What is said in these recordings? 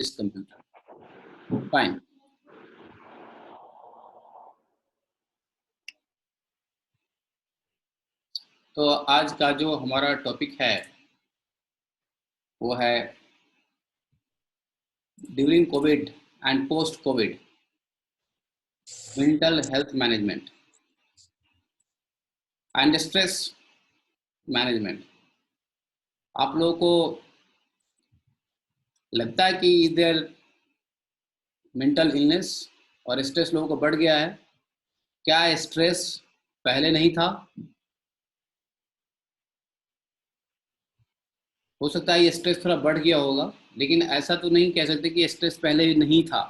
this computer. Fine. तो आज का जो हमारा टॉपिक है वो है during Covid and post Covid mental health management and stress management. आप लोगों को लगता है कि इधर मेंटल इलनेस और स्ट्रेस लोगों को बढ़ गया है? क्या स्ट्रेस पहले नहीं था? हो सकता है ये स्ट्रेस थोड़ा बढ़ गया होगा, लेकिन ऐसा तो नहीं कह सकते कि स्ट्रेस पहले नहीं था।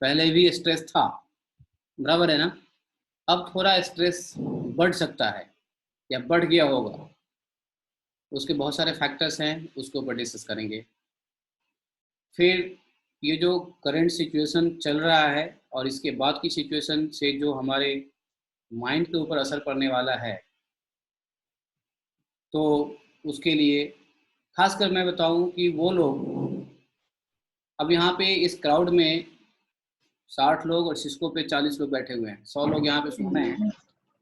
पहले भी स्ट्रेस था, बराबर है ना? अब थोड़ा स्ट्रेस बढ़ सकता है या बढ़ गया होगा। उसके बहुत सारे फैक्टर्स हैं, उसके ऊपर डिस्कस करेंगे। फिर ये जो करंट सिचुएशन चल रहा है और इसके बाद की सिचुएशन से जो हमारे माइंड के ऊपर असर पड़ने वाला है, तो उसके लिए खासकर मैं बताऊं कि वो लोग, अब यहाँ पे इस क्राउड में 60 लोग और सिस्को पे 40 लोग बैठे हुए हैं। 100 लोग यहाँ पे सुन रहे हैं,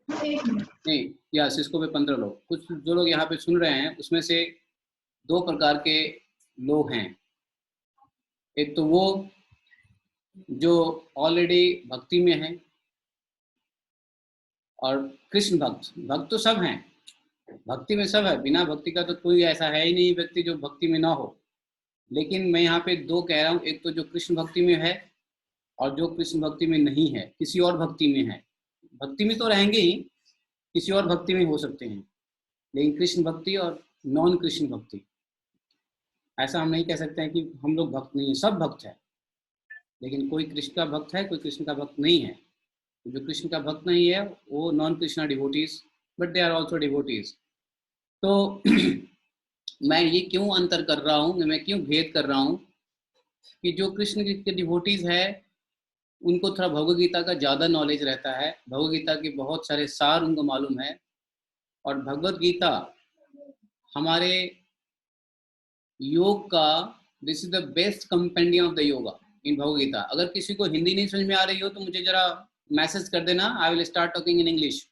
नहीं या सिस्को पे 15 लोग। कुछ जो लोग यहाँ पे सुन रहे हैं उसमें से दो प्रकार के लोग हैं। एक तो वो जो ऑलरेडी भक्ति में है, और कृष्ण भक्त। भक्त तो सब हैं, भक्ति में सब है। बिना भक्ति का तो कोई ऐसा है ही नहीं व्यक्ति जो भक्ति में ना हो। लेकिन मैं यहाँ पे दो कह रहा हूँ, एक तो जो कृष्ण भक्ति में है और जो कृष्ण भक्ति में नहीं है, किसी और भक्ति में है। भक्ति में तो रहेंगे ही, किसी और भक्ति में हो सकते हैं, लेकिन कृष्ण भक्ति और नॉन कृष्ण भक्ति, ऐसा हम नहीं कह सकते हैं कि हम लोग भक्त नहीं है। सब भक्त है, लेकिन कोई कृष्ण का भक्त है, कोई कृष्ण का भक्त नहीं है। जो कृष्ण का भक्त नहीं है वो non Krishna devotees, but they are also devotees. तो मैं ये क्यों अंतर कर रहा हूँ, मैं क्यों भेद कर रहा हूँ कि जो कृष्ण के डिवोटीज है उनको थोड़ा भगवद गीता का ज़्यादा नॉलेज रहता है, भगवद गीता के बहुत सारे सार उनको मालूम है। और भगवद गीता हमारे योग का, this is the best compendium of the yoga in Bhagavad Gita. अगर किसी को हिंदी नहीं समझ में आ रही हो तो मुझे जरा मैसेज कर देना, I will start talking in English,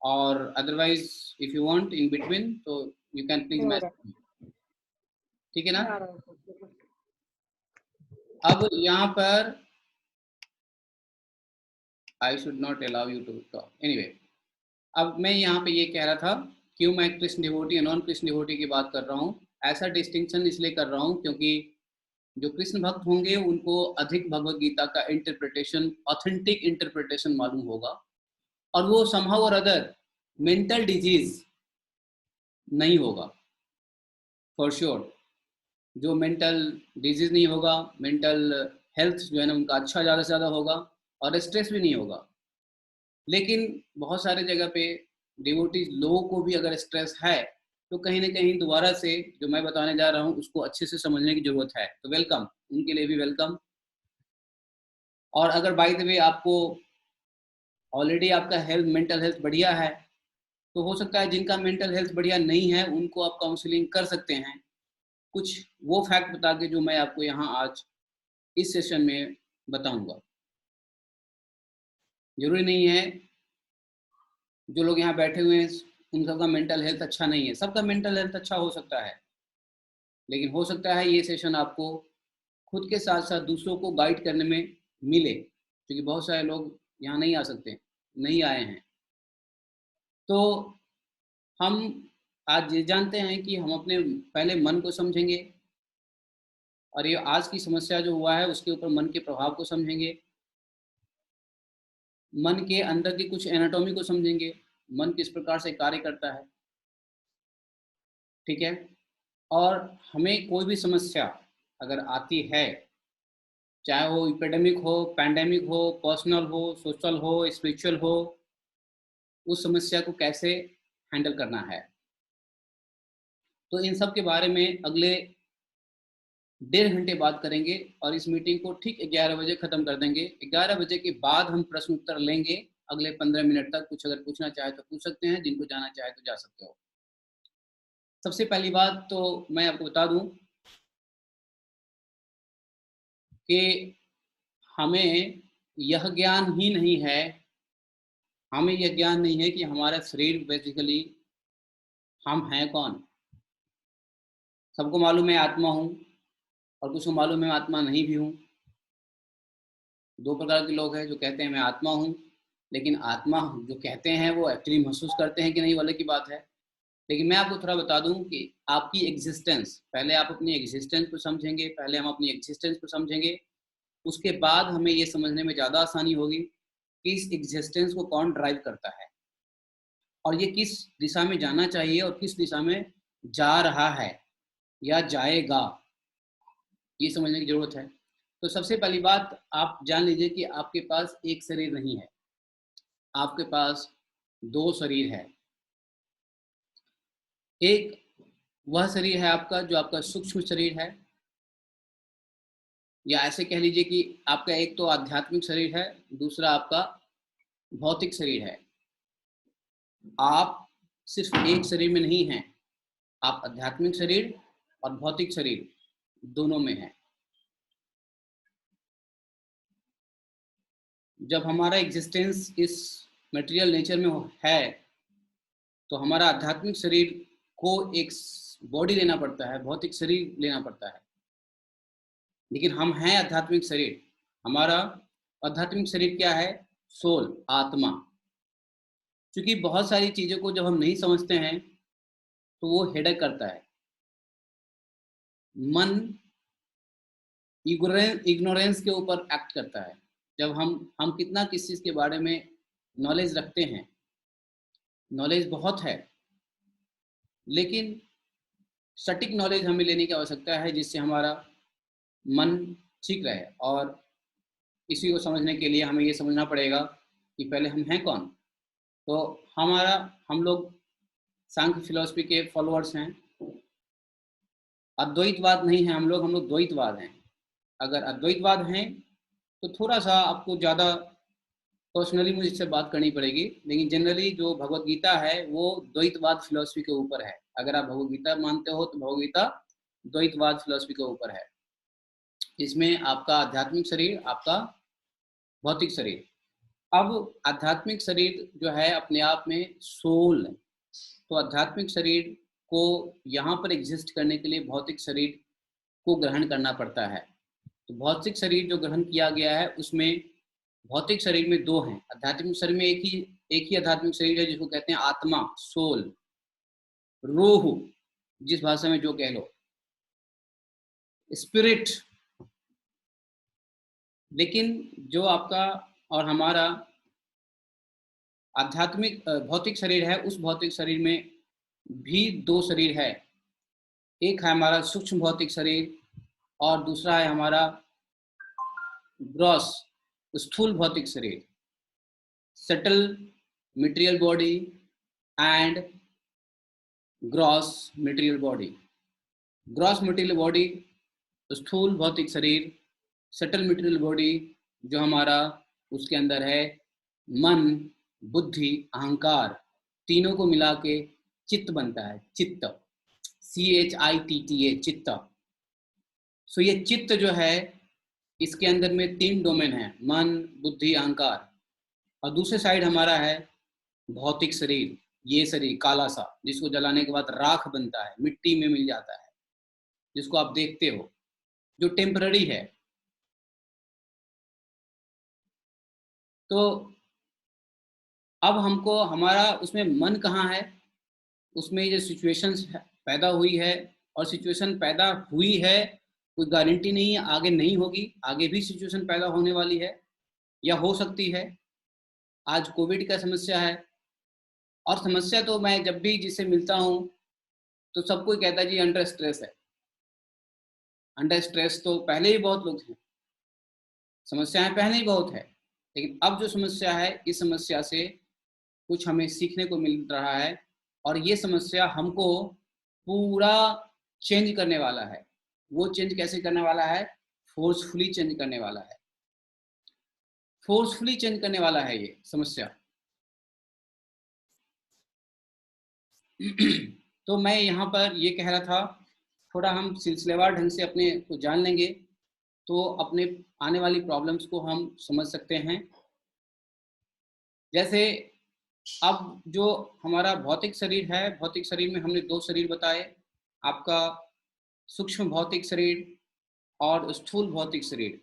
और otherwise if you want in between तो यू कैन प्लीज मैसेज। ठीक है ना? अब यहाँ पर I should not allow you to talk anyway. अब मैं यहाँ पे ये कह रहा था, क्यों मैं कृष्ण डिवोटी और नॉन कृष्ण डिवोटी की बात कर रहा हूँ। ऐसा डिस्टिंक्शन इसलिए कर रहा हूँ क्योंकि जो कृष्ण भक्त होंगे उनको अधिक भगवद गीता का इंटरप्रिटेशन, ऑथेंटिक इंटरप्रिटेशन मालूम होगा, और वो समहाउ और अदर मेंटल डिजीज नहीं होगा फॉर श्योर। जो मेंटल डिजीज नहीं होगा, मेंटल हेल्थ जो है ना उनका अच्छा ज़्यादा से ज़्यादा होगा, और स्ट्रेस भी नहीं होगा। लेकिन बहुत सारे जगह पे डिवोटीज लोगों को भी अगर स्ट्रेस है तो कहीं ना कहीं दोबारा से जो मैं बताने जा रहा हूँ उसको अच्छे से समझने की जरूरत है। तो वेलकम, उनके लिए भी वेलकम। और अगर बाय द वे आपको ऑलरेडी आपका हेल्थ, मेंटल हेल्थ बढ़िया है, तो हो सकता है जिनका मेंटल हेल्थ बढ़िया नहीं है उनको आप काउंसलिंग कर सकते हैं, कुछ वो फैक्ट बता के जो मैं आपको यहाँ आज इस सेशन में बताऊंगा। जरूरी नहीं है जो लोग यहाँ बैठे हुए हैं उन सबका मेंटल हेल्थ अच्छा नहीं है, सबका मेंटल हेल्थ अच्छा हो सकता है। लेकिन हो सकता है ये सेशन आपको खुद के साथ साथ दूसरों को गाइड करने में मिले, क्योंकि बहुत सारे लोग यहाँ नहीं आ सकते, नहीं आए हैं। तो हम आज ये जानते हैं कि हम अपने पहले मन को समझेंगे, और ये आज की समस्या जो हुआ है उसके ऊपर मन के प्रभाव को समझेंगे, मन के अंदर की कुछ एनाटॉमी को समझेंगे, मन किस प्रकार से कार्य करता है। ठीक है? और हमें कोई भी समस्या अगर आती है, चाहे वो एपिडेमिक हो, पैंडेमिक हो, पर्सनल हो, सोशल हो, स्पिरिचुअल हो, उस समस्या को कैसे हैंडल करना है। तो इन सब के बारे में अगले 1.5 घंटे बात करेंगे, और इस मीटिंग को ठीक 11 बजे ख़त्म कर देंगे। 11 बजे के बाद हम प्रश्न उत्तर लेंगे अगले 15 मिनट तक। कुछ अगर पूछना चाहे तो पूछ सकते हैं, जिनको जाना चाहे तो जा सकते हो। सबसे पहली बात तो मैं आपको बता दूं कि हमें यह ज्ञान ही नहीं है, हमें यह ज्ञान नहीं है कि हमारा शरीर बेसिकली हम हैं कौन। सबको मालूम है आत्मा हूँ, और कुछ को मालूम है आत्मा नहीं भी हूँ। दो प्रकार के लोग हैं जो कहते हैं मैं आत्मा हूँ, लेकिन आत्मा जो कहते हैं वो एक्चुअली महसूस करते हैं कि नहीं, वाले की बात है। लेकिन मैं आपको थोड़ा बता दूं कि आपकी एग्जिस्टेंस, पहले आप अपनी एग्जिस्टेंस को समझेंगे, पहले हम अपनी एग्जिस्टेंस को समझेंगे, उसके बाद हमें ये समझने में ज़्यादा आसानी होगी कि इस एग्जिस्टेंस को कौन ड्राइव करता है और ये किस दिशा में जाना चाहिए और किस दिशा में जा रहा है या जाएगा, ये समझने की जरूरत है। तो सबसे पहली बात आप जान लीजिए कि आपके पास एक शरीर नहीं है, आपके पास दो शरीर है। एक वह शरीर है आपका जो आपका सूक्ष्म शरीर है, या ऐसे कह लीजिए कि आपका एक तो आध्यात्मिक शरीर है, दूसरा आपका भौतिक शरीर है। आप सिर्फ एक शरीर में नहीं हैं, आप आध्यात्मिक शरीर और भौतिक शरीर दोनों में हैं। जब हमारा एग्जिस्टेंस इस मटेरियल नेचर में है तो हमारा आध्यात्मिक शरीर को एक बॉडी लेना पड़ता है, भौतिक शरीर लेना पड़ता है। लेकिन हम हैं आध्यात्मिक शरीर। हमारा आध्यात्मिक शरीर क्या है? सोल, आत्मा। क्योंकि बहुत सारी चीज़ों को जब हम नहीं समझते हैं तो वो हेडेक करता है। मन इग्नोरेंस के ऊपर एक्ट करता है। जब हम कितना किस चीज़ के बारे में नॉलेज रखते हैं, नॉलेज बहुत है, लेकिन सटीक नॉलेज हमें लेने की आवश्यकता है जिससे हमारा मन ठीक रहे। और इसी को समझने के लिए हमें ये समझना पड़ेगा कि पहले हम हैं कौन। तो हम लोग सांख्य फिलॉसफी के फॉलोअर्स हैं। अद्वैतवाद नहीं है हम लोग द्वैतवाद हैं। अगर अद्वैतवाद हैं तो थोड़ा सा आपको ज़्यादा पर्सनली मुझे इससे बात करनी पड़ेगी, लेकिन जनरली जो भगवत गीता है वो द्वैतवाद फिलॉसफी के ऊपर है। अगर आप भगवत गीता मानते हो तो भगवत गीता द्वैतवाद फिलॉसफी के ऊपर है। इसमें आपका आध्यात्मिक शरीर, आपका भौतिक शरीर। अब आध्यात्मिक शरीर जो है अपने आप में सोल, तो आध्यात्मिक शरीर को यहाँ पर एग्जिस्ट करने के लिए भौतिक शरीर को ग्रहण करना पड़ता है। तो भौतिक शरीर जो ग्रहण किया गया है उसमें भौतिक शरीर में दो हैं, आध्यात्मिक शरीर में एक ही आध्यात्मिक शरीर है जिसको कहते हैं आत्मा, सोल, रूह, जिस भाषा में जो कह लो, स्पिरिट। लेकिन जो आपका और हमारा आध्यात्मिक भौतिक शरीर है, उस भौतिक शरीर में भी दो शरीर है। एक है हमारा सूक्ष्म भौतिक शरीर और दूसरा है हमारा ग्रॉस स्थूल भौतिक शरीर, subtle material body and gross material body. Gross material body स्थूल भौतिक शरीर, सटल मटेरियल बॉडी जो हमारा उसके अंदर है मन, बुद्धि, अहंकार, तीनों को मिला के चित्त बनता है। चित्त, CHITTA, चित्त। सो ये चित्त जो है इसके अंदर में तीन डोमेन है, मन, बुद्धि, अहंकार। और दूसरे साइड हमारा है भौतिक शरीर, ये शरीर काला सा जिसको जलाने के बाद राख बनता है, मिट्टी में मिल जाता है, जिसको आप देखते हो, जो टेम्पररी है। तो अब हमको हमारा उसमें मन कहाँ है, उसमें जो सिचुएशंस पैदा हुई है, और सिचुएशन पैदा हुई है कोई गारंटी नहीं है आगे नहीं होगी, आगे भी सिचुएशन पैदा होने वाली है या हो सकती है। आज कोविड का समस्या है, और समस्या तो मैं जब भी जिससे मिलता हूँ तो सबको कहता है जी अंडर स्ट्रेस है। अंडर स्ट्रेस तो पहले ही बहुत लोग हैं, समस्याएं पहले ही बहुत है, लेकिन अब जो समस्या है इस समस्या से कुछ हमें सीखने को मिल रहा है, और ये समस्या हमको पूरा चेंज करने वाला है। वो चेंज कैसे करने वाला है? फोर्सफुली चेंज करने वाला है, फोर्सफुली चेंज करने वाला है ये समस्या। तो मैं यहाँ पर ये कह रहा था, थोड़ा हम सिलसिलेवार ढंग से अपने को जान लेंगे तो अपने आने वाली प्रॉब्लम्स को हम समझ सकते हैं। जैसे अब जो हमारा भौतिक शरीर है, भौतिक शरीर में हमने 2 शरीर बताए, आपका सूक्ष्म भौतिक शरीर और स्थूल भौतिक शरीर।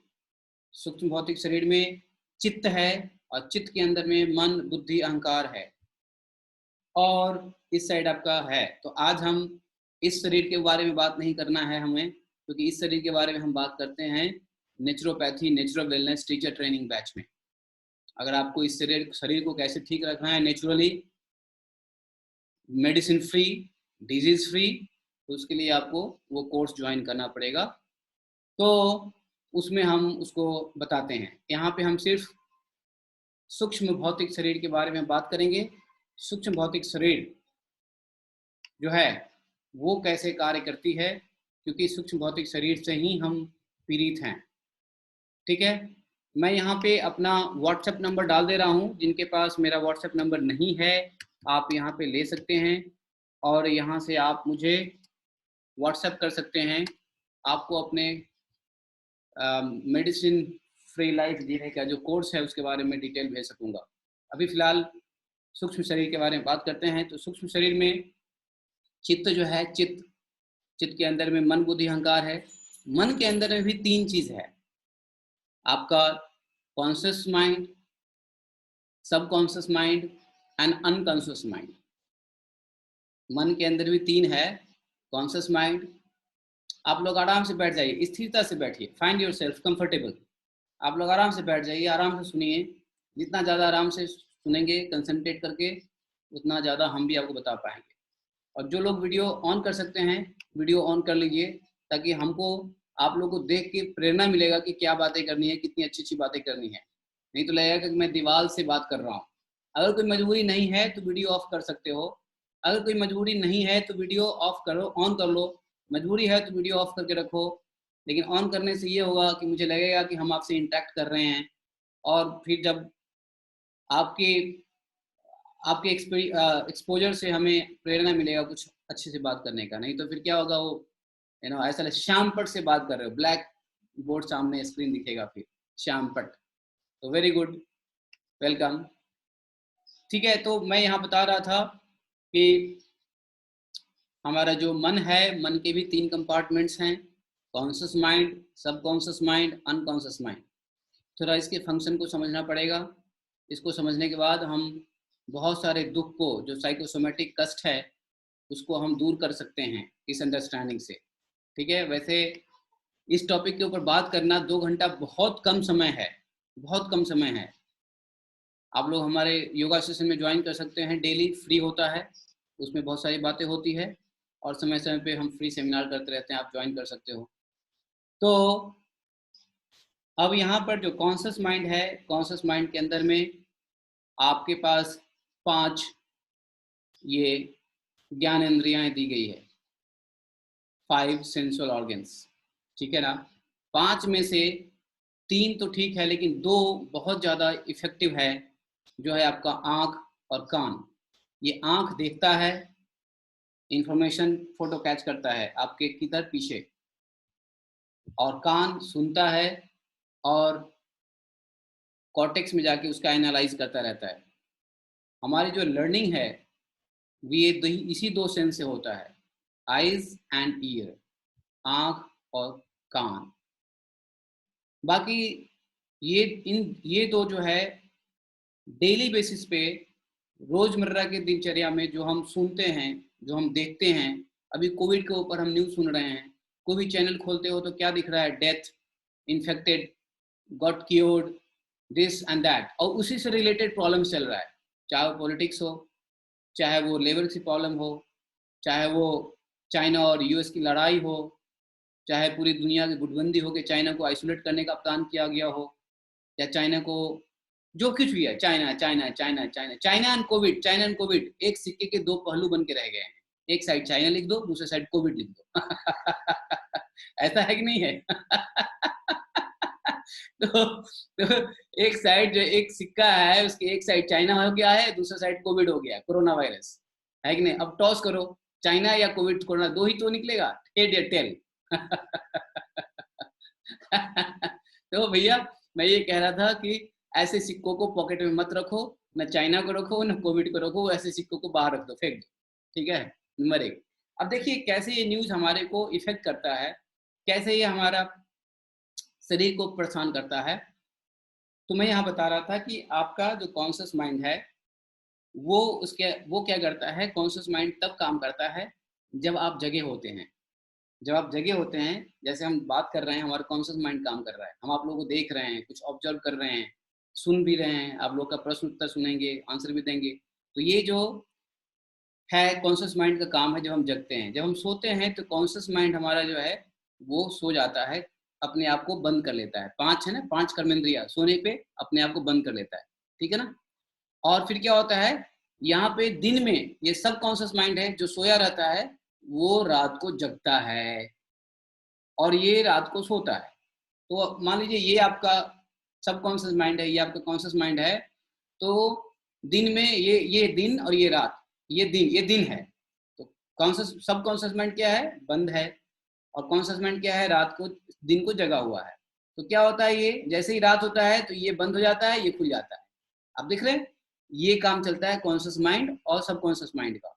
सूक्ष्म भौतिक शरीर में चित्त है और चित्त के अंदर में मन, बुद्धि, अहंकार है और इस साइड आपका है। तो आज हम इस शरीर के बारे में बात नहीं करना है हमें, क्योंकि इस शरीर के बारे में हम बात करते हैं naturopathy, natural wellness teacher training batch में। अगर आपको इस शरीर को कैसे ठीक रखना है naturally, medicine free, disease free, तो उसके लिए आपको वो कोर्स ज्वाइन करना पड़ेगा। तो उसमें हम उसको बताते हैं। यहाँ पे हम सिर्फ सूक्ष्म भौतिक शरीर के बारे में बात करेंगे। सूक्ष्म भौतिक शरीर जो है वो कैसे कार्य करती है, क्योंकि सूक्ष्म भौतिक शरीर से ही हम पीड़ित हैं। ठीक है, मैं यहाँ पे अपना व्हाट्सएप नंबर डाल दे रहा हूँ। जिनके पास मेरा व्हाट्सएप नंबर नहीं है, आप यहाँ पे ले सकते हैं और यहाँ से आप मुझे व्हाट्सएप कर सकते हैं। आपको अपने मेडिसिन फ्री लाइफ जीने का जो कोर्स है उसके बारे में डिटेल भेज सकूँगा। अभी फ़िलहाल सूक्ष्म शरीर के बारे में बात करते हैं। तो सूक्ष्म शरीर में चित्त जो है, चित्त के अंदर में मन, बुद्धि, अहंकार है। मन के अंदर में भी 3 चीज़ है, आपका conscious mind, subconscious mind and unconscious mind. मन के अंदर भी 3 है, कॉन्शियस माइंड। आप लोग आराम से बैठ जाइए, स्थिरता से बैठिए, फाइंड योर सेल्फ कंफर्टेबल। आप लोग आराम से बैठ जाइए, आराम से सुनिए। जितना ज़्यादा आराम से सुनेंगे कंसंट्रेट करके, उतना ज़्यादा हम भी आपको बता पाएंगे। और जो लोग वीडियो ऑन कर सकते हैं, वीडियो ऑन कर लीजिए, ताकि हमको आप लोगों को देख के प्रेरणा मिलेगा कि क्या बातें करनी है, कितनी अच्छी अच्छी बातें करनी है। नहीं तो लगेगा कि मैं दीवार से बात कर रहा हूँ। अगर कोई मजबूरी नहीं है तो वीडियो ऑफ कर सकते हो। अगर कोई मजबूरी नहीं है तो वीडियो ऑफ करो, ऑन कर लो। मजबूरी है तो वीडियो ऑफ करके रखो, लेकिन ऑन करने से ये होगा कि मुझे लगेगा कि हम आपसे इंटरेक्ट कर रहे हैं। और फिर जब आपके आपके एक्सपोजर से हमें प्रेरणा मिलेगा कुछ अच्छे से बात करने का। नहीं तो फिर क्या होगा, वो ऐसा श्याम पट से बात कर रहे हो, ब्लैक बोर्ड सामने स्क्रीन दिखेगा, फिर श्याम पट। तो वेरी गुड, वेलकम। ठीक है, तो मैं यहाँ बता रहा था कि हमारा जो मन है, मन के भी 3 कंपार्टमेंट्स हैं, conscious mind, subconscious mind, unconscious mind. थोड़ा इसके फंक्शन को समझना पड़ेगा। इसको समझने के बाद हम बहुत सारे दुख को, जो साइकोसोमेटिक कष्ट है, उसको हम दूर कर सकते हैं इस अंडरस्टैंडिंग से। ठीक है, वैसे इस टॉपिक के ऊपर बात करना 2 घंटा बहुत कम समय है, बहुत कम समय है। आप लोग हमारे योगा सेशन में ज्वाइन कर सकते हैं, डेली फ्री होता है, उसमें बहुत सारी बातें होती है और समय समय पे हम फ्री सेमिनार करते रहते हैं, आप ज्वाइन कर सकते हो। तो अब यहाँ पर जो कॉन्शियस माइंड है, कॉन्शियस माइंड के अंदर में आपके पास 5 ये ज्ञान इंद्रियां दी गई है, 5 सेंसुअल ऑर्गन्स। ठीक है ना। 5 में से 3 तो ठीक है, लेकिन 2 बहुत ज़्यादा इफेक्टिव है, जो है आपका आँख और कान। ये आँख देखता है, इंफॉर्मेशन फोटो कैच करता है आपके किधर पीछे, और कान सुनता है और कॉर्टेक्स में जाके उसका एनालाइज करता रहता है। हमारी जो लर्निंग है ये इसी 2 सेंस से होता है, आईज एंड ईयर, आँख और कान। बाकी ये 2 जो है डेली बेसिस पे, रोजमर्रा के दिनचर्या में जो हम सुनते हैं, जो हम देखते हैं। अभी कोविड के ऊपर हम न्यूज़ सुन रहे हैं, कोई भी चैनल खोलते हो तो क्या दिख रहा है, death, infected, got cured, this and that, और उसी से रिलेटेड प्रॉब्लम चल रहा है। चाहे वो पॉलिटिक्स हो, चाहे वो लेबर की प्रॉब्लम हो, चाहे वो चाइना और यूएस की लड़ाई हो, चाहे पूरी दुनिया की गुटबंदी हो कि चाइना को आइसोलेट करने का प्लान किया गया हो, या चाइना को जो कुछ भी है, China China China China China and Covid, China and Covid एक सिक्के के 2 पहलू बन के रह गए हैं। एक साइड चाइना लिख दो, दूसरे साइड कोविड लिख दो। ऐसा है कि नहीं है? तो एक साइड जो एक सिक्का है, उसके एक साइड चाइना हो गया है, दूसरा साइड कोविड हो गया है, कोरोना वायरस, है कि नहीं? अब टॉस करो, चाइना या कोविड, कोरोना 2 ही तो निकलेगा, हेड या टेल। तो भैया मैं ये कह रहा था कि ऐसे सिक्कों को पॉकेट में मत रखो, न चाइना को रखो न कोविड को रखो, ऐसे सिक्कों को बाहर रख दो, फेंक दो। ठीक है, नंबर एक। अब देखिए कैसे ये न्यूज़ हमारे को इफेक्ट करता है, कैसे ये हमारा शरीर को परेशान करता है। तो मैं यहाँ बता रहा था कि आपका जो कॉन्शियस माइंड है वो क्या करता है, कॉन्शियस माइंड तब काम करता है जब आप जगे होते हैं। जब आप जगे होते हैं, जैसे हम बात कर रहे हैं, हमारा कॉन्शियस माइंड काम कर रहा है, हम आप लोगों को देख रहे हैं, कुछ ऑब्जर्व कर रहे हैं, सुन भी रहे हैं, आप लोग का प्रश्न उत्तर सुनेंगे, आंसर भी देंगे। तो ये जो है कॉन्शियस माइंड का काम है जब हम जगते हैं। जब हम सोते हैं तो कॉन्शियस माइंड हमारा जो है वो सो जाता है, अपने आप को बंद कर लेता है। 5 है ना, 5 कर्मेंद्रिय सोने पे अपने आप को बंद कर लेता है, ठीक है ना। और फिर क्या होता है, यहाँ पे दिन में ये सब कॉन्शियस माइंड है जो सोया रहता है, वो रात को जगता है और ये रात को सोता है। तो मान लीजिए ये आपका सबकॉन्शियस माइंड है, ये आपका कॉन्शियस माइंड है। तो दिन में ये दिन और ये रात, ये दिन है। तो कॉन्शियस सबकॉन्शियस माइंड क्या है, बंद है, और कॉन्शियस माइंड क्या है, रात को दिन को जगा हुआ है। तो क्या होता है, ये जैसे ही रात होता है तो ये बंद हो जाता है, ये खुल जाता है। आप देख रहे हैं, ये काम चलता है कॉन्शियस माइंड और सबकॉन्शियस माइंड का।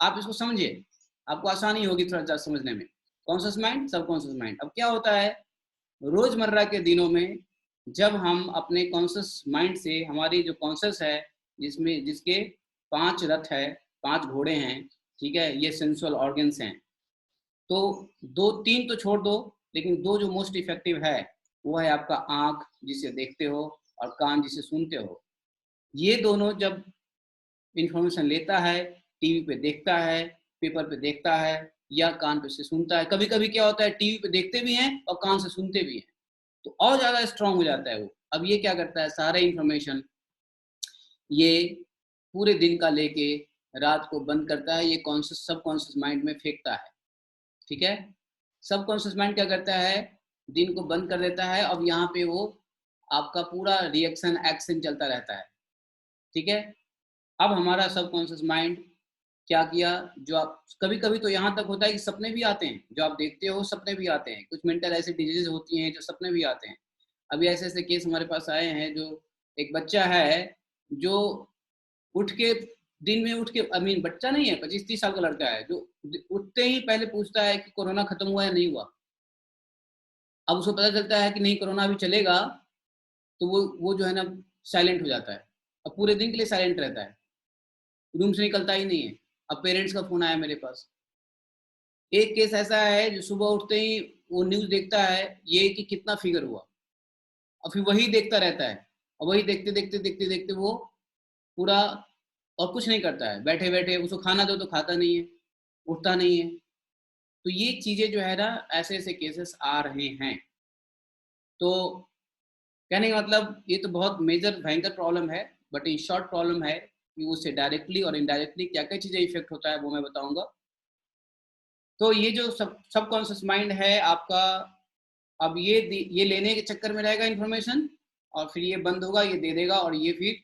आप इसको समझिए, आपको आसानी होगी थोड़ा सा समझने में। Conscious mind, subconscious mind. अब क्या होता है, रोजमर्रा के दिनों में जब हम अपने कॉन्शियस माइंड से, हमारी जो कॉन्शियस है जिसमें जिसके 5 रथ है, 5 घोड़े हैं, ठीक है, ये सेंसुअल ऑर्गन्स हैं। तो 2-3 तो छोड़ दो, लेकिन 2 जो मोस्ट इफेक्टिव है वो है आपका आँख जिसे देखते हो और कान जिसे सुनते हो। ये दोनों जब इन्फॉर्मेशन लेता है, टीवी पे देखता है, पेपर पे देखता है या कान पे से सुनता है। कभी-कभी क्या होता है, टीवी पे देखते भी हैं और कान से सुनते भी हैं, तो और ज़्यादा स्ट्रॉन्ग हो जाता है वो। अब ये क्या करता है, सारे इन्फॉर्मेशन ये पूरे दिन का लेके रात को बंद करता है, ये कॉन्शियस सबकॉन्शियस माइंड में फेंकता है, ठीक है। सबकॉन्शियस माइंड क्या करता है, दिन को बंद कर देता है। अब यहाँ पे वो आपका पूरा रिएक्शन एक्शन चलता रहता है, ठीक है। अब हमारा सबकॉन्शियस माइंड क्या किया, जो आप कभी-कभी तो यहाँ तक होता है कि सपने भी आते हैं, जो आप देखते हो सपने भी आते हैं। कुछ मेंटल ऐसी डिजीज़ होती हैं जो सपने भी आते हैं। अभी ऐसे-ऐसे केस हमारे पास आए हैं, जो एक बच्चा है जो उठ के दिन में उठ के, आई मीन बच्चा नहीं है, 25-30 साल का लड़का है, जो उठते ही पहले पूछता है कि कोरोना खत्म हुआ या नहीं हुआ। अब उसको पता चलता है कि नहीं कोरोना अभी चलेगा, तो वो जो है ना साइलेंट हो जाता है। अब पूरे दिन के लिए साइलेंट रहता है, रूम से निकलता ही नहीं है। अब पेरेंट्स का फ़ोन आया मेरे पास। एक केस ऐसा है जो सुबह उठते ही वो न्यूज़ देखता है ये कि कितना फिगर हुआ, और फिर वही देखता रहता है, और वही देखते-देखते वो पूरा, और कुछ नहीं करता है। बैठे-बैठे उसको खाना दो तो खाता नहीं है, उठता नहीं है। तो ये चीज़ें जो है ना, ऐसे-ऐसे केसेस आ रहे हैं। तो कहने का मतलब ये तो बहुत मेजर भयंकर प्रॉब्लम है, बट इन शॉर्ट प्रॉब्लम है कि उससे डायरेक्टली और इनडायरेक्टली क्या-क्या चीज़ें इफ़ेक्ट होता है वो मैं बताऊँगा। तो ये जो सबकॉन्शियस माइंड है आपका, अब ये लेने के चक्कर में रहेगा इन्फॉर्मेशन, और फिर ये बंद होगा, ये दे देगा, और ये फिर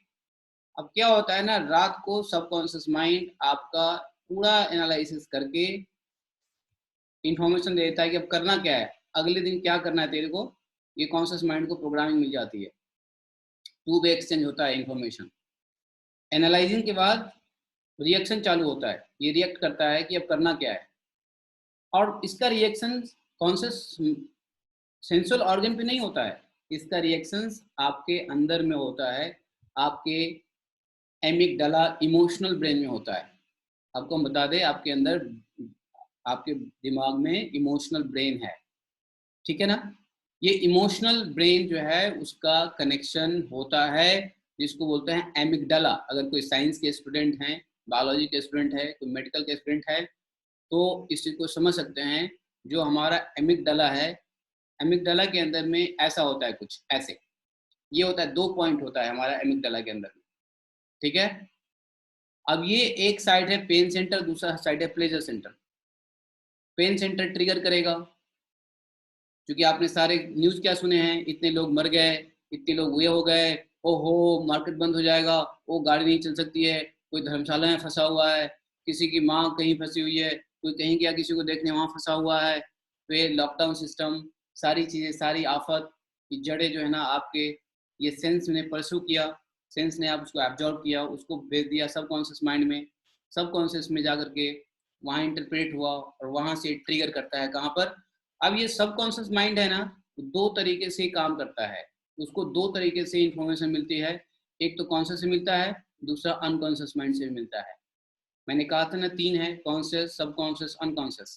अब क्या होता है ना, रात को सबकॉन्शियस माइंड आपका पूरा एनालिसिस करके इन्फॉर्मेशन दे देता है कि अब करना क्या है, अगले दिन क्या करना है तेरे को। ये कॉन्शियस माइंड को प्रोग्रामिंग मिल जाती है, टू वे एक्सचेंज होता है इन्फॉर्मेशन। एनालाइजिंग के बाद रिएक्शन चालू होता है, ये रिएक्ट करता है कि अब करना क्या है। और इसका रिएक्शन कॉन्शियस सेंसुअल ऑर्गन पे नहीं होता है, इसका रिएक्शंस आपके अंदर में होता है, आपके एमिगडाला इमोशनल ब्रेन में होता है। आपको हम बता दें, आपके अंदर आपके दिमाग में इमोशनल ब्रेन है, ठीक है ना। ये इमोशनल ब्रेन जो है उसका कनेक्शन होता है जिसको बोलते हैं एमिगडाला। अगर कोई साइंस के स्टूडेंट हैं, बायोलॉजी के स्टूडेंट है, कोई मेडिकल के स्टूडेंट है, तो इस चीज़ को समझ सकते हैं। जो हमारा एमिगडाला है, एमिगडाला के अंदर में ऐसा होता है कुछ ऐसे, ये होता है 2 पॉइंट होता है हमारा एमिगडाला के अंदर में, ठीक है। अब ये एक साइड है पेन सेंटर, दूसरा साइड है pleasure centre. Pain centre trigger करेगा, क्योंकि आपने सारे न्यूज़ क्या सुने हैं, इतने लोग मर गए, इतने लोग ये हो गए, ओहो मार्केट बंद हो जाएगा, वो गाड़ी नहीं चल सकती है, कोई धर्मशाला में फंसा हुआ है, किसी की माँ कहीं फंसी हुई है, कोई कहीं गया किसी को देखने वहाँ फंसा हुआ है, फिर लॉकडाउन सिस्टम, सारी चीज़ें, सारी आफत की जड़ें जो है ना आपके ये सेंस ने परस्यू किया, सेंस ने आप उसको एब्जॉर्ब किया, उसको भेज दिया सबकॉन्शियस माइंड में, सबकॉन्शियस में जाकर के वहाँ इंटरप्रेट हुआ और वहाँ से ट्रिगर करता है कहाँ पर। अब ये सबकॉन्शियस माइंड है ना, दो तरीके से काम करता है, उसको दो तरीके से इंफॉर्मेशन मिलती है, एक तो कॉन्शियस से मिलता है, दूसरा अनकॉन्शियस माइंड से मिलता है। मैंने कहा था ना तीन है, कॉन्शियस, सबकॉन्शियस, अनकॉन्शियस।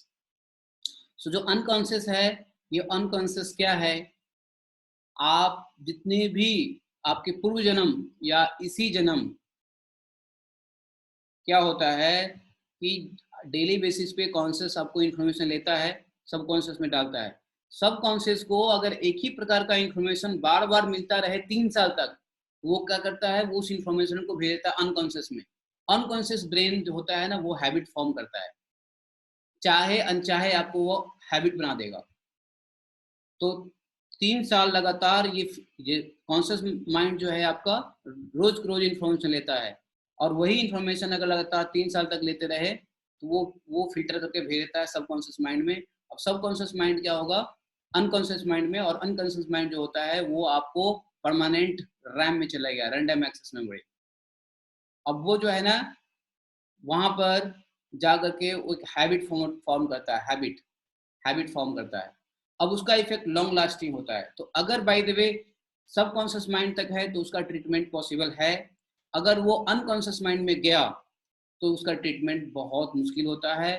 सो जो अनकॉन्शियस है, ये अनकॉन्शियस क्या है, आप जितने भी आपके पूर्व जन्म या इसी जन्म क्या होता है कि डेली बेसिस पे कॉन्शियस आपको इन्फॉर्मेशन लेता है, सबकॉन्शियस में डालता है। सबकॉन्शियस को अगर एक ही प्रकार का इन्फॉर्मेशन बार बार मिलता रहे 3 साल तक, वो क्या करता है, वो उस इन्फॉर्मेशन को भेज देता है अनकॉन्शियस में। अनकॉन्शियस ब्रेन जो होता है ना, वो हैबिट फॉर्म करता है, चाहे अनचाहे आपको वो हैबिट बना देगा। तो 3 साल लगातार ये कॉन्शियस माइंड जो है आपका रोज रोज इन्फॉर्मेशन लेता है, और वही इन्फॉर्मेशन अगर लगातार 3 साल तक लेते रहे तो वो फिल्टर करके भेज देता है सबकॉन्शियस माइंड में। अब सबकॉन्शियस माइंड क्या होगा अनकॉन्शियस माइंड में, और अनकॉन्शियस माइंड जो होता है वो आपको परमानेंट रैम में चला गया, रैंडम एक्सेस मेमोरी। अब वो जो है ना वहां पर जाकर के वो एक हैबिट फॉर्म करता है, हैबिट फॉर्म करता है। अब उसका इफेक्ट लॉन्ग लास्टिंग होता है। तो अगर by the way subconscious mind तक है तो उसका ट्रीटमेंट पॉसिबल है, अगर वो अनकॉन्शियस माइंड में गया तो उसका ट्रीटमेंट बहुत मुश्किल होता है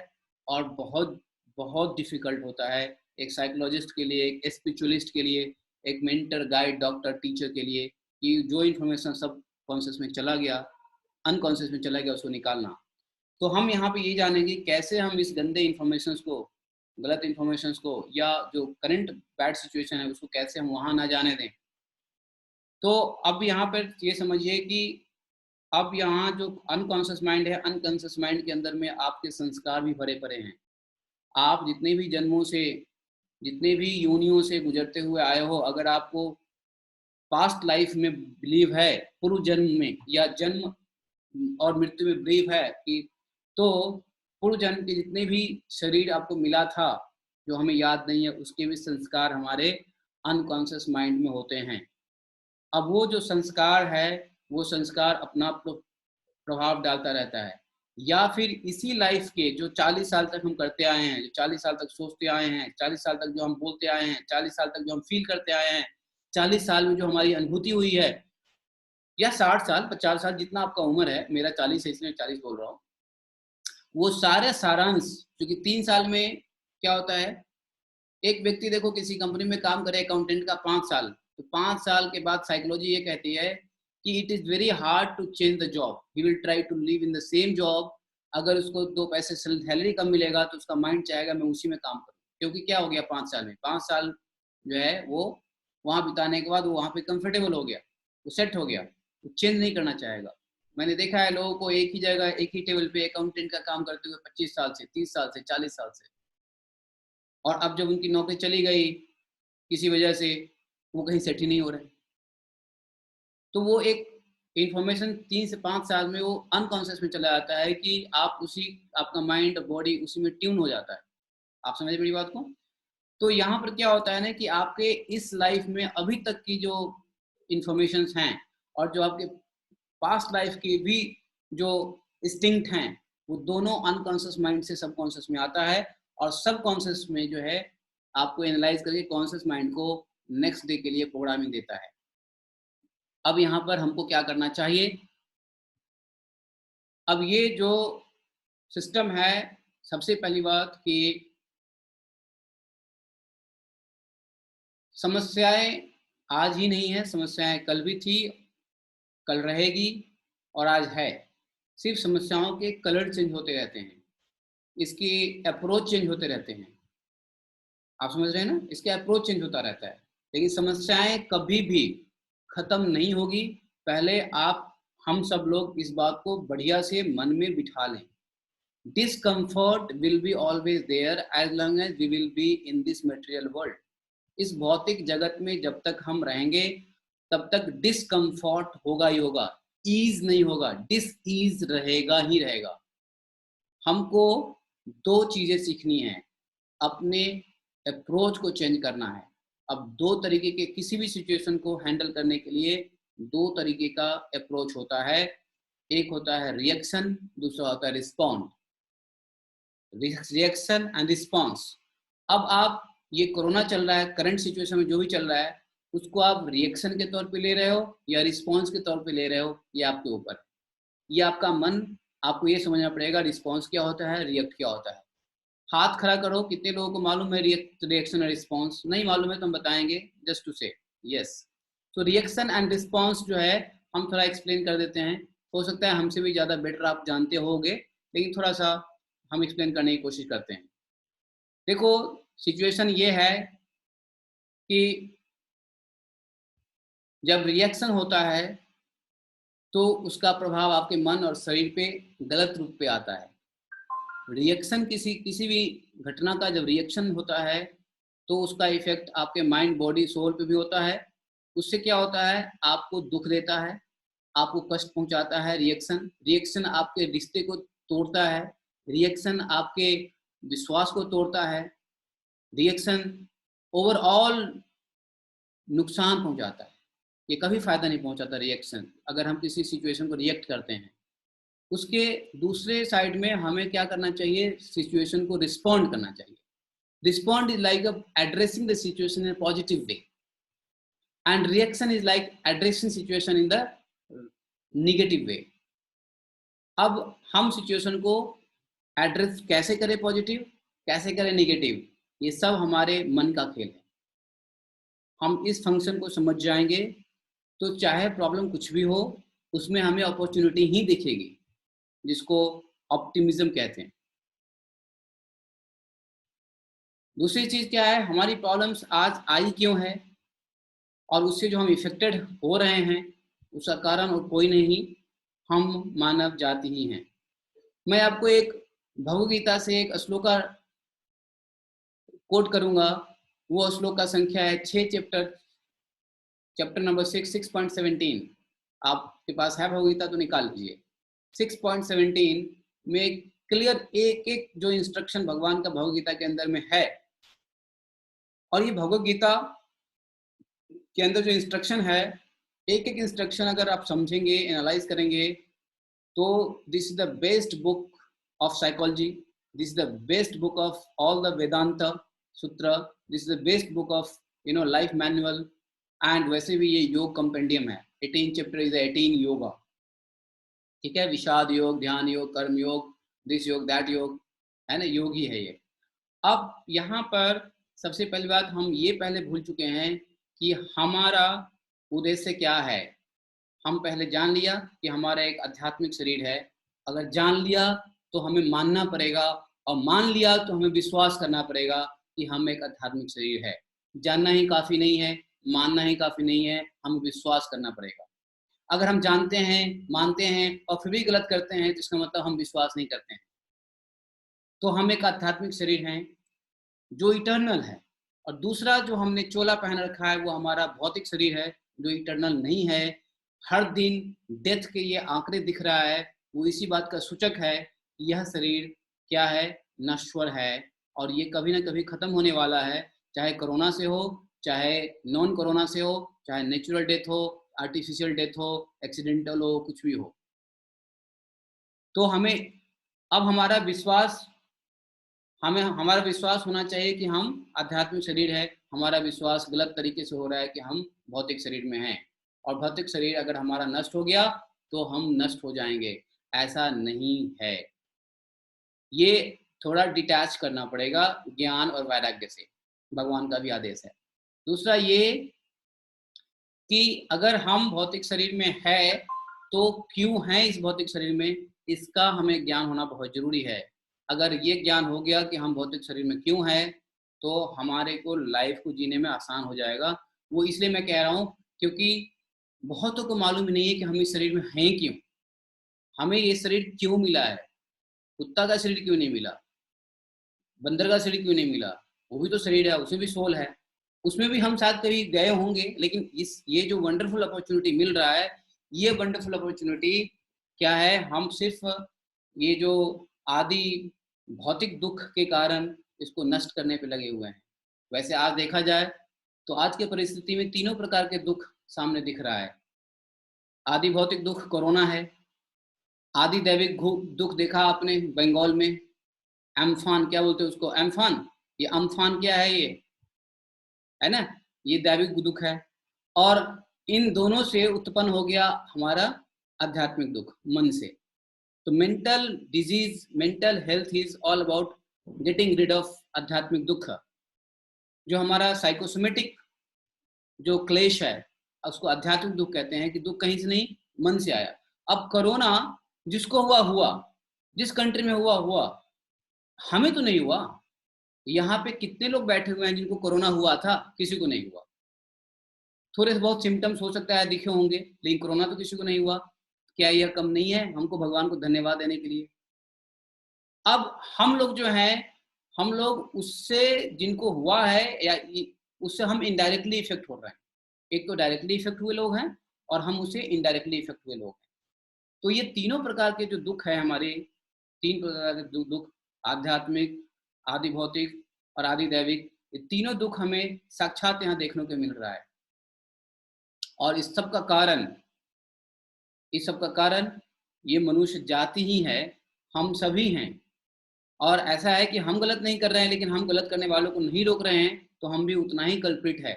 और बहुत बहुत डिफिकल्ट होता है, एक साइकोलॉजिस्ट के लिए, एक स्पिरिचुअलिस्ट के लिए, एक मेंटर, गाइड, डॉक्टर, टीचर के लिए, कि जो इन्फॉर्मेशन सब कॉन्शियस में चला गया, अनकॉन्शियस में चला गया, उसको निकालना। तो हम यहाँ पे ये जानेंगे कैसे हम इस गंदे इन्फॉर्मेशन को, गलत इन्फॉर्मेशन को, या जो करंट बैड सिचुएशन है उसको कैसे हम वहाँ ना जाने दें। तो अब यहाँ पर ये समझिए कि अब यहाँ जो अनकॉन्शियस माइंड है, अनकॉन्शियस माइंड के अंदर में आपके संस्कार भी भरे पड़े हैं। आप जितने भी जन्मों से, जितने भी योनियों से गुजरते हुए आए हो, अगर आपको पास्ट लाइफ में बिलीव है, पूर्व जन्म में या जन्म और मृत्यु में बिलीव है कि, तो पूर्व जन्म के जितने भी शरीर आपको मिला था जो हमें याद नहीं है, उसके भी संस्कार हमारे अनकॉन्शियस माइंड में होते हैं। अब वो जो संस्कार है, वो संस्कार अपना प्रभाव डालता रहता है, या फिर इसी लाइफ के जो 40 साल तक हम करते आए हैं, जो 40 साल तक सोचते आए हैं, 40 साल तक जो हम बोलते आए हैं, 40 साल तक जो हम फील करते आए हैं, 40 साल में जो हमारी अनुभूति हुई है, या 60 साल, 50 साल, जितना आपका उम्र है, मेरा 40 है इसलिए 40 बोल रहा हूँ, वो सारे सारांश, क्योंकि 3 साल में क्या होता है, एक व्यक्ति देखो किसी कंपनी में काम करे अकाउंटेंट का 5 साल, तो 5 साल के बाद साइकोलॉजी ये कहती है कि it is very hard to change the job, he will try to live in the same job. अगर उसको 2 पैसे सैलरी कम मिलेगा तो उसका माइंड चाहेगा मैं उसी में काम करूँ, क्योंकि क्या हो गया 5 साल में, 5 साल जो है वो वहाँ बिताने के बाद वो वहाँ पे कंफर्टेबल हो गया, वो सेट हो गया, वो चेंज नहीं करना चाहेगा। मैंने देखा है लोगों को एक ही जगह, एक ही टेबल पे अकाउंटेंट का काम करते हुए 25 साल से, 30 साल से, 40 साल से, और अब जब उनकी नौकरी चली गई किसी वजह से, वो कहीं सेट ही नहीं हो रहे। तो वो एक इंफॉर्मेशन 3 से 5 साल में वो अनकॉन्शियस में चला जाता है कि आप उसी, आपका माइंड बॉडी उसी में ट्यून हो जाता है। आप समझे मेरी बात को? तो यहाँ पर क्या होता है ना कि आपके इस लाइफ में अभी तक की जो इंफॉर्मेशन हैं, और जो आपके पास्ट लाइफ की भी जो इंस्टिंक्ट हैं, वो दोनों अनकॉन्शियस माइंड से सबकॉन्शियस में आता है, और सबकॉन्शियस में जो है आपको एनालाइज करके कॉन्शियस माइंड को नेक्स्ट डे के लिए प्रोग्रामिंग देता है। अब यहाँ पर हमको क्या करना चाहिए? अब ये जो सिस्टम है, सबसे पहली बात कि समस्याएं आज ही नहीं है, समस्याएं कल भी थी, कल रहेगी और आज है। सिर्फ समस्याओं के कलर चेंज होते रहते हैं, इसकी अप्रोच चेंज होते रहते हैं। आप समझ रहे हैं ना, इसके अप्रोच चेंज होता रहता है, लेकिन समस्याएं कभी भी खत्म नहीं होगी। पहले आप, हम सब लोग इस बात को बढ़िया से मन में बिठा लें। Discomfort will be always there as long as we will be in this material world. इस भौतिक जगत में जब तक हम रहेंगे तब तक डिसकम्फर्ट होगा ही होगा, ईज नहीं होगा, डिस ईज रहेगा ही रहेगा। हमको दो चीजें सीखनी है, अपने अप्रोच को चेंज करना है। अब दो तरीके के किसी भी सिचुएशन को हैंडल करने के लिए दो तरीके का अप्रोच होता है, एक होता है रिएक्शन, दूसरा होता है रिस्पॉन्ड। Reaction and response. अब आप ये कोरोना चल रहा है, करंट सिचुएशन में जो भी चल रहा है, उसको आप रिएक्शन के तौर पे ले रहे हो या रिस्पॉन्स के तौर पे ले रहे हो, ये आपके ऊपर, ये आपका मन, आपको ये समझना पड़ेगा रिस्पॉन्स क्या होता है, रिएक्ट क्या होता है। हाथ खड़ा करो, कितने लोगों को मालूम है रिएक्शन और रिस्पॉन्स? नहीं मालूम है तो हम बताएंगे, जस्ट टू से यस। तो रिएक्शन एंड रिस्पॉन्स जो है हम थोड़ा एक्सप्लेन कर देते हैं, हो सकता है हमसे भी ज़्यादा बेटर आप जानते होगे, लेकिन थोड़ा सा हम एक्सप्लेन करने की कोशिश करते हैं। देखो सिचुएशन ये है कि जब रिएक्शन होता है तो उसका प्रभाव आपके मन और शरीर पे गलत रूप पे आता है। रिएक्शन किसी भी घटना का जब रिएक्शन होता है तो उसका इफेक्ट आपके माइंड, बॉडी, सोल पे भी होता है। उससे क्या होता है, आपको दुख देता है, आपको कष्ट पहुंचाता है। रिएक्शन आपके रिश्ते को तोड़ता है, रिएक्शन आपके विश्वास को तोड़ता है, रिएक्शन ओवरऑल नुकसान पहुंचाता है। ये कभी फायदा नहीं पहुंचाता रिएक्शन, अगर हम किसी सिचुएशन को रिएक्ट करते हैं। उसके दूसरे साइड में हमें क्या करना चाहिए, सिचुएशन को रिस्पॉन्ड करना चाहिए। Respond is like addressing the situation in positive way and reaction is like addressing situation in the negative way. अब हम सिचुएशन को एड्रेस कैसे करें, पॉजिटिव कैसे करें नेगेटिव, ये सब हमारे मन का खेल है। हम इस फंक्शन को समझ जाएंगे तो चाहे प्रॉब्लम कुछ भी हो उसमें हमें अपॉर्चुनिटी ही दिखेगी, जिसको ऑप्टिमिज्म कहते हैं। दूसरी चीज क्या है, हमारी प्रॉब्लम्स आज आई क्यों है और उससे जो हम इफेक्टेड हो रहे हैं उसका कारण और कोई नहीं, हम मानव जाति ही हैं। मैं आपको एक भगवद गीता से एक श्लोक का कोट करूंगा। वो श्लोक का संख्या है 6, चैप्टर नंबर 6.17। आपके पास है भगवद गीता तो निकाल लीजिए। 6.17 में क्लियर एक एक जो इंस्ट्रक्शन भगवान का भगवद गीता के अंदर में है, और ये भगवद गीता के अंदर जो इंस्ट्रक्शन है, एक एक इंस्ट्रक्शन अगर आप समझेंगे, एनालाइज करेंगे, तो this is the best book of psychology, this is the best book of all the Vedanta Sutra, this is the best book of life manual. And वैसे भी ये योग कंपेंडियम है, 18 चैप्टर इज 18 योगा, ठीक है। विषाद योग, ध्यान योग, कर्म योग, दिस योग, दैट योग, है ना, योग ही है ये। अब यहाँ पर सबसे पहली बात हम ये पहले भूल चुके हैं कि हमारा उद्देश्य क्या है। हम पहले जान लिया कि हमारा एक आध्यात्मिक शरीर है, अगर जान लिया तो हमें मानना पड़ेगा, और मान लिया तो हमें विश्वास करना पड़ेगा कि हम एक आध्यात्मिक शरीर है। जानना ही काफ़ी नहीं है, मानना ही काफ़ी नहीं है, हमें विश्वास करना पड़ेगा। अगर हम जानते हैं, मानते हैं और फिर भी गलत करते हैं तो इसका मतलब हम विश्वास नहीं करते हैं। तो हम एक आध्यात्मिक शरीर हैं जो इटर्नल है, और दूसरा जो हमने चोला पहन रखा है वो हमारा भौतिक शरीर है जो इटर्नल नहीं है। हर दिन डेथ के ये आंकड़े दिख रहा है, वो इसी बात का सूचक है, यह शरीर क्या है, नश्वर है, और ये कभी ना कभी खत्म होने वाला है, चाहे कोरोना से हो, चाहे नॉन कोरोना से हो, चाहे नेचुरल डेथ हो, आर्टिफिशियल डेथ हो, एक्सीडेंटल हो, कुछ भी हो। तो हमें अब हमारा विश्वास होना चाहिए कि हम आध्यात्मिक शरीर है। हमारा विश्वास गलत तरीके से हो रहा है कि हम भौतिक शरीर में हैं, और भौतिक शरीर अगर हमारा नष्ट हो गया तो हम नष्ट हो जाएंगे, ऐसा नहीं है। ये थोड़ा डिटैच करना पड़ेगा ज्ञान और वैराग्य से, भगवान का भी आदेश है। दूसरा ये कि अगर हम भौतिक शरीर में है तो क्यों हैं इस भौतिक शरीर में, इसका हमें ज्ञान होना बहुत जरूरी है। अगर ये ज्ञान हो गया कि हम भौतिक शरीर में क्यों हैं, तो हमारे को लाइफ को जीने में आसान हो जाएगा। वो इसलिए मैं कह रहा हूँ क्योंकि बहुतों को मालूम नहीं है कि हम इस शरीर में हैं क्यों, हमें ये शरीर क्यों मिला है। कुत्ता का शरीर क्यों नहीं मिला, बंदर का शरीर क्यों नहीं मिला, वो भी तो शरीर है, उसमें भी सोल है, उसमें भी हम शायद कभी गए होंगे। लेकिन ये जो वंडरफुल अपॉर्चुनिटी मिल रहा है, ये वंडरफुल अपॉर्चुनिटी क्या है, हम सिर्फ ये जो आदि भौतिक दुख के कारण इसको नष्ट करने पे लगे हुए हैं। वैसे आज देखा जाए तो आज के परिस्थिति में तीनों प्रकार के दुख सामने दिख रहा है। आदि भौतिक दुख कोरोना है, आदि दैविक दुख देखा आपने बंगाल में, एम्फान क्या बोलते हैं उसको, एम्फान, ये अम्फान क्या है ना, ये दैविक दुख है। और इन दोनों से उत्पन्न हो गया हमारा आध्यात्मिक दुख मन से। तो mental disease, mental health is all about getting rid of आध्यात्मिक दुख। जो हमारा साइकोसोमेटिक जो क्लेश है उसको आध्यात्मिक दुख कहते हैं, कि दुख कहीं से नहीं, मन से आया। अब कोरोना जिसको हुआ हुआ, जिस कंट्री में हुआ हुआ, हमें तो नहीं हुआ। यहाँ पे कितने लोग बैठे हुए हैं जिनको कोरोना हुआ था, किसी को नहीं हुआ। थोड़े से बहुत सिम्टम्स हो सकता है दिखे होंगे, लेकिन कोरोना तो किसी को नहीं हुआ। क्या यह कम नहीं है हमको भगवान को धन्यवाद देने के लिए? अब हम लोग जो हैं, हम लोग उससे जिनको हुआ है या उससे हम इनडायरेक्टली इफेक्ट हो रहे हैं। एक तो डायरेक्टली इफेक्ट हुए लोग हैं और हम उससे इनडायरेक्टली इफेक्ट हुए लोग हैं। तो ये तीनों प्रकार के जो दुख है हमारे, तीन प्रकार के दुख, आध्यात्मिक, आदि भौतिक और आदि दैविक, ये तीनों दुख हमें साक्षात यहाँ देखने को मिल रहा है। और इस सब का कारण, इस सब का कारण ये मनुष्य जाति ही है, हम सभी हैं। और ऐसा है कि हम गलत नहीं कर रहे हैं, लेकिन हम गलत करने वालों को नहीं रोक रहे हैं, तो हम भी उतना ही कल्प्रिट है।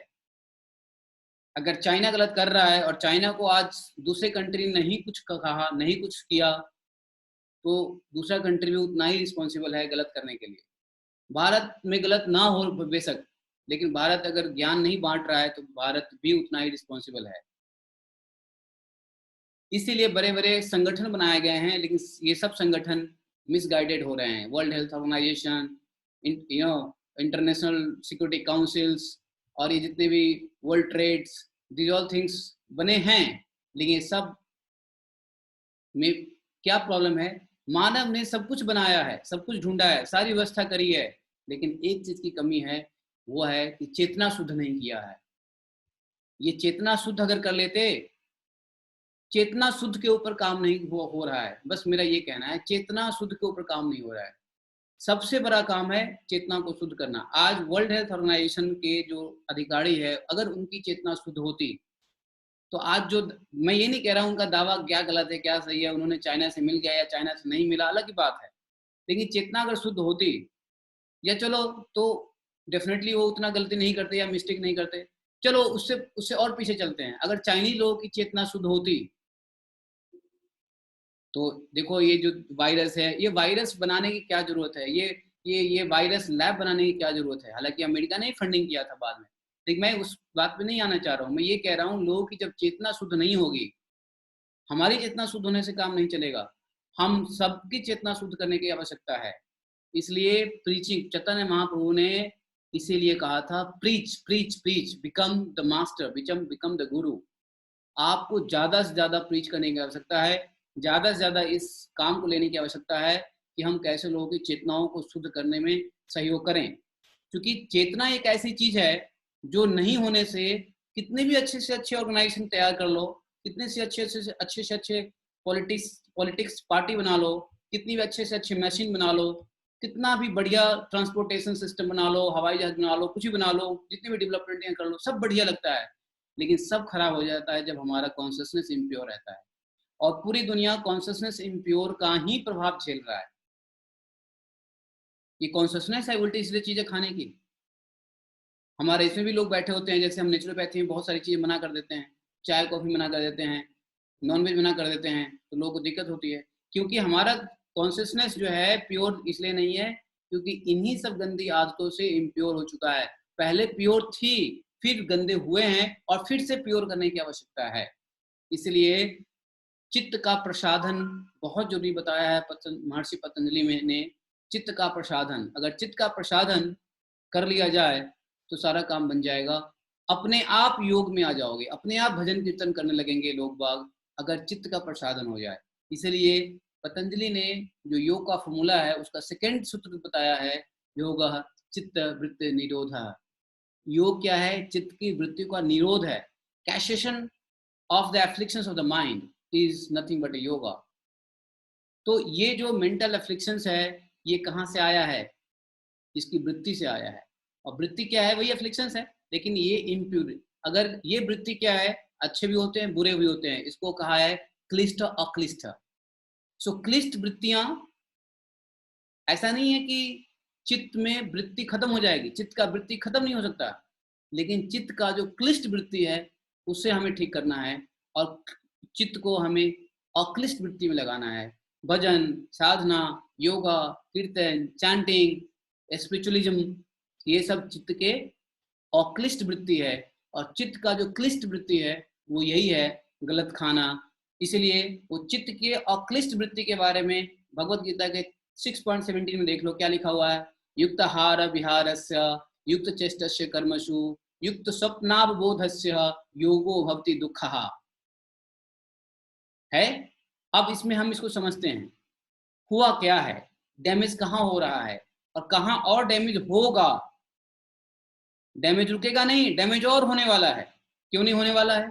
अगर चाइना गलत कर रहा है और चाइना को आज दूसरे कंट्री ने नहीं कुछ कहा, नहीं कुछ किया, तो दूसरा कंट्री भी उतना ही रिस्पॉन्सिबल है गलत करने के लिए। भारत में गलत ना हो बेशक, लेकिन भारत अगर ज्ञान नहीं बांट रहा है तो भारत भी उतना ही रिस्पॉन्सिबल है। इसीलिए बड़े बड़े संगठन बनाए गए हैं, लेकिन ये सब संगठन मिसगाइडेड हो रहे हैं। World Health Organization, international security councils, और ये जितने भी world trades, these all things बने हैं, लेकिन सब में क्या प्रॉब्लम है? मानव ने सब कुछ बनाया है, सब कुछ ढूंढा है, सारी व्यवस्था करी है, लेकिन एक चीज की कमी है, वो है कि चेतना शुद्ध नहीं किया है। ये चेतना शुद्ध अगर कर लेते, चेतना शुद्ध के ऊपर काम नहीं हो रहा है, बस मेरा ये कहना है, चेतना शुद्ध के ऊपर काम नहीं हो रहा है। सबसे बड़ा काम है चेतना को शुद्ध करना। आज वर्ल्ड हेल्थ ऑर्गेनाइजेशन के जो अधिकारी है, अगर उनकी चेतना शुद्ध होती, तो आज जो, मैं ये नहीं कह रहा हूँ उनका दावा क्या गलत है क्या सही है, उन्होंने चाइना से मिल गया या चाइना से नहीं मिला, अलग की बात है, लेकिन चेतना अगर शुद्ध होती, या चलो तो डेफिनेटली वो उतना गलती नहीं करते या मिस्टेक नहीं करते। चलो उससे उससे और पीछे चलते हैं, अगर चाइनीज लोगों की चेतना शुद्ध होती, तो देखो ये जो वायरस है, ये वायरस बनाने की क्या जरूरत है? ये वायरस लैब बनाने की क्या जरूरत है? हालांकि अमेरिका ने फंडिंग किया था बाद में, लेकिन मैं उस बात पे नहीं आना चाह रहा हूँ। मैं ये कह रहा हूँ, लोगों की जब चेतना शुद्ध नहीं होगी, हमारी चेतना शुद्ध होने से काम नहीं चलेगा, हम सबकी चेतना शुद्ध करने की आवश्यकता है। इसलिए प्रीचिंग, चैतन्य महाप्रभु ने इसीलिए कहा था, preach preach preach, become the master, become the गुरु। आपको ज्यादा से ज्यादा प्रीच करने की आवश्यकता है, ज्यादा से ज्यादा इस काम को लेने की आवश्यकता है कि हम कैसे लोगों की चेतनाओं को शुद्ध करने में सहयोग करें। क्योंकि चेतना एक ऐसी चीज है जो नहीं होने से कितने भी अच्छे से अच्छे ऑर्गेनाइजेशन तैयार कर लो, कितने से अच्छे पॉलिटिक्स पार्टी बना लो, कितनी भी अच्छे से अच्छे मशीन बना लो, कितना भी बढ़िया ट्रांसपोर्टेशन सिस्टम बना लो, हवाई जहाज बना लो, कुछ भी बना लो, जितनी भी डेवलपमेंट कर लो, सब बढ़िया लगता है, लेकिन सब खराब हो जाता है जब हमारा कॉन्शियसनेस इम्प्योर रहता है। और पूरी दुनिया कॉन्शियसनेस इम्प्योर का ही प्रभाव झेल रहा है। ये कॉन्शियसनेस है उल्टी सीधे चीजें खाने की। हमारे इसमें भी लोग बैठे होते हैं, जैसे हम नेचुरोपैथी में बहुत सारी चीजें मना कर देते हैं, चाय कॉफी मना कर देते हैं, नॉनवेज मना कर देते हैं, तो लोगों को दिक्कत होती है, क्योंकि हमारा कॉन्शियसनेस जो है प्योर इसलिए नहीं है क्योंकि इन्हीं सब गंदी आदतों से इम्प्योर हो चुका है। पहले प्योर थी, फिर गंदे हुए हैं, और फिर से प्योर करने की आवश्यकता है। इसलिए चित्त का प्रसाधन बहुत जरूरी बताया है महर्षि पतंजलि ने। चित्त का प्रसाधन, अगर चित्त का प्रसाधन कर लिया जाए तो सारा काम बन जाएगा। अपने आप योग में आ जाओगे, अपने आप भजन कीर्तन करने लगेंगे लोग बाग, अगर चित्त का प्रसाधन हो जाए। इसलिए पतंजलि ने जो योग का फॉर्मूला है उसका सेकंड सूत्र बताया है, योग चित्त वृत्ति निरोध। योग क्या है? चित्त की वृत्ति का निरोध है। Cessation of the afflictions of the mind is nothing but a yoga. तो ये जो मेंटल एफ्लिक्शंस है, ये कहाँ से आया है? इसकी वृत्ति से आया है। और वृत्ति क्या है? वही एफ्लिक्शंस है। लेकिन ये इम्प्योर, अगर ये वृत्ति क्या है, अच्छे भी होते हैं बुरे भी होते हैं, इसको कहा है क्लिष्ट अक्लिष्ट। सो क्लिष्ट वृत्तियां, ऐसा नहीं है कि चित्त में वृत्ति खत्म हो जाएगी, चित्त का वृत्ति खत्म नहीं हो सकता, लेकिन चित्त का जो क्लिष्ट वृत्ति है उसे हमें ठीक करना है और चित्त को हमें अक्लिष्ट वृत्ति में लगाना है। भजन, साधना, योगा, कीर्तन, चैंटिंग, स्पिरिचुअलिज्म, ये सब चित्त के अक्लिष्ट वृत्ति है। और चित्त का जो क्लिष्ट वृत्ति है वो यही है गलत खाना। इसलिए वो चित्त के अक्लिष्ट वृत्ति के बारे में भगवत गीता के 6.17 में देख लो क्या लिखा हुआ है। युक्त हार विहारस्य युक्त चेष्टस्य कर्मसु युक्त स्वप्नावबोधस्य योगो भवति दुःखः है। अब इसमें हम इसको समझते हैं हुआ क्या है, डैमेज कहाँ हो रहा है और कहाँ और डैमेज होगा। डैमेज रुकेगा नहीं, डैमेज और होने वाला है। क्यों नहीं होने वाला है,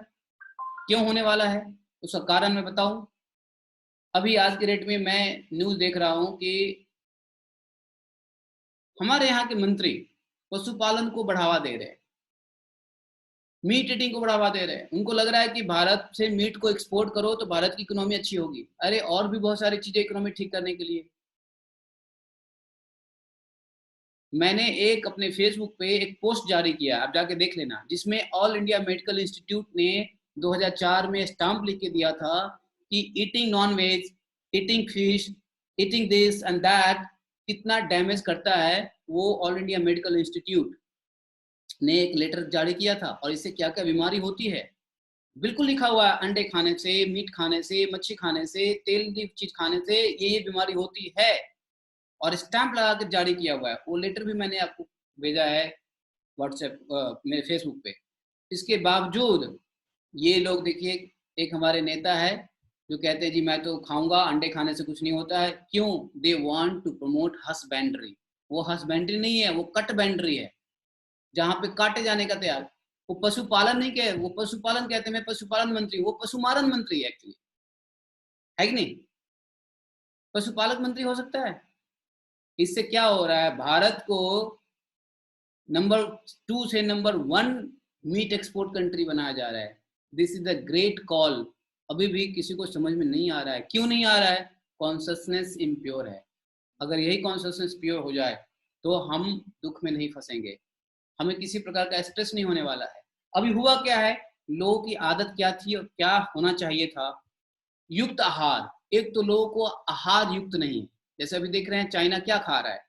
क्यों होने वाला है, उसका कारण मैं बताऊं। अभी आज के डेट में मैं न्यूज़ देख रहा हूं कि हमारे यहाँ के मंत्री पशुपालन को बढ़ावा दे रहे हैं, मीट ईटिंग को बढ़ावा दे रहे हैं। उनको लग रहा है कि भारत से मीट को एक्सपोर्ट करो तो भारत की इकोनॉमी अच्छी होगी। अरे और भी बहुत सारी चीजें इकोनॉमी ठीक करने के लिए। मैंने एक अपने फेसबुक पे एक पोस्ट जारी किया, आप जाके देख लेना, जिसमें ऑल इंडिया मेडिकल इंस्टीट्यूट ने 2004 में स्टाम्प लिख के दिया था कि eating non veg, eating fish, eating this and that कितना डैमेज करता है। वो ऑल इंडिया मेडिकल इंस्टीट्यूट ने एक लेटर जारी किया था और इससे क्या क्या बीमारी होती है बिल्कुल लिखा हुआ है। अंडे खाने से, मीट खाने से, मच्छी खाने से, तेल चीज खाने से ये बीमारी होती है और स्टैंप लगा के जारी किया हुआ है। वो लेटर भी मैंने आपको भेजा है व्हाट्सएप मेरे फेसबुक पे। इसके बावजूद ये लोग देखिए, एक हमारे नेता है जो कहते हैं जी मैं तो खाऊंगा, अंडे खाने से कुछ नहीं होता है। क्यों? They want to promote husbandry. वो हस्बेंड्री नहीं है, वो कट बैंड्री है, जहां पे काटे जाने का तैयार। वो पशुपालन नहीं कहे, वो पशुपालन कहते हैं मैं पशुपालन मंत्री, वो पशुमारन मंत्री है एक्चुअली, है कि नहीं? पशुपालक मंत्री हो सकता है। इससे क्या हो रहा है, भारत को नंबर 2 से नंबर 1 मीट एक्सपोर्ट कंट्री बनाया जा रहा है। This is the great call. अभी भी किसी को समझ में नहीं आ रहा है। क्यों नहीं आ रहा है? कॉन्शसनेस इम्प्योर है। अगर यही कॉन्शसनेस प्योर हो जाए तो हम दुख में नहीं फंसेंगे, हमें किसी प्रकार का स्ट्रेस नहीं होने वाला है। अभी हुआ क्या है, लोगों की आदत क्या थी और क्या होना चाहिए था? युक्त आहार। एक तो लोगों को आहार युक्त नहीं, जैसे अभी देख रहे हैं चाइना क्या खा रहा है,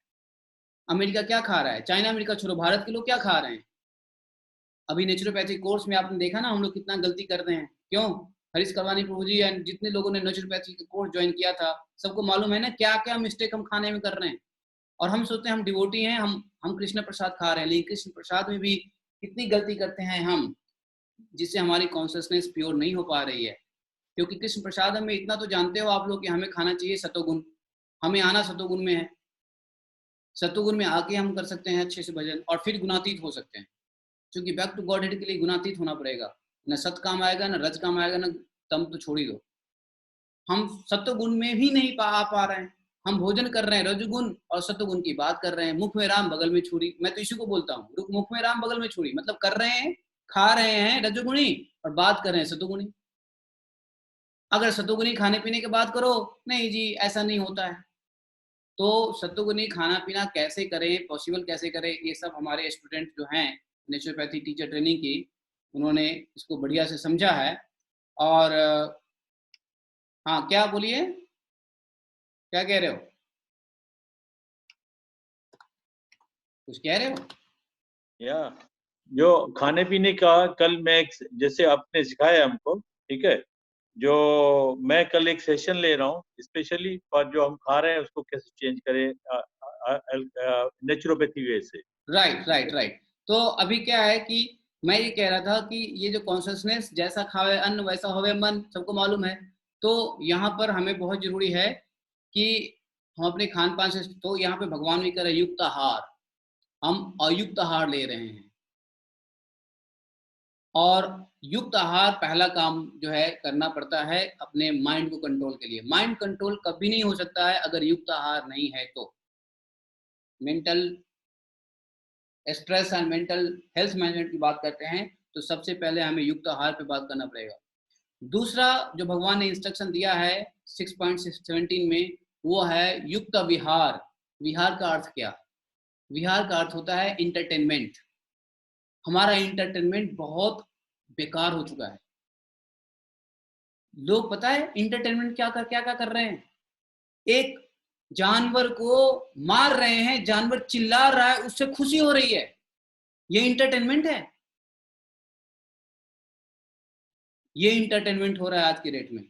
अमेरिका क्या खा रहा है, चाइना अमेरिका छोड़ो, भारत के लोग क्या खा रहे हैं। अभी नेचुरोपैथी कोर्स में आपने देखा ना हम लोग कितना गलती करते हैं। क्यों? हरीश करवानी प्रभु जी एंड जितने लोगों ने नेचुरोपैथी का कोर्स ज्वाइन किया था, सबको मालूम है ना क्या क्या मिस्टेक हम खाने में कर रहे हैं। और हम सोचते हैं हम डिवोटी हैं, हम कृष्ण प्रसाद खा रहे हैं, लेकिन कृष्ण प्रसाद में भी कितनी गलती करते हैं हम, जिससे हमारी कॉन्शियसनेस प्योर नहीं हो पा रही है। क्योंकि कृष्ण प्रसाद में इतना तो जानते हो आप लोग कि हमें खाना चाहिए सतोगुण, हमें आना सतोगुण में है। सतोगुण में आके हम कर सकते हैं अच्छे से भजन और फिर गुणातीत हो सकते हैं, क्योंकि बैक टू गॉड हेड के लिए गुणातीत होना पड़ेगा। न सत काम आएगा, न रज काम आएगा, न तम तो छोड़ ही दो। हम सत्वगुण में भी नहीं आ पा रहे हैं। हम भोजन कर रहे हैं रजगुण और सत्वगुण की बात कर रहे हैं। मुख में राम बगल में छुरी, मैं तो इसी को बोलता हूँ, मुख में राम बगल में छुरी, मतलब कर रहे हैं, खा रहे हैं रजोगुणी और बात कर रहे हैं सतोगुणी। अगर सतोगुणी खाने पीने की बात करो, नहीं जी ऐसा नहीं होता है। तो सतोगुणी खाना पीना कैसे करें, पॉसिबल कैसे करें, ये सब हमारे स्टूडेंट जो हैं नेचुरोपैथी टीचर ट्रेनिंग की, उन्होंने इसको बढ़िया से समझा है। और हाँ क्या बोलिए, क्या कह रहे हो, कुछ कह रहे हो? या जो खाने पीने का कल मैं जैसे आपने सिखाया हमको, ठीक है, जो मैं कल एक सेशन ले रहा हूँ स्पेशली पर जो हम खा रहे हैं उसको कैसे चेंज करें नेचुरोपैथी वे से। Right right right. तो अभी क्या है कि मैं ये कह रहा था कि ये जो कॉन्शियसनेस, जैसा खावे अन्न वैसा होवे मन, सबको मालूम है। तो यहाँ पर हमें बहुत जरूरी है कि हम अपने खान पान से, तो यहाँ पे भगवान भी कह रहे युक्त आहार, हम अयुक्त आहार ले रहे हैं। और युक्त आहार पहला काम जो है करना पड़ता है अपने माइंड को कंट्रोल के लिए। माइंड कंट्रोल कभी नहीं हो सकता है अगर युक्त आहार नहीं है तो। Mental stress and mental health management की बात करते हैं तो सबसे पहले हमें युक्त आहार पे बात करना पड़ेगा। दूसरा जो भगवान ने इंस्ट्रक्शन दिया है 6.17 में, वो है युक्त विहार। विहार का अर्थ क्या? विहार का अर्थ होता है इंटरटेनमेंट। हमारा इंटरटेनमेंट बहुत बेकार हो चुका है। लोग पता है इंटरटेनमेंट क्या कर रहे हैं? एक जानवर को मार रहे हैं, जानवर चिल्ला रहा है, उससे खुशी हो रही है, ये इंटरटेनमेंट है? ये इंटरटेनमेंट हो रहा है आज की डेट में।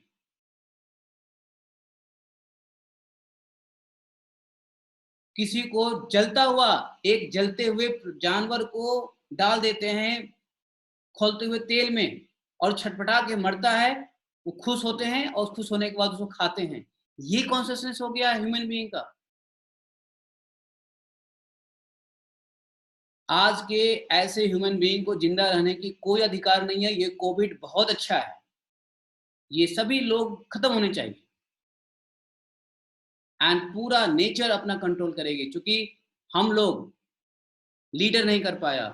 किसी को जलता हुआ, एक जलते हुए जानवर को डाल देते हैं खौलते हुए तेल में और छटपटा के मरता है, वो खुश होते हैं और खुश होने के बाद उसको खाते हैं। ये कॉन्शियसनेस हो गया ह्यूमन बीइंग का। आज के ऐसे ह्यूमन बीइंग को जिंदा रहने की कोई अधिकार नहीं है। ये कोविड बहुत अच्छा है, ये सभी लोग खत्म होने चाहिए एंड पूरा नेचर अपना कंट्रोल करेगी। क्योंकि हम लोग लीडर नहीं कर पाया,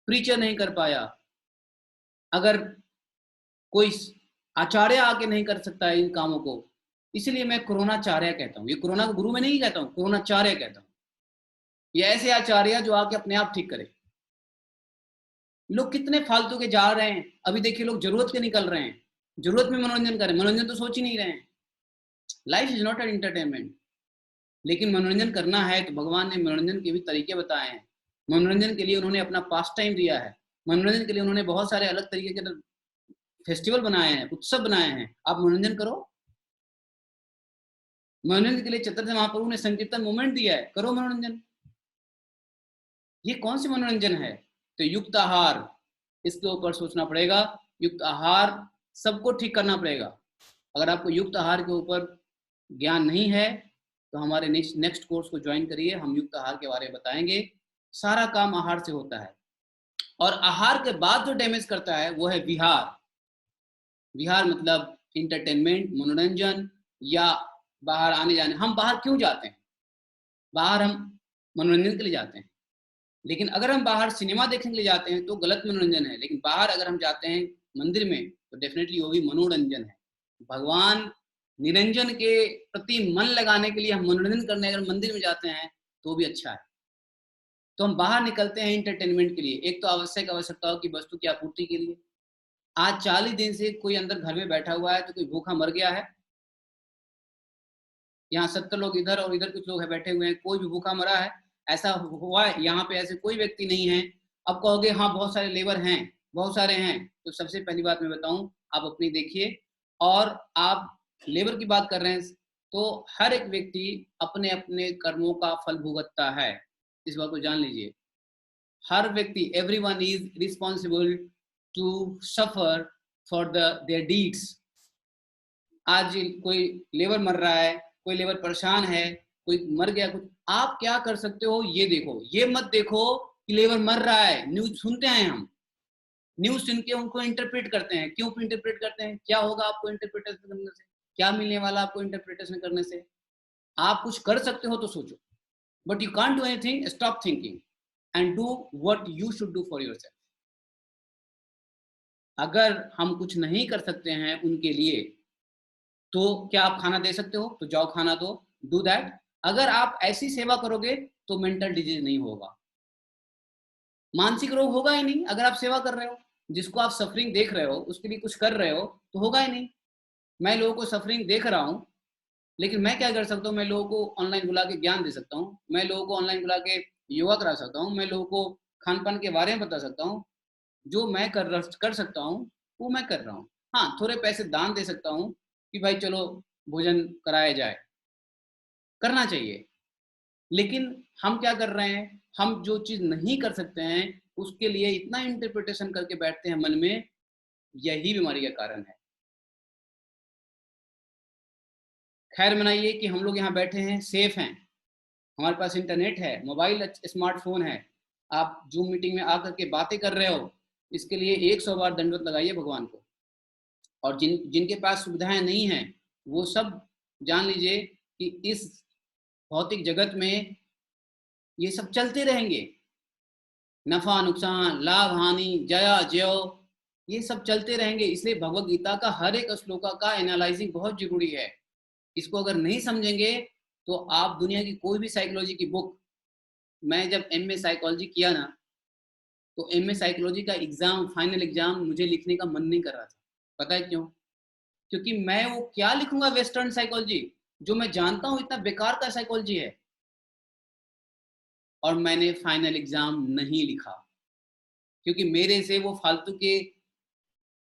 प्रीचर नहीं कर पाया, अगर कोई आचार्य आके नहीं कर सकता है इन कामों को, इसलिए मैं कोरोनाचार्य कहता हूँ। ये कोरोना को गुरु में नहीं कहता हूँ, कोरोनाचार्य कहता हूँ। ये ऐसे आचार्य जो आके अपने आप ठीक करे। लोग कितने फालतू के जा रहे हैं, अभी देखिए लोग जरूरत के निकल रहे हैं, जरूरत में मनोरंजन करें, मनोरंजन तो सोच ही नहीं रहे हैं। Life is not an entertainment. लेकिन मनोरंजन करना है तो भगवान ने मनोरंजन के भी तरीके बताए हैं। मनोरंजन के लिए उन्होंने अपना पास टाइम दिया है। मनोरंजन के लिए उन्होंने बहुत सारे अलग तरीके के फेस्टिवल बनाए हैं, उत्सव बनाए हैं। आप मनोरंजन करो। मनोरंजन के लिए चतुर्थ महाप्रभु ने संकीर्तन मूवमेंट दिया है, करो मनोरंजन। ये कौन सी मनोरंजन है? तो युक्त आहार, इसके ऊपर सोचना पड़ेगा। युक्त आहार सबको ठीक करना पड़ेगा। अगर आपको युक्त आहार के ऊपर ज्ञान नहीं है तो हमारे नेक्स्ट कोर्स को ज्वाइन करिए, हम युक्त आहार के बारे में बताएंगे। सारा काम आहार से होता है। और आहार के बाद जो डैमेज करता है वो है विहार। विहार मतलब इंटरटेनमेंट, मनोरंजन या बाहर आने जाने। हम बाहर क्यों जाते हैं? बाहर हम मनोरंजन के लिए जाते हैं। लेकिन अगर हम बाहर सिनेमा देखने के लिए जाते हैं तो गलत मनोरंजन है। लेकिन बाहर अगर हम जाते हैं मंदिर में तो डेफिनेटली वो भी मनोरंजन है। भगवान निरंजन के प्रति मन लगाने के लिए हम मनोरंजन करने अगर मंदिर में जाते हैं तो भी अच्छा है। तो हम बाहर निकलते हैं इंटरटेनमेंट के लिए। एक तो आवश्यक आवश्यकताओं की वस्तु की आपूर्ति के लिए। आज 40 दिन से कोई अंदर घर में बैठा हुआ है तो कोई भूखा मर गया है? यहाँ 70 लोग इधर और इधर कुछ लोग है बैठे हुए हैं, कोई भी भूखा मरा है? ऐसा हुआ है? यहाँ पे ऐसे कोई व्यक्ति नहीं है। अब कहोगे हाँ बहुत सारे लेबर हैं, बहुत सारे हैं। तो सबसे पहली बात मैं बताऊं, आप अपनी देखिए। और आप लेबर की बात कर रहे हैं तो हर एक व्यक्ति अपने अपने कर्मों का फल भुगतता है, इस बात को जान लीजिए। हर व्यक्ति, everyone is responsible to suffer for their deeds. आज कोई लेबर मर रहा है, कोई लेबर परेशान है, कोई मर गया, कुछ आप क्या कर सकते हो ये देखो। ये मत देखो कि लेबर मर रहा है। न्यूज सुनते हैं हम, न्यूज सुन के उनको इंटरप्रेट करते हैं। क्यों इंटरप्रेट करते हैं? क्या होगा आपको इंटरप्रिटेशन करने से? क्या मिलने वाला आपको इंटरप्रिटेशन करने से? आप कुछ कर सकते हो तो सोचो, but you can't do anything. Stop thinking and do what you should do for yourself. अगर हम कुछ नहीं कर सकते हैं उनके लिए तो क्या आप खाना दे सकते हो? तो जाओ खाना दो, डू दैट। अगर आप ऐसी सेवा करोगे तो मेंटल डिजीज नहीं होगा, मानसिक रोग होगा ही नहीं। अगर आप सेवा कर रहे हो, जिसको आप सफरिंग देख रहे हो उसके लिए कुछ कर रहे हो तो होगा ही नहीं। मैं लोगों को सफरिंग देख रहा हूँ, लेकिन मैं क्या कर सकता हूँ? मैं लोगों को ऑनलाइन बुला के ज्ञान दे सकता हूँ, मैं लोगों को ऑनलाइन बुला के योगा करा सकता हूँ, मैं लोगों को खान पान के बारे में बता सकता हूँ। जो मैं कर सकता हूँ वो मैं कर रहा हूँ। हाँ, थोड़े पैसे दान दे सकता हूँ कि भाई चलो भोजन कराया जाए, करना चाहिए। लेकिन हम क्या कर रहे हैं? हम जो चीज नहीं कर सकते हैं उसके लिए इतना इंटरप्रिटेशन करके बैठते हैं मन में। यही बीमारी का कारण है। खैर मनाइए कि हम लोग यहाँ बैठे हैं, सेफ हैं, हमारे पास इंटरनेट है, मोबाइल स्मार्टफोन है। आप जूम मीटिंग में आकर के बातें कर रहे हो, इसके लिए 100 बार दंडवत लगाइए भगवान को। और जिनके पास सुविधाएं नहीं हैं वो सब जान लीजिए कि इस भौतिक जगत में ये सब चलते रहेंगे। नफा नुकसान, लाभ हानि, जया जय, ये सब चलते रहेंगे। इसलिए भगवत गीता का हर एक श्लोका का एनालाइजिंग बहुत जरूरी है। इसको अगर नहीं समझेंगे तो आप दुनिया की कोई भी साइकोलॉजी की बुक, मैं जब एमए साइकोलॉजी किया ना, तो एमए साइकोलॉजी का एग्जाम, फाइनल एग्जाम मुझे लिखने का मन नहीं कर रहा था। पता है क्यों? क्योंकि मैं वो क्या लिखूंगा वेस्टर्न साइकोलॉजी, जो मैं जानता हूं इतना बेकार का साइकोलॉजी है। और मैंने फाइनल एग्जाम नहीं लिखा, क्योंकि मेरे से वो फालतू के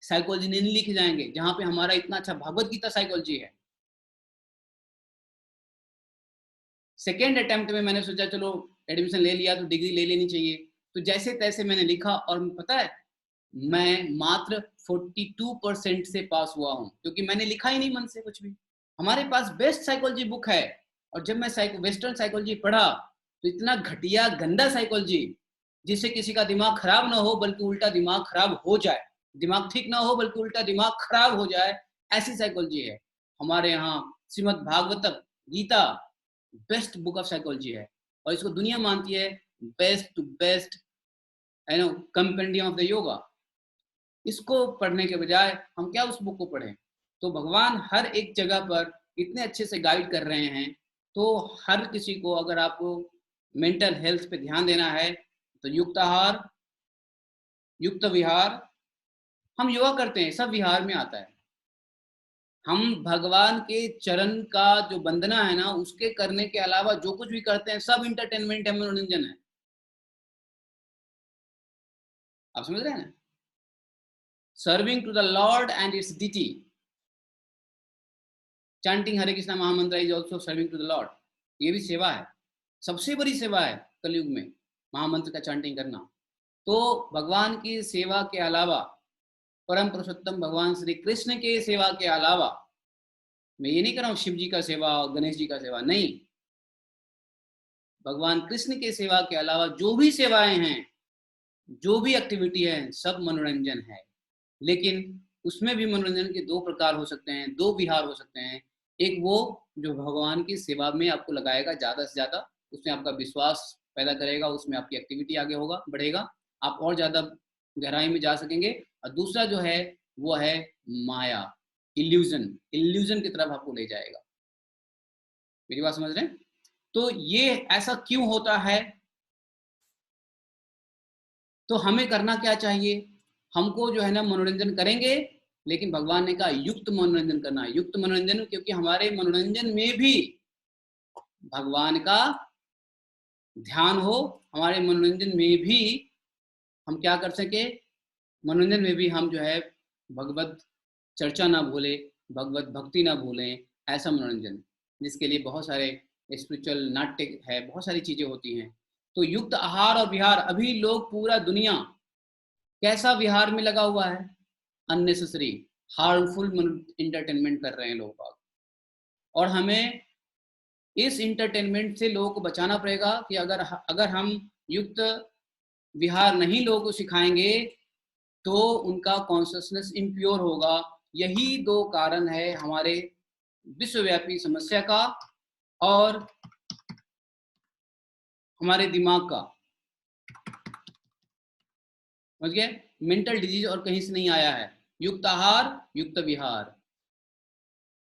साइकोलॉजी नहीं लिखे जाएंगे, जहां पे हमारा इतना अच्छा भगवत गीता साइकोलॉजी है। सेकेंड अटेम्प्ट में मैंने सोचा चलो एडमिशन ले लिया तो डिग्री ले लेनी चाहिए, तो जैसे तैसे मैंने लिखा, और पता है मैं मात्र 42% से पास हुआ हूँ, क्योंकि मैंने लिखा ही नहीं मन से कुछ भी। हमारे पास बेस्ट साइकोलॉजी बुक है, और जब मैं वेस्टर्न साइकोलॉजी पढ़ा तो इतना घटिया गंदा साइकोलॉजी, जिससे किसी का दिमाग खराब ना हो बल्कि उल्टा दिमाग खराब हो जाए, दिमाग ठीक ना हो बल्कि उल्टा दिमाग खराब हो जाए, ऐसी साइकोलॉजी है। हमारे यहाँ Shrimad Bhagavatam Gita best book of psychology है, और इसको दुनिया मानती है best to best compendium of the yoga. इसको पढ़ने के बजाय हम क्या उस बुक को पढ़ें? तो भगवान हर एक जगह पर इतने अच्छे से गाइड कर रहे हैं, तो हर किसी को, अगर आपको मेंटल हेल्थ पे ध्यान देना है तो युक्त आहार, युक्त विहार, हम योगा करते हैं सब विहार में आता है। हम भगवान के चरण का जो वंदना है ना, उसके करने के अलावा जो कुछ भी करते हैं सब इंटरटेनमेंट है, मनोरंजन है। आप समझ रहे हैं ना? Serving to the lord and its deity, chanting Hare Krishna mahamantra is also serving to the lord. ये भी सेवा है, सबसे बड़ी सेवा है कलयुग में, महामंत्र का चैंटिंग करना। तो भगवान की सेवा के अलावा, परम पुरुषोत्तम भगवान श्री कृष्ण के सेवा के अलावा, मैं ये नहीं कर रहा हूँ शिव जी का सेवा और गणेश जी का सेवा, नहीं, भगवान कृष्ण के सेवा के अलावा जो भी सेवाएं हैं, जो भी एक्टिविटी है, सब मनोरंजन है। लेकिन उसमें भी मनोरंजन के दो प्रकार हो सकते हैं, दो विहार हो सकते हैं। एक वो जो भगवान की सेवा में आपको लगाएगा ज्यादा से ज्यादा, उसमें आपका विश्वास पैदा करेगा, उसमें आपकी एक्टिविटी आगे होगा, बढ़ेगा, आप और ज्यादा गहराई में जा सकेंगे। और दूसरा जो है वो है माया, इल्यूजन, इल्यूजन की तरफ आपको ले जाएगा। मेरी बात समझ रहे हैं? तो ये ऐसा क्यों होता है? तो हमें करना क्या चाहिए? हमको जो है ना मनोरंजन करेंगे, लेकिन भगवान ने कहा युक्त मनोरंजन करना है, युक्त मनोरंजन, क्योंकि हमारे मनोरंजन में भी भगवान का ध्यान हो, हमारे मनोरंजन में भी हम क्या कर सके, मनोरंजन में भी हम जो है भगवत चर्चा ना भूले, भगवत भक्ति ना भूलें, ऐसा मनोरंजन, जिसके लिए बहुत सारे स्पिरिचुअल नाट्य है, बहुत सारी चीजें होती हैं। तो युक्त आहार और विहार, अभी लोग पूरा दुनिया कैसा विहार में लगा हुआ है, अननेसेसरी हार्मफुल इंटरटेनमेंट कर रहे हैं लोग। और हमें इस इंटरटेनमेंट से लोगों को बचाना पड़ेगा कि अगर हम युक्त विहार नहीं लोगों को सिखाएंगे तो उनका कॉन्शियसनेस इम्प्योर होगा। यही दो कारण है हमारे विश्वव्यापी समस्या का और हमारे दिमाग का। समझ गए? मेंटल डिजीज और कहीं से नहीं आया है, युक्त आहार युक्त विहार।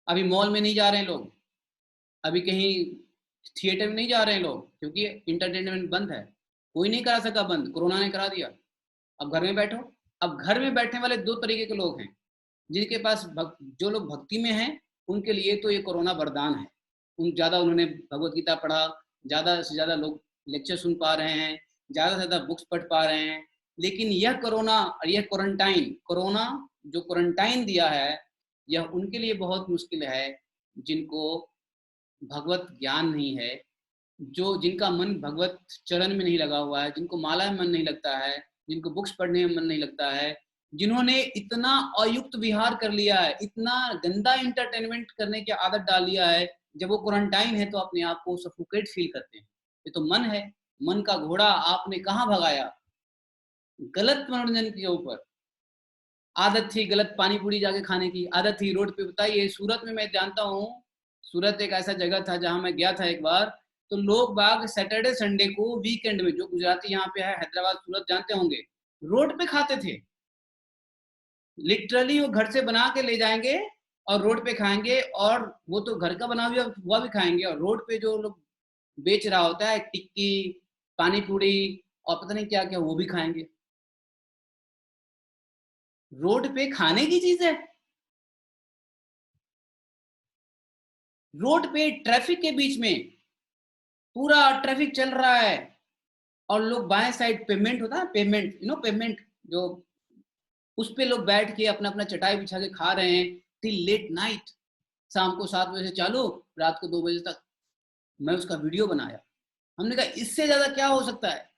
अभी मॉल में नहीं जा रहे हैं लोग, अभी कहीं थिएटर में नहीं जा रहे हैं लोग, क्योंकि इंटरटेनमेंट बंद है, कोई नहीं करा सका बंद, कोरोना ने करा दिया। अब घर में बैठो। अब घर में बैठने वाले दो तरीके के लोग हैं, जिनके पास जो लोग भक्ति में हैं उनके लिए तो ये कोरोना वरदान है, ज़्यादा उन्होंने भगवत गीता पढ़ा, ज़्यादा से ज़्यादा लोग लेक्चर सुन पा रहे हैं, ज़्यादा से ज़्यादा बुक्स पढ़ पा रहे हैं। लेकिन यह कोरोना और यह क्वारंटाइन, कोरोना जो क्वारंटाइन दिया है, यह उनके लिए बहुत मुश्किल है जिनको भगवत ज्ञान नहीं है, जो जिनका मन भगवत चरण में नहीं लगा हुआ है, जिनको माला में मन नहीं लगता है, जिनको बुक्स पढ़ने में मन नहीं लगता है, जिन्होंने इतना अयुक्त विहार कर लिया है, इतना गंदा इंटरटेनमेंट करने की आदत डाल लिया है, जब वो क्वारंटाइन है तो अपने आप को सफोकेट फील करते हैं। ये तो मन है, मन का घोड़ा आपने कहाँ भगाया? गलत मनोरंजन के ऊपर। आदत थी गलत पानी पूरी जाके खाने की, आदत थी रोड पे। बताइए सूरत में, मैं जानता हूँ सूरत एक ऐसा जगह था जहाँ मैं गया था एक बार, तो लोग बाग सैटरडे संडे को वीकेंड में, जो गुजराती यहाँ पे है, हैदराबाद सूरत जानते होंगे, रोड पे खाते थे। लिटरली वो घर से बना के ले जाएंगे और रोड पे खाएंगे, और वो तो घर का बना हुआ भी खाएंगे, और रोड पे जो लोग बेच रहा होता है टिक्की, पानी पूरी और पता नहीं क्या क्या, वो भी खाएंगे। रोड पे खाने की चीज है। रोड पे ट्रैफिक के बीच में पूरा ट्रैफिक चल रहा है, और लोग बाएं साइड पेमेंट होता है, पेमेंट पेमेंट जो, उस पे लोग बैठ के अपना अपना चटाई बिछा के खा रहे हैं टिल लेट नाइट। शाम को 7 बजे से चालू, रात को 2 बजे तक। मैं उसका वीडियो बनाया। हमने कहा इससे ज्यादा क्या हो सकता है।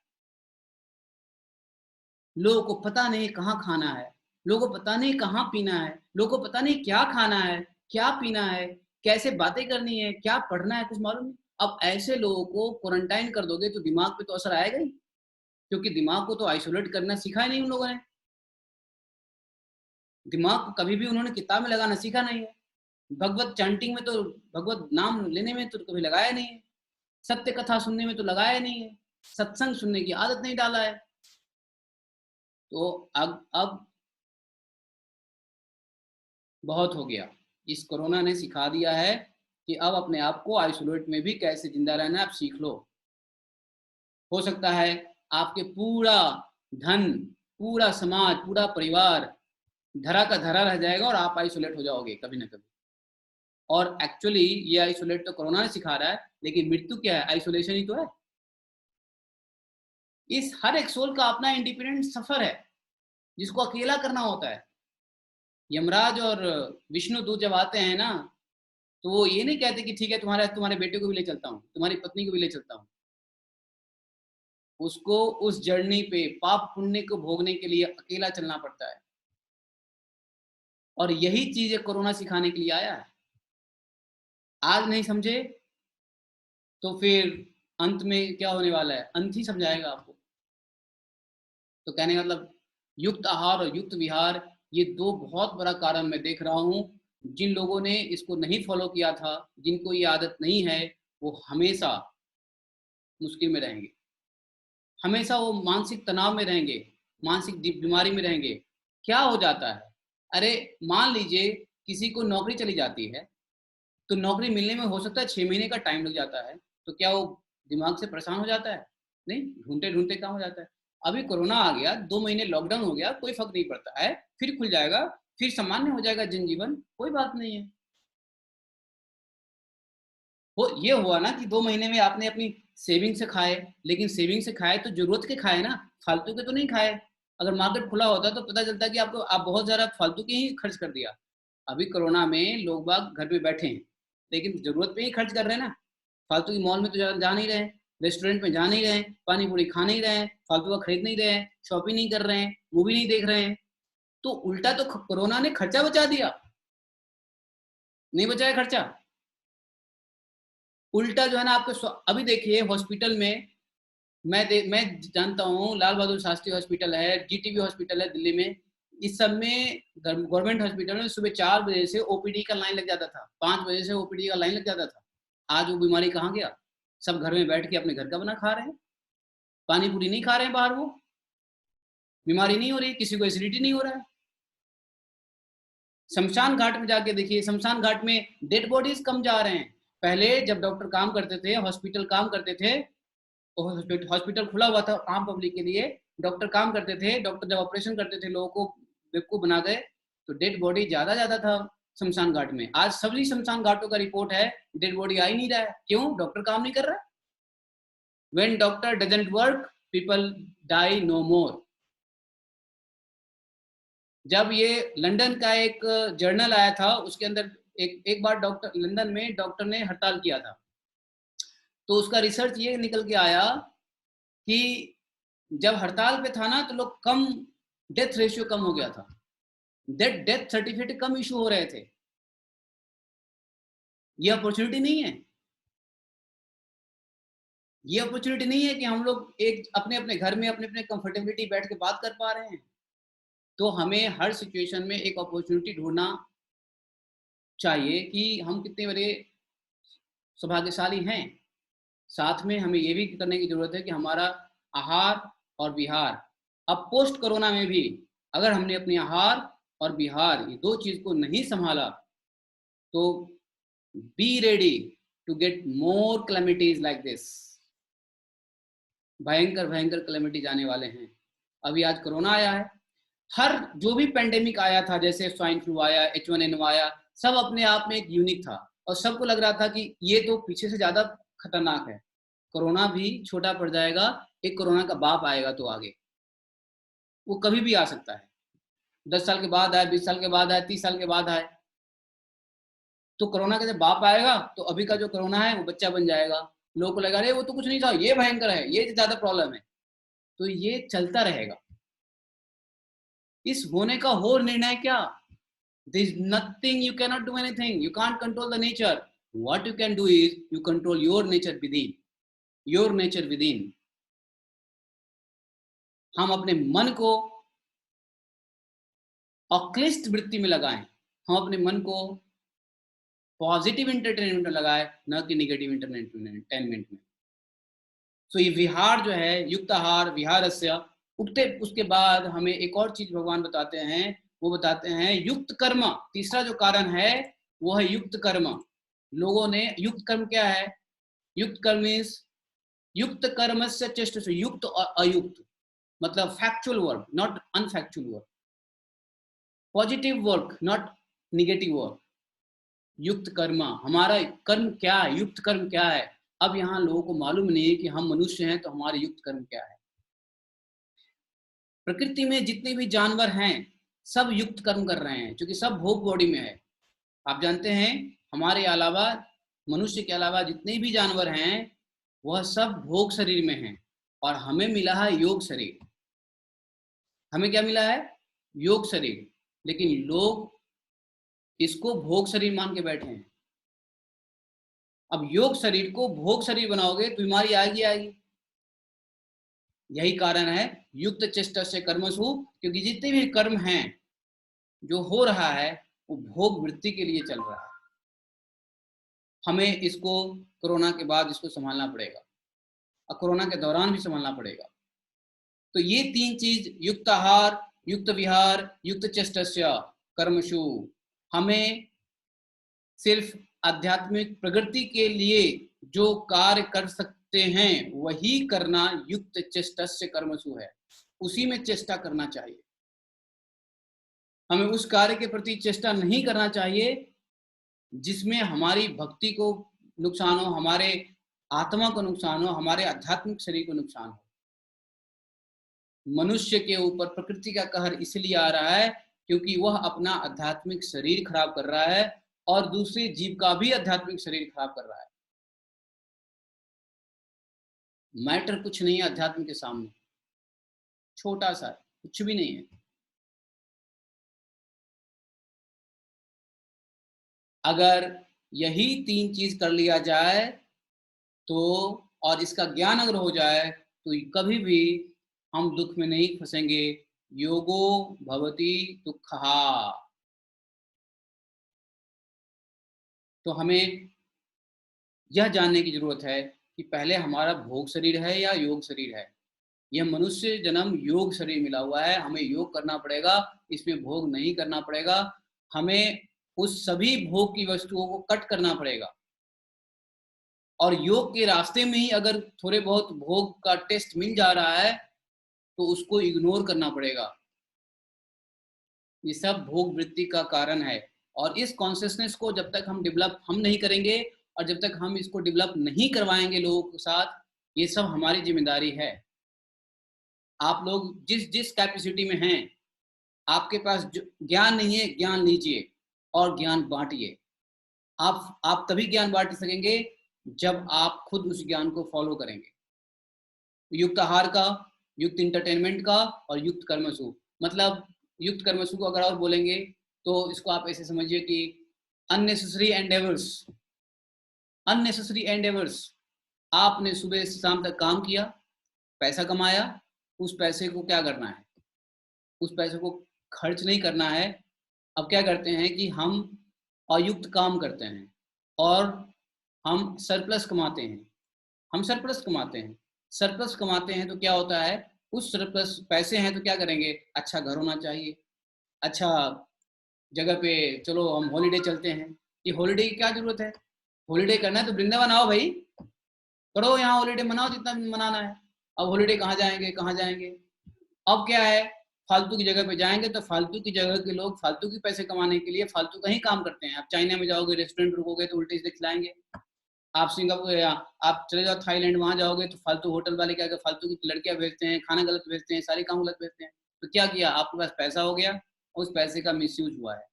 लोगों को पता नहीं कहाँ खाना है, लोगों को पता नहीं कहाँ पीना है, लोगों को पता नहीं क्या खाना है, क्या पीना है, कैसे बातें करनी है, क्या पढ़ना है, कुछ मालूम नहीं। अब ऐसे लोगों को क्वारंटाइन कर दोगे तो दिमाग पे तो असर आएगा ही, क्योंकि दिमाग को तो आइसोलेट करना सीखा ही नहीं उन लोगों ने। दिमाग को कभी भी उन्होंने किताब में लगाना सीखा नहीं है। भगवत चैंटिंग में तो, भगवत नाम लेने में तो कभी लगाया नहीं है। सत्य कथा सुनने में तो लगाया नहीं है। सत्संग सुनने की आदत नहीं डाला है। तो अब बहुत हो गया। इस कोरोना ने सिखा दिया है कि अब अपने आप को आइसोलेट में भी कैसे जिंदा रहना है, आप सीख लो। हो सकता है आपके पूरा धन, पूरा समाज, पूरा परिवार धरा का धरा रह जाएगा और आप आइसोलेट हो जाओगे कभी ना कभी। और एक्चुअली ये आइसोलेट तो कोरोना ने सिखा रहा है, लेकिन मृत्यु क्या है? आइसोलेशन ही तो है। इस हर एक सोल का अपना इंडिपेंडेंट सफर है, जिसको अकेला करना होता है। यमराज और विष्णु दूत जब आते हैं ना, तो वो ये नहीं कहते कि ठीक है तुम्हारे बेटे को भी ले चलता हूँ, तुम्हारी पत्नी को भी ले चलता हूँ। उसको उस जर्नी पे पाप पुण्य को भोगने के लिए अकेला चलना पड़ता है। और यही चीज कोरोना सिखाने के लिए आया है। आज नहीं समझे तो फिर अंत में क्या होने वाला है, अंत ही समझाएगा आपको। तो कहने का मतलब, युक्त आहार और युक्त विहार, ये दो बहुत बड़ा कारण मैं देख रहा हूँ। जिन लोगों ने इसको नहीं फॉलो किया था, जिनको ये आदत नहीं है, वो हमेशा मुश्किल में रहेंगे। हमेशा वो मानसिक तनाव में रहेंगे, मानसिक बीमारी में रहेंगे। क्या हो जाता है, अरे मान लीजिए किसी को नौकरी चली जाती है, तो नौकरी मिलने में हो सकता है 6 महीने का टाइम लग जाता है, तो क्या वो दिमाग से परेशान हो जाता है? नहीं, ढूंढते ढूंढते काम हो जाता है। अभी कोरोना आ गया, 2 महीने लॉकडाउन हो गया, कोई फर्क नहीं पड़ता है, फिर खुल जाएगा, फिर सामान्य हो जाएगा जनजीवन, कोई बात नहीं है। वो ये हुआ ना कि 2 महीने में आपने अपनी सेविंग से खाए, लेकिन सेविंग से खाए तो जरूरत के खाए ना, फालतू के तो नहीं खाए। अगर मार्केट खुला होता तो पता चलता कि आपको, आप बहुत ज्यादा फालतू के ही खर्च कर दिया। अभी कोरोना में लोग बाग घर में बैठे हैं, लेकिन जरूरत पे ही खर्च कर रहे हैं ना। फालतू की मॉल में तो जा नहीं रहे, रेस्टोरेंट में जा नहीं रहे, पानी पूरी खा नहीं रहे, फालतू का खरीद नहीं रहे, शॉपिंग नहीं कर रहे हैं, मूवी नहीं देख रहे हैं। तो उल्टा तो कोरोना ने खर्चा बचा दिया, नहीं बचाया खर्चा। उल्टा जो है ना आपके अभी देखिए हॉस्पिटल में, मैं जानता हूँ लाल बहादुर शास्त्री हॉस्पिटल है, जीटीबी हॉस्पिटल है दिल्ली में, इस सब में गवर्नमेंट हॉस्पिटल में सुबह 4 बजे से ओपीडी का लाइन लग जाता था, 5 बजे से ओपीडी का लाइन लग जाता था। आज वो बीमारी कहाँ गया? सब घर में बैठ के अपने घर का बना खा रहे हैं, पानी पूरी नहीं खा रहे हैं बाहर, वो बीमारी नहीं हो रही, किसी को एसिडिटी नहीं हो रहा है। शमशान घाट में जाके देखिए, शमशान घाट में डेड बॉडीज कम जा रहे हैं। पहले जब डॉक्टर काम करते थे, हॉस्पिटल काम करते थे, हॉस्पिटल खुला हुआ था आम पब्लिक के लिए, डॉक्टर काम करते थे, डॉक्टर जब ऑपरेशन करते थे लोगों को बेवकूफ बना गए, तो डेड बॉडी ज्यादा ज्यादा था शमशान घाट में। आज सभी शमशान घाटों का रिपोर्ट है डेड बॉडी आ ही नहीं रहा है। क्यों? डॉक्टर काम नहीं कर रहा। When doctor doesn't work, people die no more. जब ये लंदन का एक जर्नल आया था, उसके अंदर एक बार डॉक्टर, लंदन में डॉक्टर ने हड़ताल किया था, तो उसका रिसर्च ये निकल के आया कि जब हड़ताल पे था ना, तो लोग कम, डेथ रेशियो कम हो गया था, डेथ सर्टिफिकेट कम इशू हो रहे थे। ये अपॉर्चुनिटी नहीं है, ये अपॉर्चुनिटी नहीं है कि हम लोग एक अपने अपने घर में अपने अपने कंफर्टेबिलिटी बैठ के बात कर पा रहे हैं। तो हमें हर सिचुएशन में एक अपॉर्चुनिटी ढूंढना चाहिए कि हम कितने बड़े सौभाग्यशाली हैं। साथ में हमें ये भी करने की जरूरत है कि हमारा आहार और विहार, अब पोस्ट कोरोना में भी अगर हमने अपने आहार और विहार ये दो चीज को नहीं संभाला तो be ready to get more calamities like this. भयंकर भयंकर कैलेमिटीज आने वाले हैं। अभी आज कोरोना आया है, हर जो भी पेंडेमिक आया था, जैसे स्वाइन फ्लू आया, H1N1 आया, सब अपने आप में एक यूनिक था और सबको लग रहा था कि ये तो पीछे से ज्यादा खतरनाक है। कोरोना भी छोटा पड़ जाएगा, एक कोरोना का बाप आएगा तो आगे वो कभी भी आ सकता है, 10 साल के बाद आए, 20 साल के बाद आए, 30 साल के बाद आए। तो कोरोना का जब बाप आएगा तो अभी का जो कोरोना है वो बच्चा बन जाएगा, लोगों को लगा अरे वो तो कुछ नहीं था, ये भयंकर है, ये ज्यादा प्रॉब्लम है। तो ये चलता रहेगा। इस होने का हो निर्णय क्या? There is nothing, you cannot do anything, you can't control the nature. What you can do is you control your nature within, your nature within. हम अपने मन को अक्लिष्ट वृत्ति में लगाएं, हम अपने मन को पॉजिटिव एंटरटेनमेंट में लगाएं, न कि नेगेटिव एंटरटेनमेंट में। सो ये विहार जो है, युक्त आहार विहारस्य उठते, उसके बाद हमें एक और चीज भगवान बताते हैं, वो बताते हैं युक्त कर्म। तीसरा जो कारण है वो है युक्त कर्म। लोगों ने युक्त कर्म क्या है? युक्त कर्म मीन्स युक्त कर्म से चेष्ट से, युक्त और अयुक्त, मतलब factual work not unfactual work, positive work not negative work. युक्त कर्म, हमारा कर्म क्या है, युक्त कर्म क्या है? अब यहाँ लोगों को मालूम नहीं है कि हम मनुष्य हैं तो हमारे युक्त कर्म क्या है। प्रकृति में जितने भी जानवर हैं सब युक्त कर्म कर रहे हैं, क्योंकि सब भोग बॉडी में है। आप जानते हैं हमारे अलावा, मनुष्य के अलावा जितने भी जानवर हैं वह सब भोग शरीर में हैं, और हमें मिला है योग शरीर। हमें क्या मिला है? योग शरीर। लेकिन लोग इसको भोग शरीर मान के बैठे हैं। अब योग शरीर को भोग शरीर बनाओगे तो बीमारी आएगी आएगी। यही कारण है युक्त चेष्टा से कर्मसु, क्योंकि जितने भी कर्म हैं जो हो रहा है वो भोग वृत्ति के लिए चल रहा है। हमें इसको कोरोना के बाद इसको संभालना पड़ेगा और कोरोना के दौरान भी संभालना पड़ेगा। तो ये तीन चीज, युक्त आहार, युक्त विहार, युक्त चेष्टस्य कर्मसु, हमें सिर्फ आध्यात्मिक प्रगति के लिए जो कार्य कर सकते हैं वही करना युक्त चेष्टस्य कर्मसु है। उसी में चेष्टा करना चाहिए। हमें उस कार्य के प्रति चेष्टा नहीं करना चाहिए जिसमें हमारी भक्ति को नुकसान हो, हमारे आत्मा को नुकसान हो, हमारे आध्यात्मिक शरीर को नुकसान हो। मनुष्य के ऊपर प्रकृति का कहर इसलिए आ रहा है क्योंकि वह अपना आध्यात्मिक शरीर खराब कर रहा है और दूसरे जीव का भी आध्यात्मिक शरीर खराब कर रहा है। मैटर कुछ नहीं है अध्यात्म के सामने, छोटा सा, कुछ भी नहीं है। अगर यही तीन चीज कर लिया जाए तो, और इसका ज्ञान अगर हो जाए तो कभी भी हम दुख में नहीं फंसेंगे। योगो भवति दुःखः। तो हमें यह जानने की जरूरत है कि पहले हमारा भोग शरीर है या योग शरीर है। यह मनुष्य जन्म योग शरीर मिला हुआ है, हमें योग करना पड़ेगा, इसमें भोग नहीं करना पड़ेगा। हमें उस सभी भोग की वस्तुओं को कट करना पड़ेगा, और योग के रास्ते में ही अगर थोड़े बहुत भोग का टेस्ट मिल जा रहा है तो उसको इग्नोर करना पड़ेगा। ये सब भोग वृत्ति का कारण है, और इस कॉन्शियसनेस को जब तक हम डेवलप हम नहीं करेंगे और जब तक हम इसको डेवलप नहीं करवाएंगे लोगों के साथ, ये सब हमारी जिम्मेदारी है। आप लोग जिस जिस कैपेसिटी में हैं, आपके पास ज्ञान नहीं है, ज्ञान लीजिए और ज्ञान बांटिए। आप तभी ज्ञान बांट सकेंगे जब आप खुद उस ज्ञान को फॉलो करेंगे। युक्त आहार का, युक्त इंटरटेनमेंट का और युक्त कर्मसु। मतलब युक्त कर्मसु को अगर और बोलेंगे तो इसको आप ऐसे समझिए कि अननेसेसरी एंडेवर्स। अननेसेसरी एंडेवर्स, आपने सुबह से शाम तक काम किया, पैसा कमाया, उस पैसे को क्या करना है? उस पैसे को खर्च नहीं करना है। अब क्या करते हैं कि हम अयुक्त काम करते हैं और हम सरप्लस कमाते हैं। हम सरप्लस कमाते हैं। सरप्लस कमाते हैं तो क्या होता है, उस सरप्लस पैसे हैं तो क्या करेंगे, अच्छा घर होना चाहिए, अच्छा जगह पे चलो हम हॉलीडे चलते हैं। ये हॉलीडे की क्या जरूरत है, हॉलीडे करना है तो वृंदावन आओ भाई, करो यहाँ हॉलीडे मनाओ जितना मनाना है। अब हॉलीडे कहाँ जाएंगे, कहाँ जाएंगे। अब क्या है, फालतू की जगह पे जाएंगे तो फालतू की जगह के लोग फालतू के पैसे कमाने के लिए फालतू का ही काम करते हैं। आप चाइना में जाओगे, रेस्टोरेंट रुकोगे तो उल्टे दिखलाएंगे। आप सिंगापुर या आप चले जाओ थाईलैंड, वहां जाओगे तो फालतू होटल वाले क्या फालतू की लड़कियां भेजते हैं, खाना गलत भेजते हैं, सारे काम गलत भेजते हैं। तो क्या किया, आपके पास पैसा हो गया, उस पैसे का मिसयूज हुआ है।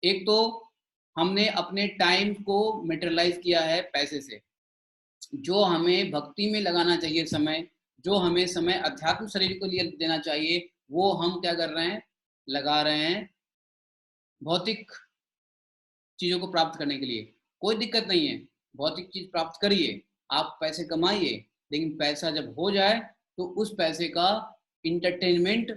एक तो हमने अपने टाइम को मेटेरियलाइज किया है पैसे से, जो हमें भक्ति में लगाना चाहिए समय, जो हमें समय अध्यात्म शरीर को लिए देना चाहिए, वो हम क्या कर रहे हैं, लगा रहे हैं भौतिक चीजों को प्राप्त करने के लिए। कोई दिक्कत नहीं है, भौतिक चीज प्राप्त करिए, आप पैसे कमाइए, लेकिन पैसा जब हो जाए तो उस पैसे का इंटरटेनमेंट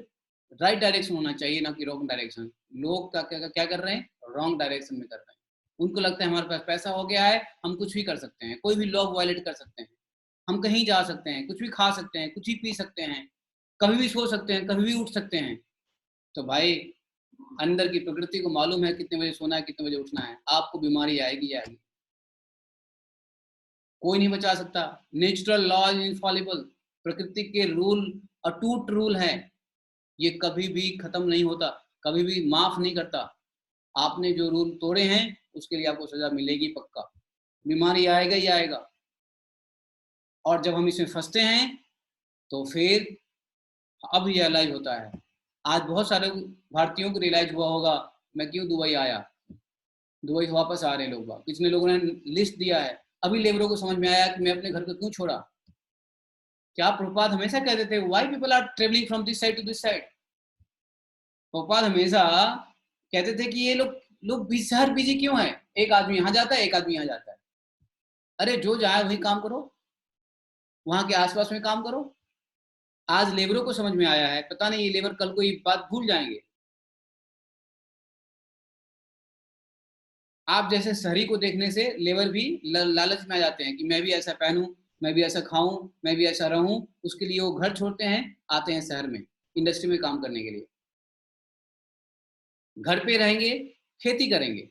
राइट डायरेक्शन होना चाहिए, ना कि रॉन्ग डायरेक्शन। लोग क्या कर रहे हैं, रॉन्ग डायरेक्शन में कर रहे हैं। उनको लगता है हमारे पास पैसा हो गया है, हम कुछ भी कर सकते हैं, कोई भी लॉ वायलेट कर सकते हैं, हम कहीं जा सकते हैं, कुछ भी खा सकते हैं, कुछ भी पी सकते हैं, कभी भी सो सकते हैं, कभी भी उठ सकते हैं। तो भाई अंदर की प्रकृति को मालूम है कितने बजे सोना है, कितने बजे उठना है। आपको बीमारी आएगी आएगी, कोई नहीं बचा सकता। नेचुरल लॉ इज इनफॉलिबल, प्रकृति के रूल अटूट रूल है, ये कभी भी खत्म नहीं होता, कभी भी माफ नहीं करता। आपने जो रूल तोड़े हैं उसके लिए आपको सजा मिलेगी पक्का, बीमारी आएगा ही आएगा। और जब हम इसमें फंसते हैं तो फिर अब रियलाइज होता है। आज बहुत सारे भारतीयों को रियलाइज हुआ होगा मैं क्यों दुबई आया, दुबई से वापस आ रहे लोग, कितने लोगों ने लिस्ट दिया है। अभी लेबरों को समझ में आया कि मैं अपने घर को क्यों छोड़ा। क्या प्रभुपाद हमेशा कहते थे why people are travelling from this side to this side. Prabhupada हमेशा कहते थे कि ये लोग शहर बिजी क्यों है, एक आदमी यहाँ जाता है, एक आदमी यहाँ जाता है। अरे जो जाए वही काम करो, वहां के आसपास में काम करो। आज लेबरों को समझ में आया है, पता नहीं ये लेबर कल को ये बात भूल जाएंगे। आप जैसे शहरी को देखने से लेबर भी लालच में आ जाते हैं कि मैं भी ऐसा पहनूं, मैं भी ऐसा खाऊं, मैं भी ऐसा रहूं। उसके लिए वो घर छोड़ते हैं, आते हैं शहर में इंडस्ट्री में काम करने के लिए। घर पे रहेंगे, खेती करेंगे।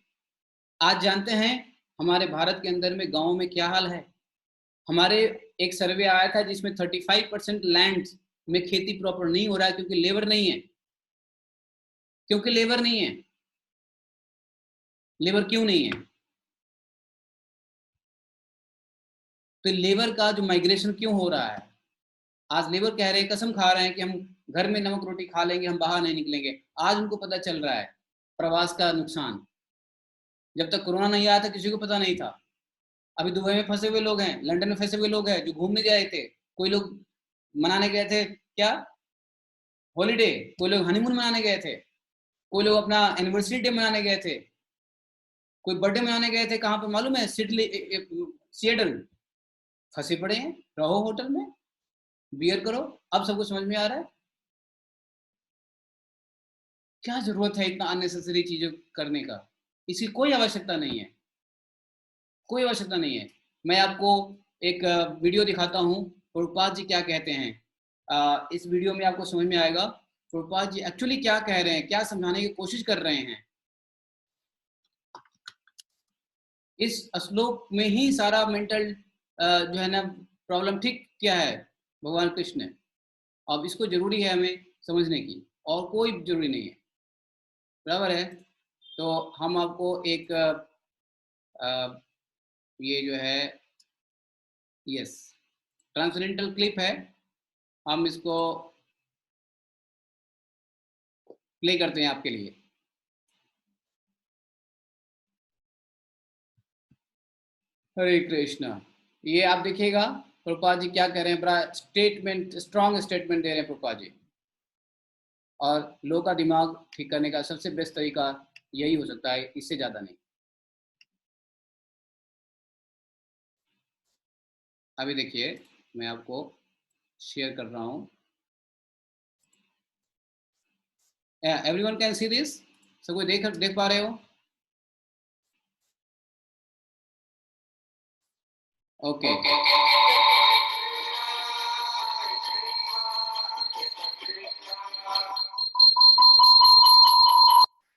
आज जानते हैं हमारे भारत के अंदर में गाँव में क्या हाल है। हमारे एक सर्वे आया था जिसमें 35% लैंड में खेती प्रॉपर नहीं हो रहा है, क्योंकि लेबर नहीं है। क्योंकि लेबर नहीं है। लेबर क्यों नहीं है, तो लेबर का जो माइग्रेशन क्यों हो रहा है। आज लेबर कह रहे हैं, कसम खा रहे हैं कि हम घर में नमक रोटी खा लेंगे, हम बाहर नहीं निकलेंगे। आज उनको पता चल रहा है प्रवास का नुकसान। जब तक कोरोना नहीं आया था किसी को पता नहीं था। अभी दुबई में फंसे हुए लोग हैं, लंदन में फंसे हुए लोग हैं जो घूमने गए थे, कोई लोग मनाने गए थे क्या, हॉलीडे, कोई लोग हनीमून मनाने गए थे, कोई लोग अपना एनिवर्सरी डे मनाने गए थे, कोई बर्थडे मनाने गए थे। कहाँ पे मालूम है, सिएटल। फंसे पड़े हैं, रहो होटल में, बियर करो। अब सबको समझ में आ रहा है क्या जरूरत है इतना अननेसेसरी चीजें करने का। इसकी कोई आवश्यकता नहीं है, कोई आवश्यकता नहीं है। मैं आपको एक वीडियो दिखाता हूँ, प्रभुपाद जी क्या कहते हैं। इस वीडियो में आपको समझ में आएगा प्रभुपाद जी एक्चुअली क्या कह रहे हैं, क्या समझाने की कोशिश कर रहे हैं। इस श्लोक में ही सारा मेंटल जो है ना प्रॉब्लम ठीक किया है भगवान कृष्ण ने। अब इसको जरूरी है हमें समझने की, और कोई जरूरी नहीं है, बराबर है। तो हम आपको एक ये जो है यस ट्रांसडेंटल क्लिप है, हम इसको प्ले करते हैं आपके लिए। हरे कृष्णा। ये आप देखिएगा प्रभुपाद जी क्या कह रहे हैं, बड़ा स्टेटमेंट, स्ट्रॉन्ग स्टेटमेंट दे रहे हैं प्रभुपाद जी। और लोगों का दिमाग ठीक करने का सबसे बेस्ट तरीका यही हो सकता है, इससे ज्यादा नहीं। अभी देखिए मैं आपको शेयर कर रहा हूँ। एवरीवन कैन सी दिस, सब कोई देख पा रहे हो? Okay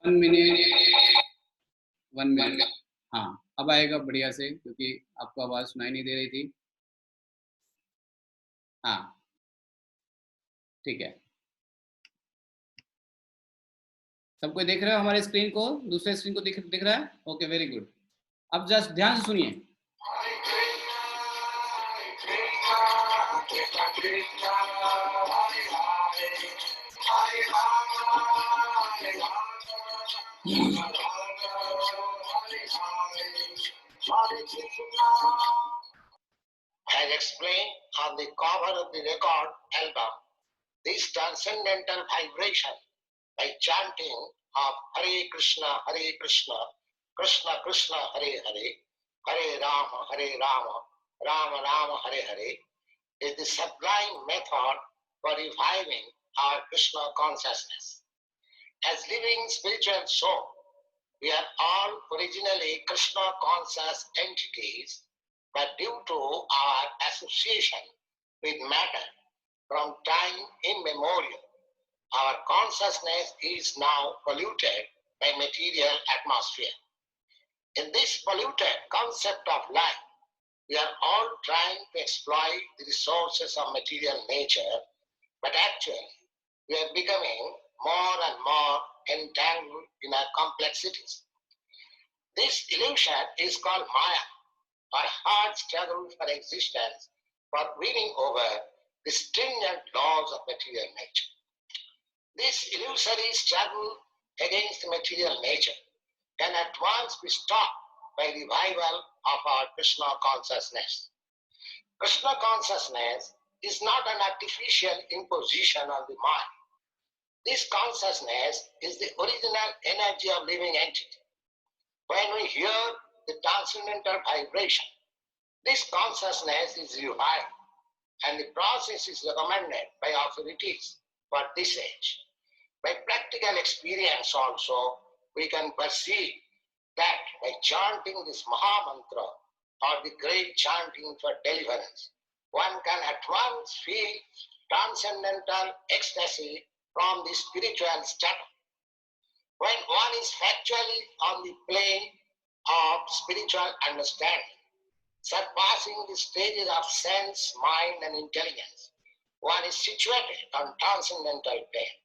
1 minute. हाँ, अब आएगा बढ़िया से, क्योंकि आपको आवाज़ सुनाई नहीं दे रही थी। हाँ, ठीक है। सब कोई देख रहे हो हमारे स्क्रीन को? दूसरे स्क्रीन को दिख रहा है? Okay, very good. अब जस्ट ध्यान से सुनिए। As explained on the cover of the record album, this transcendental vibration by chanting of Hare Krishna, Krishna Krishna, Hare Hare, Hare Rama, Rama Rama, Hare Hare, is the sublime method for reviving our Krishna consciousness. As living spiritual soul, we are all originally Krishna conscious entities, but due to our association with matter from time immemorial, our consciousness is now polluted by material atmosphere. In this polluted concept of life, we are all trying to exploit the resources of material nature, but actually we are becoming more and more entangled in our complexities. This illusion is called Maya, or hard struggle for existence, for winning over the stringent laws of material nature. This illusory struggle against material nature can at once be stopped by revival of our Krishna consciousness. Krishna consciousness is not an artificial imposition on the mind. This consciousness is the original energy of living entity. When we hear the transcendental vibration, this consciousness is revived, and the process is recommended by authorities for this age. By practical experience also, we can perceive that by chanting this Maha Mantra, or the great chanting for deliverance, one can at once feel transcendental ecstasy from the spiritual strata. When one is factually on the plane of spiritual understanding, surpassing the stages of sense, mind, and intelligence, one is situated on transcendental plane.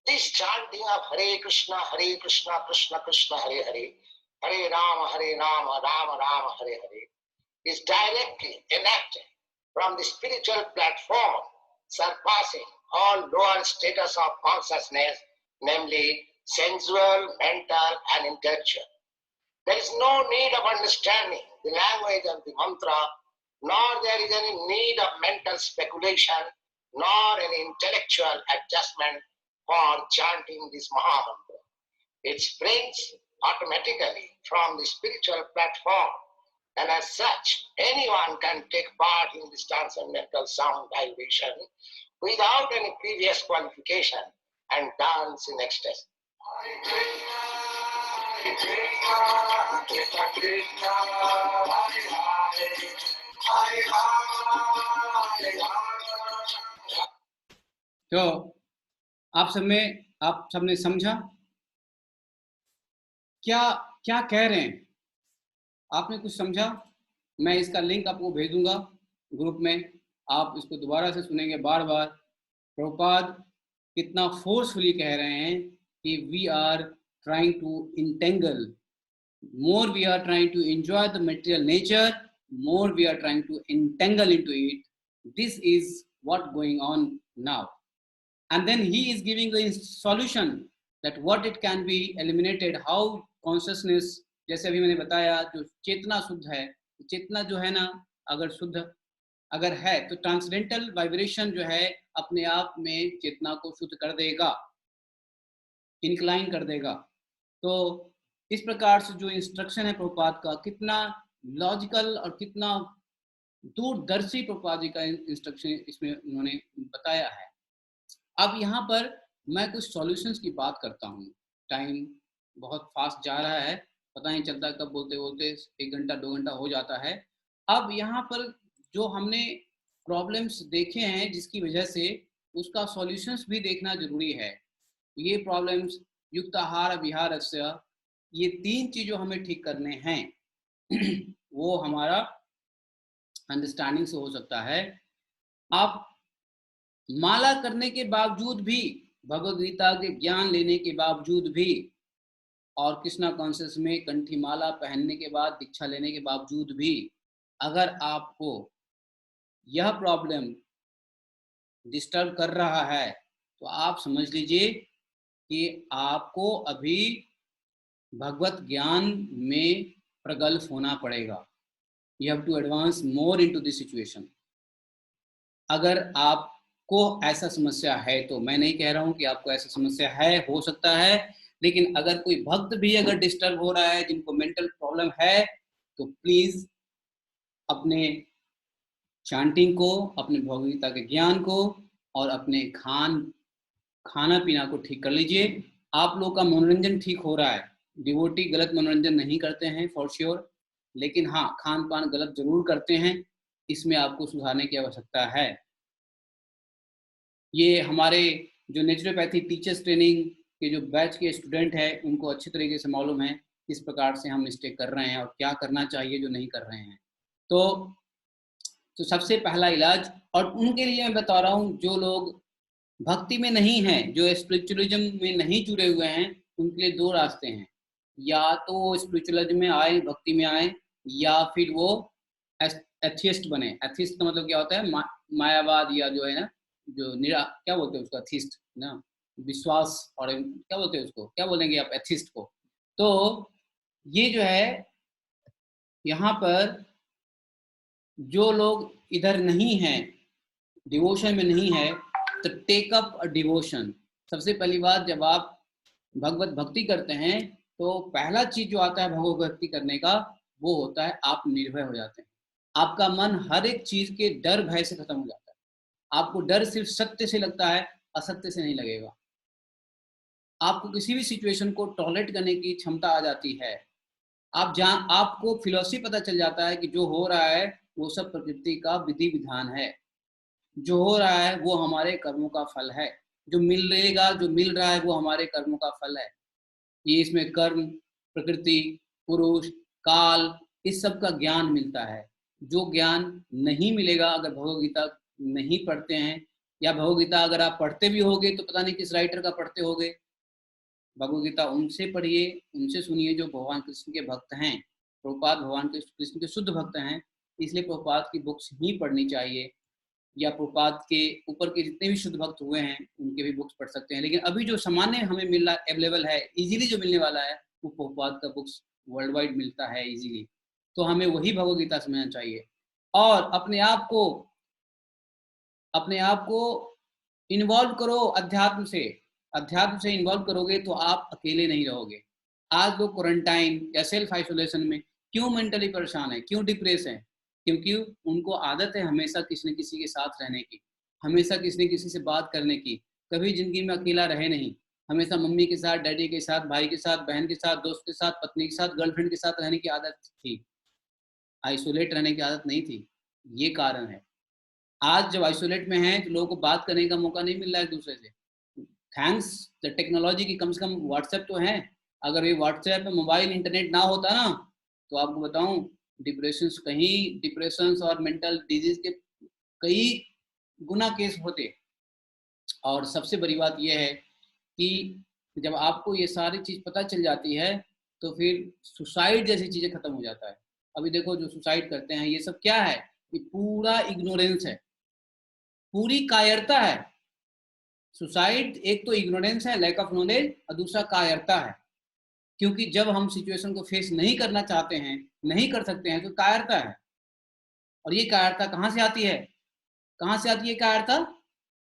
This chanting of Hare Krishna, Krishna Krishna, Hare Hare, Hare Rama, Rama Rama, Hare Hare, is directly enacted from the spiritual platform, surpassing all lower status of consciousness, namely sensual, mental, and intellectual. There is no need of understanding the language of the mantra, nor there is any need of mental speculation, nor any intellectual adjustment for chanting this Maha Mantra. It springs automatically from the spiritual platform, and as such, anyone can take part in this transcendental sound vibration without any previous qualification and dance in ecstasy. तो आप सबने समझा क्या क्या कह रहे हैं? आपने कुछ समझा? मैं इसका लिंक आपको भेज दूंगा ग्रुप में, आप इसको दोबारा से सुनेंगे बार बार। प्रभुपाद कितना फोर्सफुली कह रहे हैं कि we are trying to entangle, more we are trying to enjoy the material nature, more we are trying to entangle into it. This is what going on now. And then he is giving the solution that what it can be eliminated, how consciousness, जैसे अभी मैंने बताया, जो चेतना शुद्ध है, चेतना जो है ना, अगर शुद्ध अगर है तो ट्रांसडेंटल वाइब्रेशन जो है अपने आप में चेतना को शुद्ध कर देगा, इंक्लाइन कर देगा। तो इस प्रकार से जो इंस्ट्रक्शन है प्रभुपाद का, कितना लॉजिकल और कितना दूरदर्शी प्रभुपाद जी का इंस्ट्रक्शन इसमें उन्होंने बताया है। अब यहाँ पर मैं कुछ सॉल्यूशंस की बात करता हूँ। टाइम बहुत फास्ट जा रहा है, पता नहीं चलता कब बोलते बोलते 1 घंटा 2 घंटा हो जाता है। अब यहाँ पर जो हमने प्रॉब्लम्स देखे हैं जिसकी वजह से उसका सॉल्यूशंस भी देखना जरूरी है। ये प्रॉब्लम्स युक्ताहार विहारस्य, ये 3 चीज जो हमें ठीक करने हैं वो हमारा अंडरस्टैंडिंग से हो सकता है। आप माला करने के बावजूद भी, भगवद गीता के ज्ञान लेने के बावजूद भी, और कृष्णा कॉन्शियस में कंठी माला पहनने के बाद, दीक्षा लेने के बावजूद भी, अगर आपको यह प्रॉब्लम डिस्टर्ब कर रहा है तो आप समझ लीजिए कि आपको अभी भगवत ज्ञान में प्रगल्भ होना पड़ेगा। You have to advance more into this situation. अगर आपको ऐसा समस्या है, तो मैं नहीं कह रहा हूं कि आपको ऐसा समस्या है, हो सकता है, लेकिन अगर कोई भक्त भी अगर डिस्टर्ब हो रहा है, जिनको मेंटल प्रॉब्लम है, तो प्लीज अपने चैंटिंग को, अपने भगवद गीता के ज्ञान को और अपने खाना पीना को ठीक कर लीजिए। आप लोग का मनोरंजन ठीक हो रहा है, डिवोटी गलत मनोरंजन नहीं करते हैं फॉर श्योर, लेकिन हाँ खान पान गलत जरूर करते हैं, इसमें आपको सुधारने की आवश्यकता है। ये हमारे जो नेचुरोपैथी टीचर्स ट्रेनिंग के जो बैच के स्टूडेंट हैं उनको अच्छी तरीके से मालूम है किस प्रकार से हम मिस्टेक कर रहे हैं और क्या करना चाहिए जो नहीं कर रहे हैं। तो सबसे पहला इलाज, और उनके लिए मैं बता रहा हूँ जो लोग भक्ति में नहीं हैं, जो स्पिरिचुअलिज्म में नहीं जुड़े हुए हैं, उनके लिए 2 रास्ते हैं। या तो स्पिरिचुअलिज्म में आए, भक्ति में आए, या फिर वो एथिस्ट बने। एथिस्ट का मतलब क्या होता है? मायावाद, या जो है ना, जो क्या बोलते हैं उसका, एथिस्ट ना, विश्वास, और क्या बोलते हैं उसको, क्या बोलेंगे आप एथिस्ट को? तो ये जो है यहाँ पर जो लोग इधर नहीं हैं, डिवोशन में नहीं है, तो टेक अप अ डिवोशन। सबसे पहली बात, जब आप भगवत भक्ति करते हैं तो पहला चीज जो आता है भगवत भक्ति करने का, वो होता है आप निर्भय हो जाते हैं। आपका मन हर एक चीज के डर भय से खत्म हो जाता है। आपको डर सिर्फ सत्य से लगता है, असत्य से नहीं लगेगा। आपको किसी भी सिचुएशन को टॉलरेट करने की क्षमता आ जाती है। आपको फिलॉसफी पता चल जाता है कि जो हो रहा है वो सब प्रकृति का विधि विधान है, जो हो रहा है वो हमारे कर्मों का फल है, जो मिल रहा है वो हमारे कर्मों का फल है। ये इसमें कर्म, प्रकृति, पुरुष, काल, इस सब का ज्ञान मिलता है। जो ज्ञान नहीं मिलेगा अगर भगवद गीता नहीं पढ़ते हैं, या भगवद गीता अगर आप पढ़ते भी होगे तो पता नहीं किस राइटर का पढ़ते होगे। भगवद गीता उनसे पढ़िए, उनसे सुनिए जो भगवान कृष्ण के भक्त हैं। प्रभुपाद भगवान कृष्ण के शुद्ध भक्त हैं, इसलिए प्रभुपाद की बुक्स ही पढ़नी चाहिए, या प्रभुपाद के ऊपर के जितने भी शुद्ध भक्त हुए हैं उनके भी बुक्स पढ़ सकते हैं। लेकिन अभी जो सामान्य हमें मिल रहा अवेलेबल है, इजीली जो मिलने वाला है, वो प्रभुपाद का बुक्स वर्ल्ड वाइड मिलता है इजीली। तो हमें वही भगवद गीता समझना चाहिए, और अपने आप को इन्वॉल्व करो अध्यात्म से इन्वॉल्व करोगे तो आप अकेले नहीं रहोगे। आज लोग क्वारंटाइन या सेल्फ आइसोलेशन में क्यों मेंटली परेशान है, क्यों डिप्रेस है? क्योंकि उनको आदत है हमेशा किसी न किसी के साथ रहने की, हमेशा किसी न किसी से बात करने की। कभी जिंदगी में अकेला रहे नहीं, हमेशा मम्मी के साथ, डैडी के साथ, भाई के साथ, बहन के साथ, दोस्त के साथ, पत्नी के साथ, गर्लफ्रेंड के साथ रहने की आदत थी, आइसोलेट रहने की आदत नहीं थी। ये कारण है। आज जब आइसोलेट में हैं तो लोगों को बात करने का मौका नहीं मिल रहा है एक दूसरे से। थैंक्स द टेक्नोलॉजी की, कम से कम व्हाट्सएप तो है। अगर ये व्हाट्सएप में मोबाइल इंटरनेट ना होता ना, तो आपको बताऊं डिप्रेशन और मेंटल डिजीज के कई गुना केस होते। और सबसे बड़ी बात यह है कि जब आपको ये सारी चीज पता चल जाती है तो फिर सुसाइड जैसी चीजें खत्म हो जाता है। अभी देखो जो सुसाइड करते हैं ये सब क्या है? ये पूरा इग्नोरेंस है, पूरी कायरता है। सुसाइड एक तो इग्नोरेंस है, लैक ऑफ नॉलेज, और दूसरा कायरता है। क्योंकि जब हम सिचुएशन को फेस नहीं करना चाहते हैं, नहीं कर सकते हैं, तो कायरता है। और ये कायरता कहाँ से आती है? कहाँ से आती है कायरता?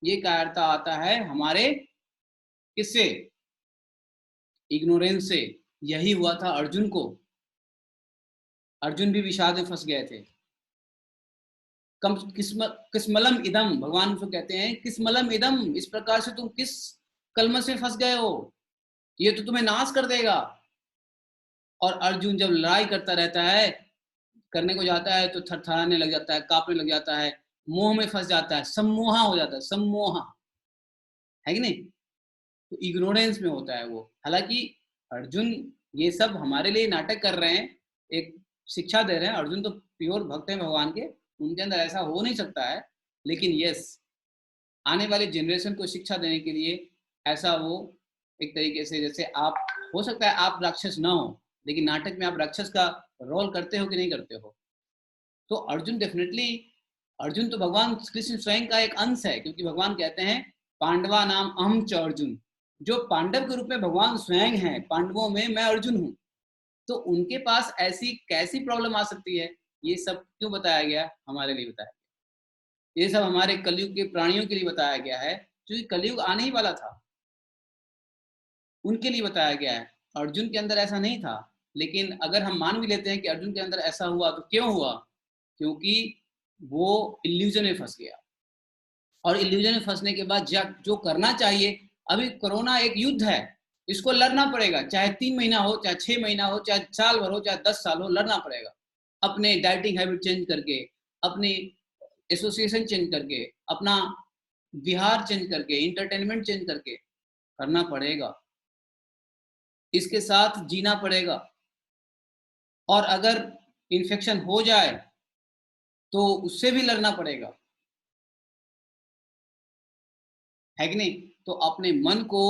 ये कायरता आता है हमारे किससे? इग्नोरेंस से। यही हुआ था अर्जुन को। अर्जुन भी विषाद में फंस गए थे। किस्मलम इदम, भगवान उसको कहते हैं किस्मलम इदम, इस प्रकार से तुम किस कलमश में फंस गए हो, ये तो तुम्हें नाश कर देगा। और अर्जुन जब लड़ाई करता रहता है, करने को जाता है तो थरथराने लग जाता है, कांपने लग जाता है, मोह में फंस जाता है, सम्मोहा हो जाता है, सम्मोहा है कि नहीं? तो इग्नोरेंस में होता है वो। हालांकि अर्जुन ये सब हमारे लिए नाटक कर रहे हैं, एक शिक्षा दे रहे हैं। अर्जुन तो प्योर भक्त हैं भगवान के, उनके अंदर ऐसा हो नहीं सकता है, लेकिन यस आने वाले जनरेशन को शिक्षा देने के लिए ऐसा वो एक तरीके से, जैसे आप हो सकता है आप राक्षस ना हो, लेकिन नाटक में आप राक्षस का रोल करते हो कि नहीं करते हो। तो अर्जुन डेफिनेटली, अर्जुन तो भगवान कृष्ण स्वयं का एक अंश है, क्योंकि भगवान कहते हैं पांडवा नाम अहम च अर्जुन, जो पांडव के रूप में भगवान स्वयं है, पांडवों में मैं अर्जुन हूँ। तो उनके पास ऐसी कैसी प्रॉब्लम आ सकती है, ये सब क्यों बताया गया, हमारे लिए बताया गया। ये सब हमारे कलयुग के प्राणियों के लिए बताया गया है, क्योंकि कलयुग आने ही वाला था, उनके लिए बताया गया है। अर्जुन के अंदर ऐसा नहीं था, लेकिन अगर हम मान भी लेते हैं कि अर्जुन के अंदर ऐसा हुआ, तो क्यों हुआ? क्योंकि वो इल्यूजन में फंस गया, और इल्यूजन में फंसने के बाद जो करना चाहिए, अभी कोरोना एक युद्ध है, इसको लड़ना पड़ेगा, चाहे 3 महीना हो, चाहे 6 महीना हो, चाहे साल भर हो, चाहे 10 साल हो, लड़ना पड़ेगा। अपने डाइटिंग हैबिट चेंज करके, अपनी एसोसिएशन चेंज करके, अपना विहार चेंज करके, इंटरटेनमेंट चेंज करके करना पड़ेगा, इसके साथ जीना पड़ेगा। और अगर इन्फेक्शन हो जाए तो उससे भी लड़ना पड़ेगा, है कि नहीं? तो अपने मन को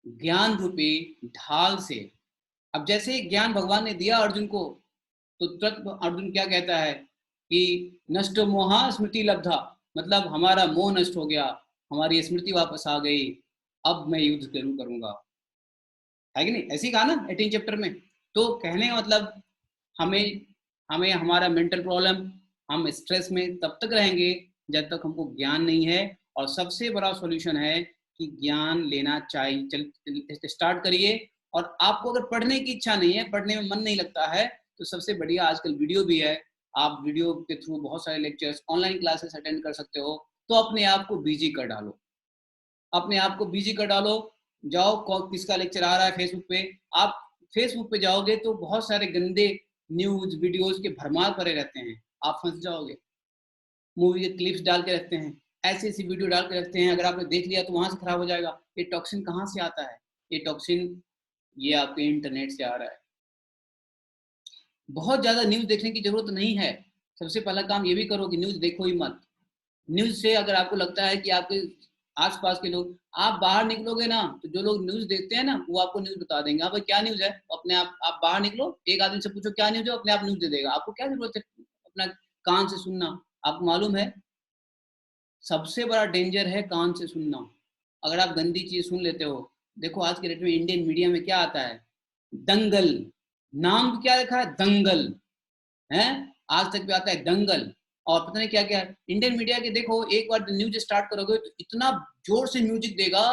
ज्ञान रूपी ढाल से, अब जैसे ज्ञान भगवान ने दिया अर्जुन को, तो तुरंत अर्जुन क्या कहता है कि नष्ट मोहा स्मृति लब्धा, मतलब हमारा मोह नष्ट हो गया, हमारी स्मृति वापस आ गई, अब मैं युद्ध जरूर करूंगा, है कि नहीं? ऐसे ही कहा ना 18 चैप्टर में। तो कहने का मतलब हमें हमें हमारा मेंटल प्रॉब्लम, हम स्ट्रेस में तब तक रहेंगे जब तक हमको ज्ञान नहीं है। और सबसे बड़ा सॉल्यूशन है कि ज्ञान लेना चाहिए। चल स्टार्ट करिए। और आपको अगर पढ़ने की इच्छा नहीं है, पढ़ने में मन नहीं लगता है, तो सबसे बढ़िया आजकल वीडियो भी है, आप वीडियो के थ्रू बहुत सारे लेक्चर्स, ऑनलाइन क्लासेस अटेंड कर सकते हो। तो अपने आप को बिजी कर डालो, अपने आप को बिजी कर डालो। जाओ किसका लेक्चर आ रहा है फेसबुक पे, आप फेसबुक पे जाओगे तो बहुत सारे गंदे न्यूज वीडियोस के भरमार पड़े रहते हैं, आप फंस जाओगे। मूवी के क्लिप्स डाल के रखते हैं, ऐसी ऐसी वीडियो डाल के रखते हैं, अगर आपने देख लिया तो वहां से खराब हो जाएगा। ये टॉक्सिन कहाँ से आता है? ये टॉक्सिन ये आपके इंटरनेट से आ रहा है। बहुत ज्यादा न्यूज देखने की जरूरत नहीं है। सबसे पहला काम ये भी करो कि न्यूज देखो ही मत। न्यूज से अगर आपको लगता है कि आपके आसपास के लोग, आप बाहर निकलोगे ना, तो जो लोग न्यूज देखते हैं ना, वो आपको न्यूज बता देंगे। हाँ भाई क्या न्यूज है, अपने आप बाहर निकलो, एक आदमी से पूछो क्या न्यूज है, अपने आप न्यूज दे देगा। आपको क्या जरूरत है अपना कान से सुनना? आपको मालूम है सबसे बड़ा डेंजर है कान से सुनना। अगर आप गंदी चीज सुन लेते हो, देखो आज के डेट में इंडियन मीडिया में क्या आता है, दंगल, नाम क्या लिखा है, दंगल है, आज तक भी आता है दंगल, और पता नहीं क्या क्या। इंडियन मीडिया के देखो, एक बार न्यूज स्टार्ट करोगे तो इतना जोर से म्यूजिक देगा,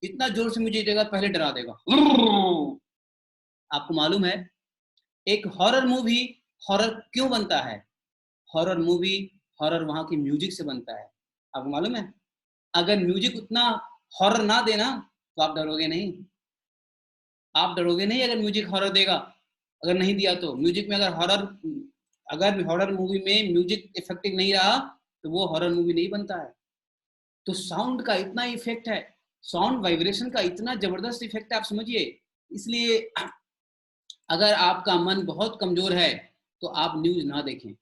इतना जोर से म्यूजिक देगा, पहले डरा देगा। आपको मालूम है एक हॉरर मूवी हॉरर क्यों बनता है? हॉरर मूवी हॉरर वहां की म्यूजिक से बनता है। आपको मालूम है? अगर म्यूजिक उतना हॉरर ना देना तो आप डरोगे नहीं, आप डरोगे नहीं अगर म्यूजिक हॉरर देगा। अगर नहीं दिया तो म्यूजिक में, अगर हॉरर मूवी में म्यूजिक इफेक्टिव नहीं रहा तो वो हॉरर मूवी नहीं बनता है। तो साउंड का इतना इफेक्ट है, साउंड वाइब्रेशन का इतना जबरदस्त इफेक्ट है, आप समझिए। इसलिए अगर आपका मन बहुत कमजोर है तो आप न्यूज ना देखें।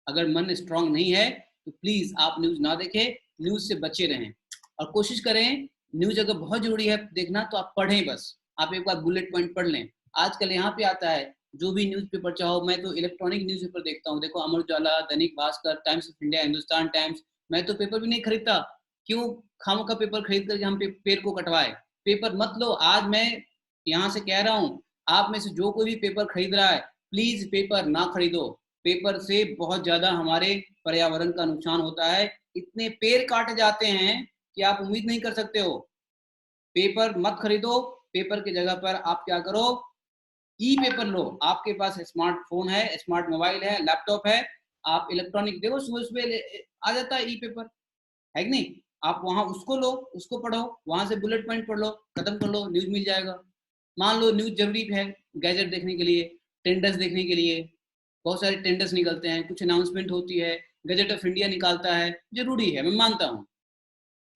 अगर मन स्ट्रांग नहीं है तो प्लीज आप न्यूज ना देखें, न्यूज से बचे रहें। और कोशिश करें न्यूज अगर बहुत जरूरी है देखना तो आप पढ़ें, बस आप एक बार बुलेट पॉइंट पढ़ लें। आजकल यहाँ पे आता है जो भी न्यूज़पेपर चाहो, मैं तो इलेक्ट्रॉनिक न्यूज़पेपर देखता हूँ। देखो Amar Ujala, Dainik Bhaskar, times of India, Hindustan times. मैं तो पेपर भी नहीं खरीदता, क्यों खामों का पेपर खरीद करके हम पेड़ को कटवाए। पेपर मत लो। आज मैं यहाँ से कह रहा हूँ, आप में से जो कोई भी पेपर खरीद रहा है, प्लीज पेपर ना खरीदो। पेपर से बहुत ज्यादा हमारे पर्यावरण का नुकसान होता है। इतने पेड़ काटे जाते हैं कि आप उम्मीद नहीं कर सकते हो। पेपर मत खरीदो। पेपर की जगह पर आप क्या करो, ई पेपर लो। आपके पास स्मार्टफोन है, स्मार्ट मोबाइल है, लैपटॉप है, आप इलेक्ट्रॉनिक देखो, सुबह सुबह आ जाता है ई पेपर, है कि नहीं? आप वहां उसको लो, उसको पढ़ो, वहां से बुलेट पॉइंट पढ़ लो, खत्म कर लो, न्यूज मिल जाएगा। मान लो न्यूज जरूरी है गैजेट देखने के लिए, टेंडर्स देखने के लिए, बहुत सारे टेंडर्स निकलते हैं, कुछ अनाउंसमेंट होती है, गजट ऑफ इंडिया निकालता है, जरूरी है, मैं मानता हूँ।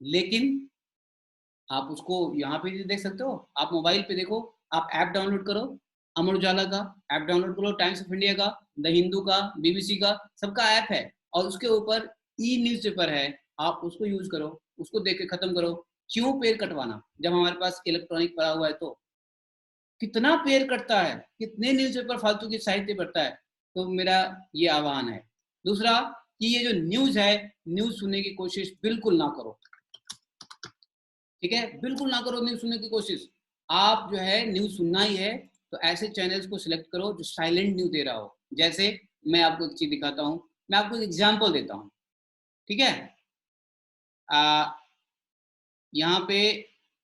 लेकिन आप उसको यहाँ पे भी देख सकते हो, आप मोबाइल पे देखो, आप ऐप डाउनलोड करो, अमर उजाला का ऐप डाउनलोड करो, टाइम्स ऑफ इंडिया का, द हिंदू का, बीबीसी का, सबका ऐप है और उसके ऊपर ई न्यूज़पेपर है, आप उसको यूज करो, उसको देख के खत्म करो। क्यों पेड़ कटवाना जब हमारे पास इलेक्ट्रॉनिक पड़ा हुआ है? तो कितना पेड़ कटता है, कितने न्यूज़पेपर फालतू की साहित्य पढ़ता है। तो मेरा ये आह्वान है। दूसरा कि ये जो न्यूज़ है, न्यूज़ सुनने की कोशिश बिल्कुल ना करो, ठीक है? बिल्कुल ना करो न्यूज़ सुनने की कोशिश। आप जो है न्यूज़ सुनना ही है तो ऐसे चैनल्स को सिलेक्ट करो जो साइलेंट न्यूज़ दे रहा हो। जैसे मैं आपको एक चीज़ दिखाता हूँ, मैं आपको एक एग्जाम्पल देता हूँ, ठीक है? यहाँ पे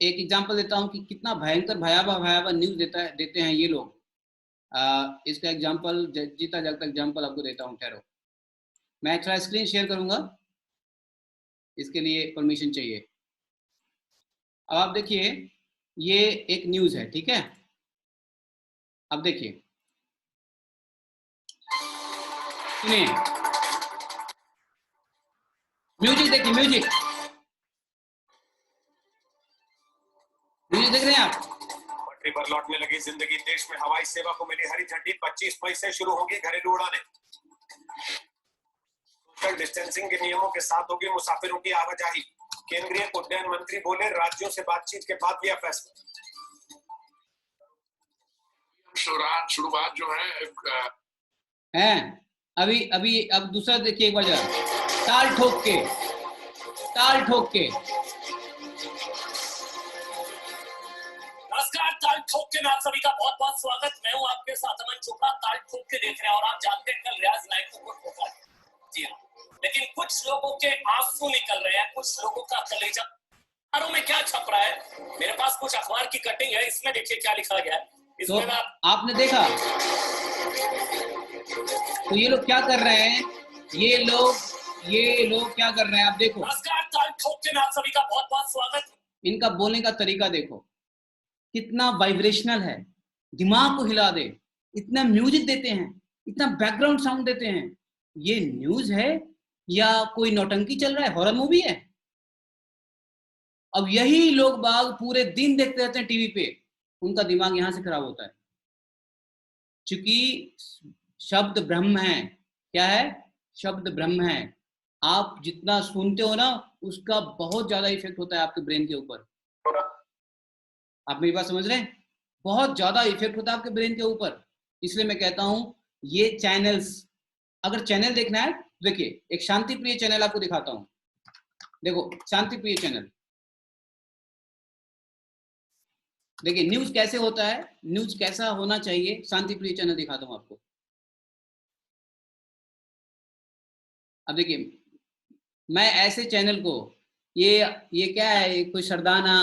एक एग्जाम्पल देता हूँ कि कितना भयंकर भयावह न्यूज़ देते हैं ये लोग। इसका एग्जाम्पल जीता जागता एग्जाम्पल आपको देता हूँ, ठहरो। मैं एक्स्ट्रा स्क्रीन शेयर करूँगा, इसके लिए परमिशन चाहिए। अब आप देखिए, ये एक न्यूज़ है, ठीक है? अब देखिए, सुनिए, म्यूजिक देखिए, म्यूजिक देख रहे हैं आप? पटरी पर लौटने लगी जिंदगी, देश में हवाई सेवा को मिली हरी झंडी। 25 मई से शुरू होगी घरेलू उड़ानें। सोशल डिस्टेंसिंग के नियमों के साथ होगी मुसाफिरों की आवाजाही। केंद्रीय उड्डयन मंत्री बोले, राज्यों से बातचीत के बाद लिया फैसला। शुरुआत जो है अब दूसरा देखिए, एक बार ताल ठोक के नमस्कार, ताल ठोक के में आप सभी का बहुत बहुत स्वागत। मैं हूं आपके साथ अमन चोपड़ा। ताल ठोक के देख रहे हैं और आप जानते हैं कल रियाज नाइट को गुड होगा जी हाँ, लेकिन कुछ लोगों के आंसू निकल रहे हैं, कुछ लोगों का कलेजा। अखबारों में क्या छप रहा है? मेरे पास कुछ अखबार की कटिंग है, इसमें देखिए क्या लिखा गया है। इसमें तो आपने देखा, तो ये लोग क्या कर रहे हैं, ये लोग क्या कर रहे हैं, आप देखो। नमस्कार, ताल ठोक के में आप सभी का बहुत बहुत स्वागत। इनका बोलने का तरीका देखो, कितना वाइब्रेशनल है, दिमाग को हिला दे, इतना म्यूजिक देते हैं, इतना बैकग्राउंड साउंड देते हैं। ये न्यूज है या कोई नौटंकी चल रहा है, हॉरर मूवी है? अब यही लोग बाग पूरे दिन देखते रहते हैं टीवी पे, उनका दिमाग यहां से खराब होता है। क्योंकि शब्द ब्रह्म है। क्या है? शब्द ब्रह्म है। आप जितना सुनते हो ना, उसका बहुत ज्यादा इफेक्ट होता है आपके ब्रेन के ऊपर। आप मेरी बात समझ रहे हैं? बहुत ज्यादा इफेक्ट होता है आपके ब्रेन के ऊपर। इसलिए मैं कहता हूं, ये चैनल्स, अगर चैनल देखना है तो देखिए, एक शांति प्रिय चैनल आपको दिखाता हूं। देखो, शांति प्रिय चैनल देखिए, न्यूज कैसे होता है, न्यूज कैसा होना चाहिए, शांति प्रिय चैनल दिखाता हूं आपको। अब देखिए, मैं ऐसे चैनल को, ये क्या है, कोई सरदाना,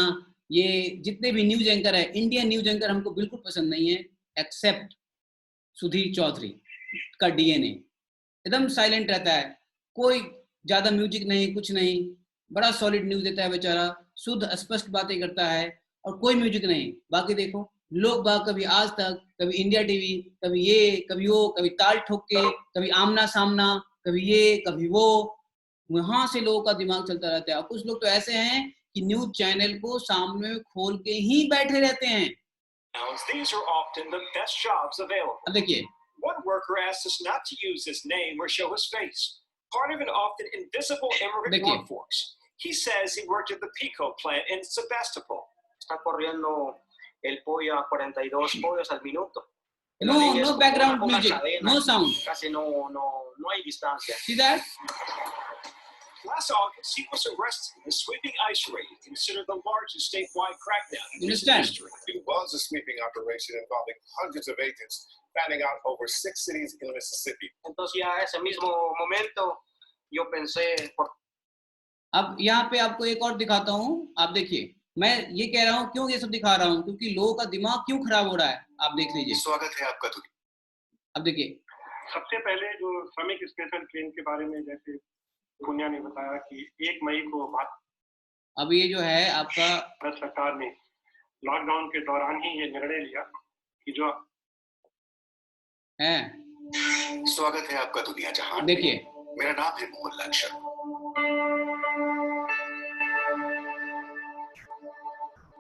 ये जितने भी न्यूज एंकर है, इंडियन न्यूज एंकर हमको बिल्कुल पसंद नहीं है, एक्सेप्ट सुधीर चौधरी का डीएनए एकदम साइलेंट रहता है, कोई ज्यादा म्यूजिक नहीं, कुछ नहीं, बड़ा सॉलिड न्यूज देता है बेचारा, शुद्ध स्पष्ट बातें करता है और कोई म्यूजिक नहीं। बाकी देखो, लोग बाग कभी आज तक, कभी इंडिया टीवी, कभी ये, कभी वो, कभी ताल ठोक के, कभी आमना सामना, कभी ये, कभी वो, वहां से लोगों का दिमाग चलता रहता है। और कुछ लोग तो ऐसे हैं कि न्यूज चैनल को सामने खोल के ही बैठे रहते हैं। These are often the best jobs available. अब देखिए, one worker asked us not to use his name or show his face. Part of an often invisible immigrant workforce. He says he worked at the Pico plant in Sebastopol. Está corriendo el pollo a 42 pollos al minuto. No background music, no sound. Casi no hay distancia. See that? Last August, he was arrested in a sweeping ICE raid, considered the largest statewide crackdown in history. It was a sweeping operation involving hundreds of agents fanning out over 6 cities in Mississippi. Entonces ya ese mismo momento yo pensé अब यहाँ पे आपको एक और दिखाता हूँ। आप देखिए, मैं ये कह रहा हूँ क्यों ये सब दिखा रहा हूँ, क्योंकि लोगों का दिमाग क्यों खराब हो रहा है। आप देख लीजिए, स्वागत है आपका। अब देखिए, सबसे पहले जो श्रमिक स्पेशल ट्रेन के बारे में जैसे पुनिया ने बताया कि 1 मई को अब ये जो है आपका, भारत सरकार ने लॉकडाउन के दौरान ही ये निर्णय लिया कि जो है, स्वागत है आपका दुनिया जहान। देखिए, मेरा नाम है मोहनलाल शर्मा।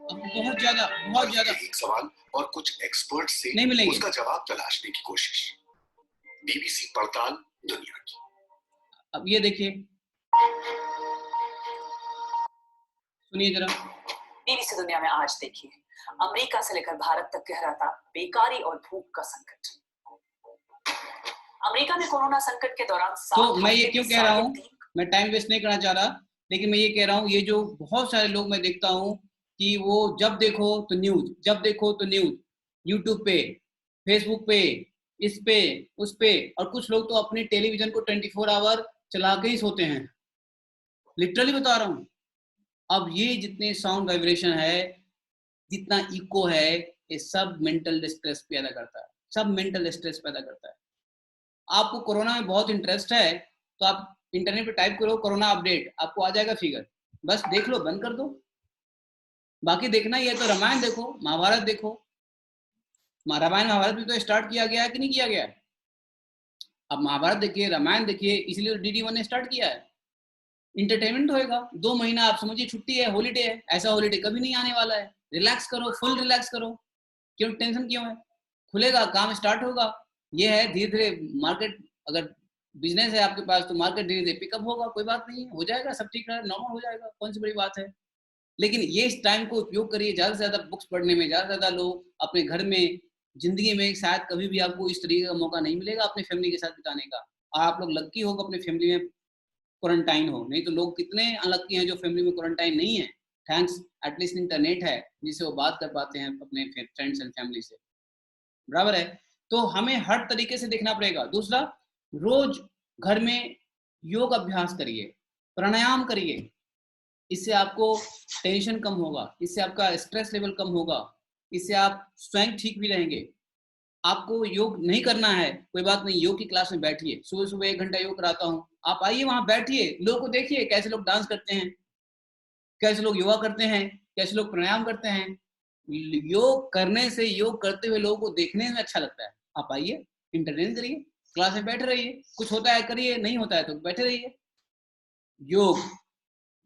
अब बहुत ज्यादा एक सवाल और कुछ एक्सपर्ट से नहीं मिलेंगे। उसका जवाब तलाशने की कोशिश। बीबीसी पड़ताल दुनिया की। अब ये देखिए, सुनिए जरा। बीबीसी दुनिया में आज देखिए, अमेरिका से लेकर भारत तक गहराता बेकारी और भूख का संकट। अमेरिका में कोरोना संकट के दौरान तो मैं ये क्यों कह रहा हूँ, मैं टाइम वेस्ट नहीं करना चाह रहा, लेकिन मैं ये कह रहा हूँ, ये जो बहुत सारे लोग मैं देखता हूँ कि वो जब देखो तो न्यूज, जब देखो तो न्यूज, यूट्यूब पे, फेसबुक पे, इस पे, उस पे, और कुछ लोग तो अपने टेलीविजन को 24 आवर चला के ही सोते हैं। लिटरली बता रहा हूँ। अब ये जितने साउंड वाइब्रेशन है, जितना इको है, ये सब मेंटल स्ट्रेस पैदा करता है, सब मेंटल स्ट्रेस पैदा करता है। आपको कोरोना में बहुत इंटरेस्ट है तो आप इंटरनेट पे टाइप करो कोरोना अपडेट, आपको आ जाएगा फिगर, बस देख लो, बंद कर दो। बाकी देखना ही है तो रामायण देखो, महाभारत देखो। रामायण महाभारत भी तो स्टार्ट किया गया है कि नहीं किया गया है? अब महाभारत देखिए, रामायण देखिए, इसलिए DD1 ने स्टार्ट किया है। इंटरटेनमेंट होएगा। 2 महीना आप समझिए छुट्टी है, हॉलीडे है, ऐसा हॉलीडे कभी नहीं आने वाला है। रिलैक्स करो, फुल रिलैक्स करो। क्यों टेंशन क्यों है? खुलेगा, काम स्टार्ट होगा। ये है धीरे धीरे मार्केट, अगर बिजनेस है आपके पास तो मार्केट धीरे धीरे पिकअप होगा, कोई बात नहीं है, हो जाएगा, सब ठीक है, नॉर्मल हो जाएगा, कौन सी बड़ी बात है। लेकिन ये इस टाइम को उपयोग करिए ज़्यादा से ज़्यादा बुक्स पढ़ने में, ज़्यादा से ज़्यादा लोग अपने घर में, जिंदगी में शायद कभी भी आपको इस तरीके का मौका नहीं मिलेगा अपने फैमिली के साथ बिताने का। और आप लोग लक्की हो अपने फैमिली में क्वारंटाइन हो, नहीं तो लोग कितने अनलक्की हैं जो फैमिली में क्वारंटाइन नहीं है। थैंक्स एटलीस्ट इंटरनेट है जिससे वो बात कर पाते हैं अपने फ्रेंड्स एंड फैमिली से, बराबर है। तो हमें हर तरीके से देखना पड़ेगा। दूसरा, रोज घर में योग अभ्यास करिए, प्राणायाम करिए, इससे आपको टेंशन कम होगा, इससे आपका स्ट्रेस लेवल कम होगा, इससे आप स्वयं ठीक भी रहेंगे। आपको योग नहीं करना है, कोई बात नहीं, योग की क्लास में बैठिए, सुबह सुबह 1 घंटा योग कराता हूँ, आप आइए वहां बैठिए, लोगों को देखिए कैसे लोग डांस करते हैं, कैसे लोग योगा करते हैं, कैसे लोग प्राणायाम करते हैं। योग करने से, योग करते हुए लोगों को देखने में अच्छा लगता है। आप आइए, इंटरटेन करिए, क्लास में बैठे रहिए, कुछ होता है करिए, नहीं होता है तो बैठे रहिए।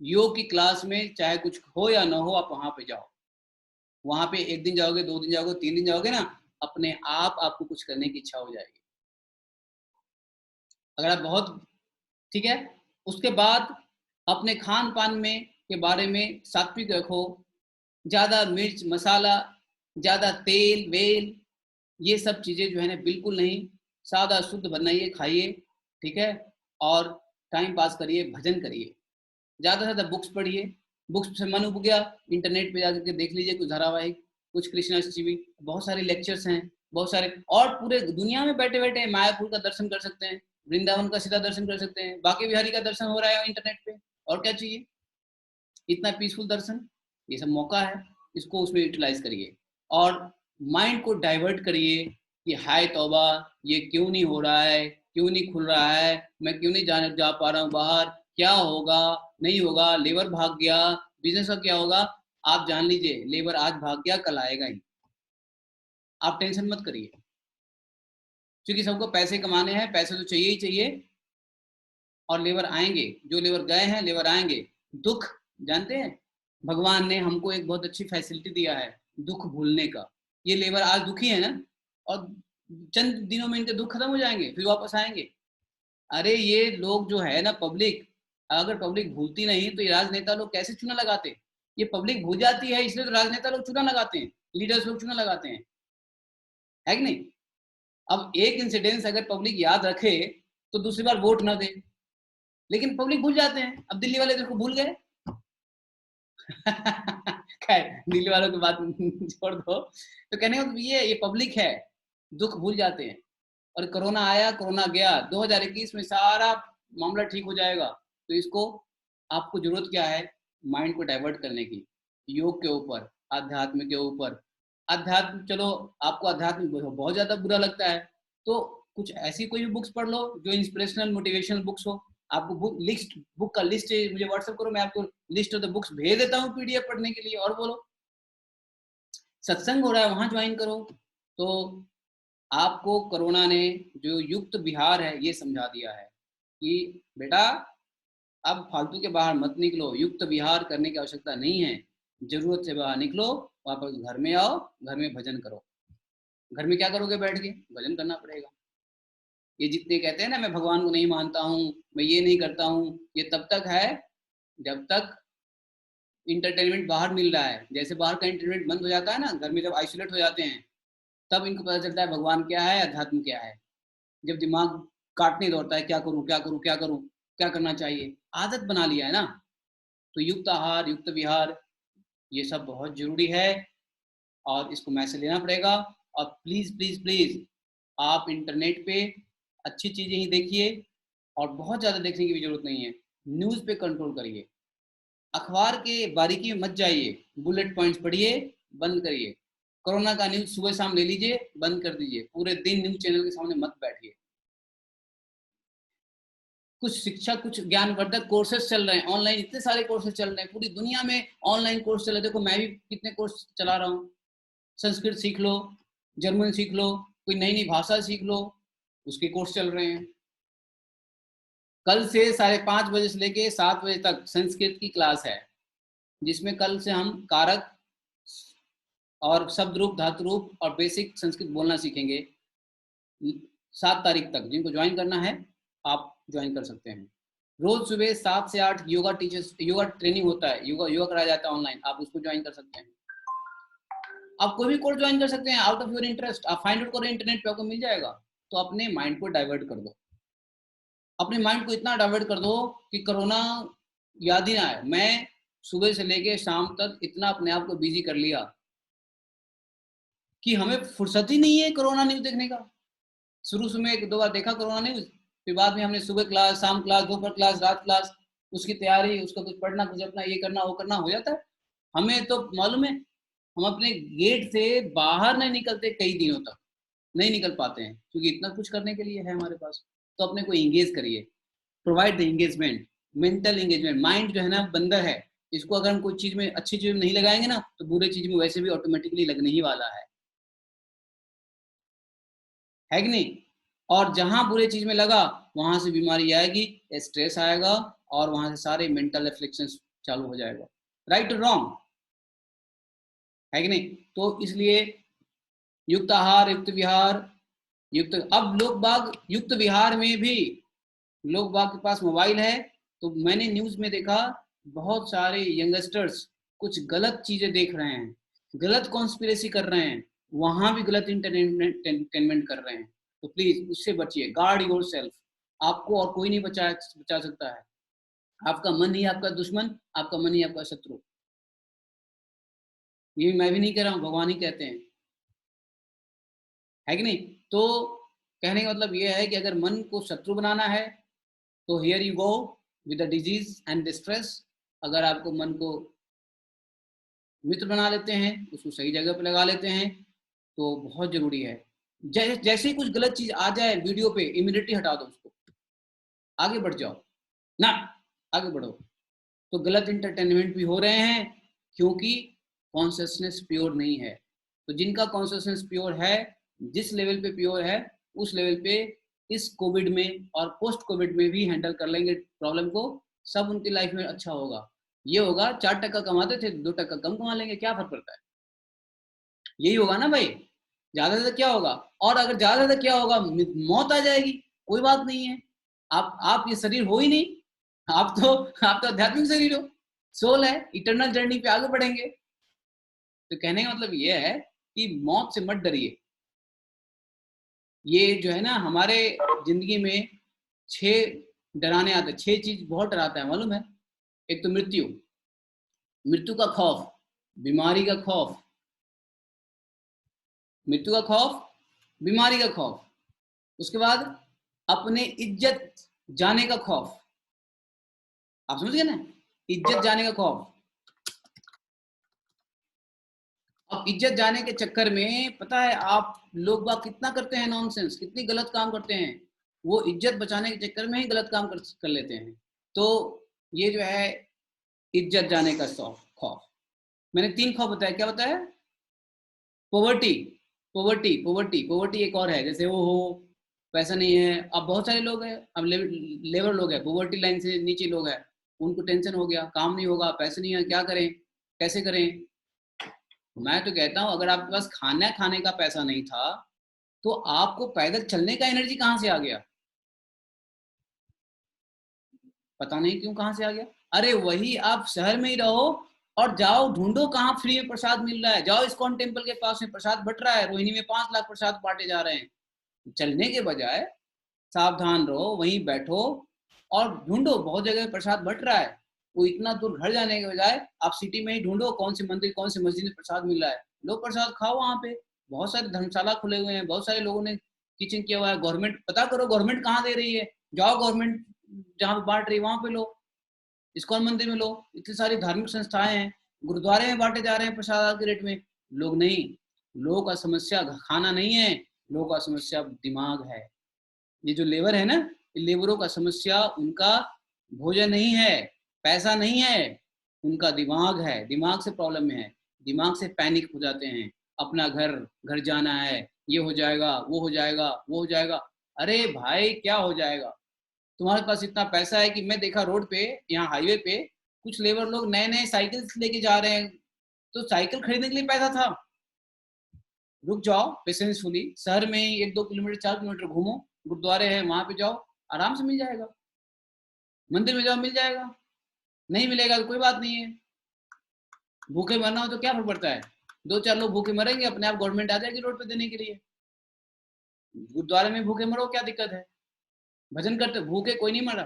योग की क्लास में चाहे कुछ हो या ना हो, आप वहां पे जाओ। वहां पे 1 दिन जाओगे, 2 दिन जाओगे, 3 दिन जाओगे ना, अपने आप आपको कुछ करने की इच्छा हो जाएगी। अगर आप बहुत ठीक है, उसके बाद अपने खान पान में के बारे में सात्विक रखो, ज़्यादा मिर्च मसाला, ज़्यादा तेल वेल, ये सब चीज़ें जो है ना बिल्कुल नहीं, सादा शुद्ध बनाइए, खाइए, ठीक है। और टाइम पास करिए, भजन करिए, ज़्यादा से ज़्यादा बुक्स पढ़िए। बुक्स से मन उब गया, इंटरनेट पे जाकर के देख लीजिए कुछ धारावाहिक, कुछ कृष्णा टीवी, बहुत सारे लेक्चर्स हैं, बहुत सारे, और पूरे दुनिया में बैठे बैठे मायापुर का दर्शन कर सकते हैं, वृंदावन का सीधा दर्शन कर सकते हैं, बाकी बिहारी का दर्शन हो रहा है इंटरनेट पे, और क्या चाहिए, इतना पीसफुल दर्शन। ये सब मौका है, इसको उसमें यूटिलाइज करिए और माइंड को डाइवर्ट करिए कि हाय तौबा, ये क्यों नहीं हो रहा है, क्यों नहीं खुल रहा है, मैं क्यों नहीं जा पा रहा हूँ बाहर, क्या होगा, नहीं होगा, लेबर भाग गया, बिजनेस का क्या होगा। आप जान लीजिए, लेबर आज भाग गया, कल आएगा ही, आप टेंशन मत करिए, क्योंकि सबको पैसे कमाने हैं, पैसे तो चाहिए ही चाहिए, और लेबर आएंगे, जो लेबर गए हैं लेबर आएंगे। दुख जानते हैं, भगवान ने हमको एक बहुत अच्छी फैसिलिटी दिया है दुख भूलने का। ये लेबर आज दुखी है ना, और चंद दिनों में इनके दुख खत्म हो जाएंगे, फिर वापस आएंगे। अरे ये लोग जो है ना, पब्लिक, अगर पब्लिक भूलती नहीं तो ये राजनेता लोग कैसे चुना लगाते। ये पब्लिक भूल जाती है, इसलिए तो राजनेता लोग चुना लगाते हैं, लीडर्स लोग चुना लगाते हैं, है कि नहीं। अब एक इंसिडेंस अगर पब्लिक याद रखे तो दूसरी बार वोट ना दे, लेकिन पब्लिक भूल जाते हैं। अब दिल्ली वाले देखो भूल गए खैर दिल्ली वालों की बात छोड़ दो। तो कहने का ये पब्लिक है, दुख भूल जाते हैं। और कोरोना आया, कोरोना गया, 2021 में सारा मामला ठीक हो जाएगा। तो इसको आपको जरूरत क्या है, माइंड को डाइवर्ट करने की, योग के ऊपर, आध्यात्म के ऊपर। अध्यात्म, चलो आपको अध्यात्म बहुत ज्यादा बुरा लगता है तो कुछ ऐसी कोई भी बुक्स पढ़ लो जो इंस्पिरेशनल मोटिवेशनल बुक्स हो। आपको बुक का लिस्ट मुझे व्हाट्सएप करो, मैं आपको लिस्ट ऑफ द बुक्स भेज देता हूँ PDF पढ़ने के लिए। और बोलो, सत्संग हो रहा है वहां ज्वाइन करो। तो आपको कोरोना ने जो युक्त विहार है ये समझा दिया है कि बेटा अब फालतू के बाहर मत निकलो, युक्त विहार करने की आवश्यकता नहीं है। जरूरत से बाहर निकलो, वापस घर में आओ, घर में भजन करो। घर में क्या करोगे बैठ के? भजन करना पड़ेगा। ये जितने कहते हैं ना मैं भगवान को नहीं मानता हूँ, मैं ये नहीं करता हूँ, ये तब तक है जब तक इंटरटेनमेंट बाहर मिल रहा है। जैसे बाहर का इंटरटेनमेंट बंद हो जाता है ना, घर में जब आइसोलेट हो जाते हैं, तब इनको पता चलता है भगवान क्या है, अध्यात्म क्या है। जब दिमाग काटने दौड़ता है, क्या करूं क्या करूं क्या करूं, क्या करना चाहिए, आदत बना लिया है ना। तो युक्त आहार, युक्त विहार, ये सब बहुत जरूरी है और इसको मैसेज लेना पड़ेगा। और प्लीज प्लीज प्लीज आप इंटरनेट पे अच्छी चीजें ही देखिए और बहुत ज्यादा देखने की भी जरूरत नहीं है। न्यूज पे कंट्रोल करिए, अखबार के बारीकी में मत जाइए, बुलेट पॉइंट्स पढ़िए, बंद करिए। कोरोना का न्यूज सुबह शाम ले लीजिए, बंद कर दीजिए। पूरे दिन न्यूज चैनल के सामने मत बैठिए। कुछ शिक्षा, कुछ ज्ञानवर्धक कोर्सेज चल रहे हैं ऑनलाइन, इतने सारे कोर्सेज चल रहे हैं, पूरी दुनिया में ऑनलाइन कोर्स चल रहे हैं। देखो मैं भी कितने कोर्स चला रहा हूँ। संस्कृत सीख लो, जर्मन सीख लो, कोई नई नई भाषा सीख लो, उसके कोर्स चल रहे हैं। कल से 5:30 बजे से लेके 7 बजे तक संस्कृत की क्लास है, जिसमें कल से हम कारक और शब्द रूप, धातु रूप और बेसिक संस्कृत बोलना सीखेंगे। 7 तारीख तक जिनको ज्वाइन करना है आप ज्वाइन कर सकते हैं। रोज सुबह 7 से 8 योगा टीचर्स, योगा ट्रेनिंग होता है, योगा कराया जाता है ऑनलाइन, आप उसको ज्वाइन कर सकते हैं। आप कोई भी कोर्स ज्वाइन कर सकते हैं आउट ऑफ योर इंटरेस्ट। आप फाइंड आउट करो, इंटरनेट पे आपको मिल जाएगा। तो अपने माइंड को डाइवर्ट कर दो, अपने माइंड को इतना डाइवर्ट कर दो कि कोरोना याद ही ना आए। मैं सुबह से लेके शाम तक इतना अपने आप को बिजी कर लिया कि हमें फुर्सत ही नहीं है कोरोना न्यूज देखने का। शुरू में 1-2 बार देखा कोरोना न्यूज, फिर बाद में हमने सुबह क्लास, शाम क्लास, दोपहर क्लास, रात क्लास, उसकी तैयारी, उसका कुछ पढ़ना, कुछ अपना ये करना वो करना हो जाता है। हमें तो मालूम है हम अपने गेट से बाहर नहीं निकलते, कई दिनों तक नहीं निकल पाते हैं, क्योंकि इतना कुछ करने के लिए है हमारे पास। तो अपने को इंगेज करिए, provide the engagement, mental engagement. Mind जो है ना बंदर है, इसको अगर हम कोई चीज में, अच्छी चीज में नहीं लगाएंगे ना, तो बुरे चीज में वैसे भी ऑटोमेटिकली लगने ही वाला है कि नहीं। और जहां बुरे चीज में लगा वहां से बीमारी आएगी, स्ट्रेस आएगा और वहां से सारे मेंटल एफ्लिक्शंस चालू हो जाएगा। राइट और रॉन्ग है कि नहीं। तो इसलिए युक्त आहार, युक्त विहार, युक्त, अब लोग बाग युक्त विहार में भी, लोग बाग के पास मोबाइल है, तो मैंने न्यूज में देखा बहुत सारे यंगस्टर्स कुछ गलत चीजें देख रहे हैं, गलत कॉन्स्पिरेसी कर रहे हैं, वहां भी गलत एंटरटेनमेंट कर रहे हैं। तो प्लीज उससे बचिए, गार्ड योर सेल्फ। आपको और कोई नहीं बचा सकता है। आपका मन ही आपका दुश्मन, आपका मन ही आपका शत्रु। ये मैं भी नहीं कह रहा हूँ, भगवान ही कहते हैं, है कि नहीं। तो कहने का मतलब ये है कि अगर मन को शत्रु बनाना है तो here you go with the disease and distress. अगर आपको मन को मित्र बना लेते हैं, उसको सही जगह पे लगा लेते हैं, तो बहुत जरूरी है। जैसे ही कुछ गलत चीज आ जाए वीडियो पे, इमीडिएटली हटा दो उसको, आगे बढ़ जाओ ना, आगे बढ़ो। तो गलत इंटरटेनमेंट भी हो रहे हैं क्योंकि कॉन्शियसनेस प्योर नहीं है। तो जिनका कॉन्शियसनेस प्योर है, जिस लेवल पे प्योर है, उस लेवल पे इस कोविड में और पोस्ट कोविड में भी हैंडल कर लेंगे प्रॉब्लम को। सब उनकी लाइफ में अच्छा होगा। ये होगा 4% कमाते थे, 2% कम कमा लेंगे, क्या फर्क पड़ता है। यही होगा ना भाई, ज्यादा से क्या होगा। और अगर ज्यादा से क्या होगा, मौत आ जाएगी, कोई बात नहीं है। आप ये शरीर हो ही नहीं, आप तो आध्यात्मिक शरीर हो, सोल है, इटर्नल जर्नी पे आगे बढ़ेंगे। तो कहने का मतलब ये है कि मौत से मत डरिए। ये जो है ना, हमारे जिंदगी में 6 डराने आते हैं, 6 चीज बहुत डराता है, मालूम है। एक तो मृत्यु, मृत्यु का खौफ, बीमारी का खौफ, मृत्यु का खौफ, बीमारी का खौफ, उसके बाद अपने इज्जत जाने का खौफ। आप समझ गए ना, इज्जत जाने का खौफ। अब इज्जत जाने के चक्कर में पता है आप लोग बात कितना करते हैं नॉनसेंस, कितनी गलत काम करते हैं। वो इज्जत बचाने के चक्कर में ही गलत काम कर लेते हैं। तो ये जो है इज्जत जाने का खौफ। मैंने 3 खौफ बताया, क्या बताया। पॉवर्टी, पॉवर्टी, पॉवर्टी, पॉवर्टी एक और है, जैसे वो हो पैसा नहीं है। अब बहुत सारे लोग हैं, अब लेबर लोग हैं, पॉवर्टी लाइन से नीचे लोग हैं, उनको टेंशन हो गया, काम नहीं होगा, पैसे नहीं है, क्या करें। कैसे करें? मैं तो कहता हूँ अगर आपके पास खाना खाने का पैसा नहीं था तो आपको पैदल चलने का एनर्जी कहाँ से आ गया? पता नहीं क्यों कहाँ से आ गया। अरे वही आप शहर में ही रहो और जाओ ढूंढो कहाँ फ्री में प्रसाद मिल रहा है। जाओ इस्कॉन टेम्पल के पास में प्रसाद बट रहा है, रोहिणी में 5 लाख प्रसाद बांटे जा रहे हैं। चलने के बजाय सावधान रहो, वहीं बैठो और ढूंढो, बहुत जगह प्रसाद बट रहा है। वो इतना दूर घर जाने के बजाय आप सिटी में ही ढूंढो कौन से मंदिर कौन से मस्जिद में प्रसाद मिल रहा है, लो प्रसाद खाओ। वहाँ पे बहुत सारे धर्मशाला खुले हुए हैं, बहुत सारे लोगों ने किचन किया हुआ है। गवर्नमेंट पता करो गवर्नमेंट कहाँ दे रही है, जाओ गवर्नमेंट जहाँ पे बांट रही है वहाँ पे लो, इस्कॉन मंदिर में लो। इतनी सारी धार्मिक संस्थाएं हैं, गुरुद्वारे में बांटे जा रहे हैं प्रसाद के रेट में। लोग नहीं, लोगों का समस्या खाना नहीं है, लोगों का समस्या दिमाग है। ये जो लेबर है ना, ये लेबरों का समस्या उनका भोजन नहीं है, पैसा नहीं है, उनका दिमाग है। दिमाग से प्रॉब्लम में है, दिमाग से पैनिक हो जाते हैं। अपना घर जाना है, ये हो जाएगा वो हो जाएगा वो हो जाएगा। अरे भाई क्या हो जाएगा? तुम्हारे पास इतना पैसा है कि मैं देखा रोड पे यहाँ हाईवे पे कुछ लेबर लोग नए नए साइकिल लेके जा रहे हैं, तो साइकिल खरीदने के लिए पैसा था। रुक जाओ पेशेंसफुली, शहर में ही 1-2 किलोमीटर 4 किलोमीटर घूमो, गुरुद्वारे हैं वहां पे जाओ, आराम से मिल जाएगा। मंदिर में जाओ मिल जाएगा, नहीं मिलेगा तो कोई बात नहीं है। भूखे मरना हो तो क्या फर्क पड़ता है? 2-4 लोग भूखे मरेंगे, अपने आप गवर्नमेंट आ जाएगी रोड पे देने के लिए। गुरुद्वारे में भूखे मरो, क्या दिक्कत है? भजन करते भूखे कोई नहीं मरा,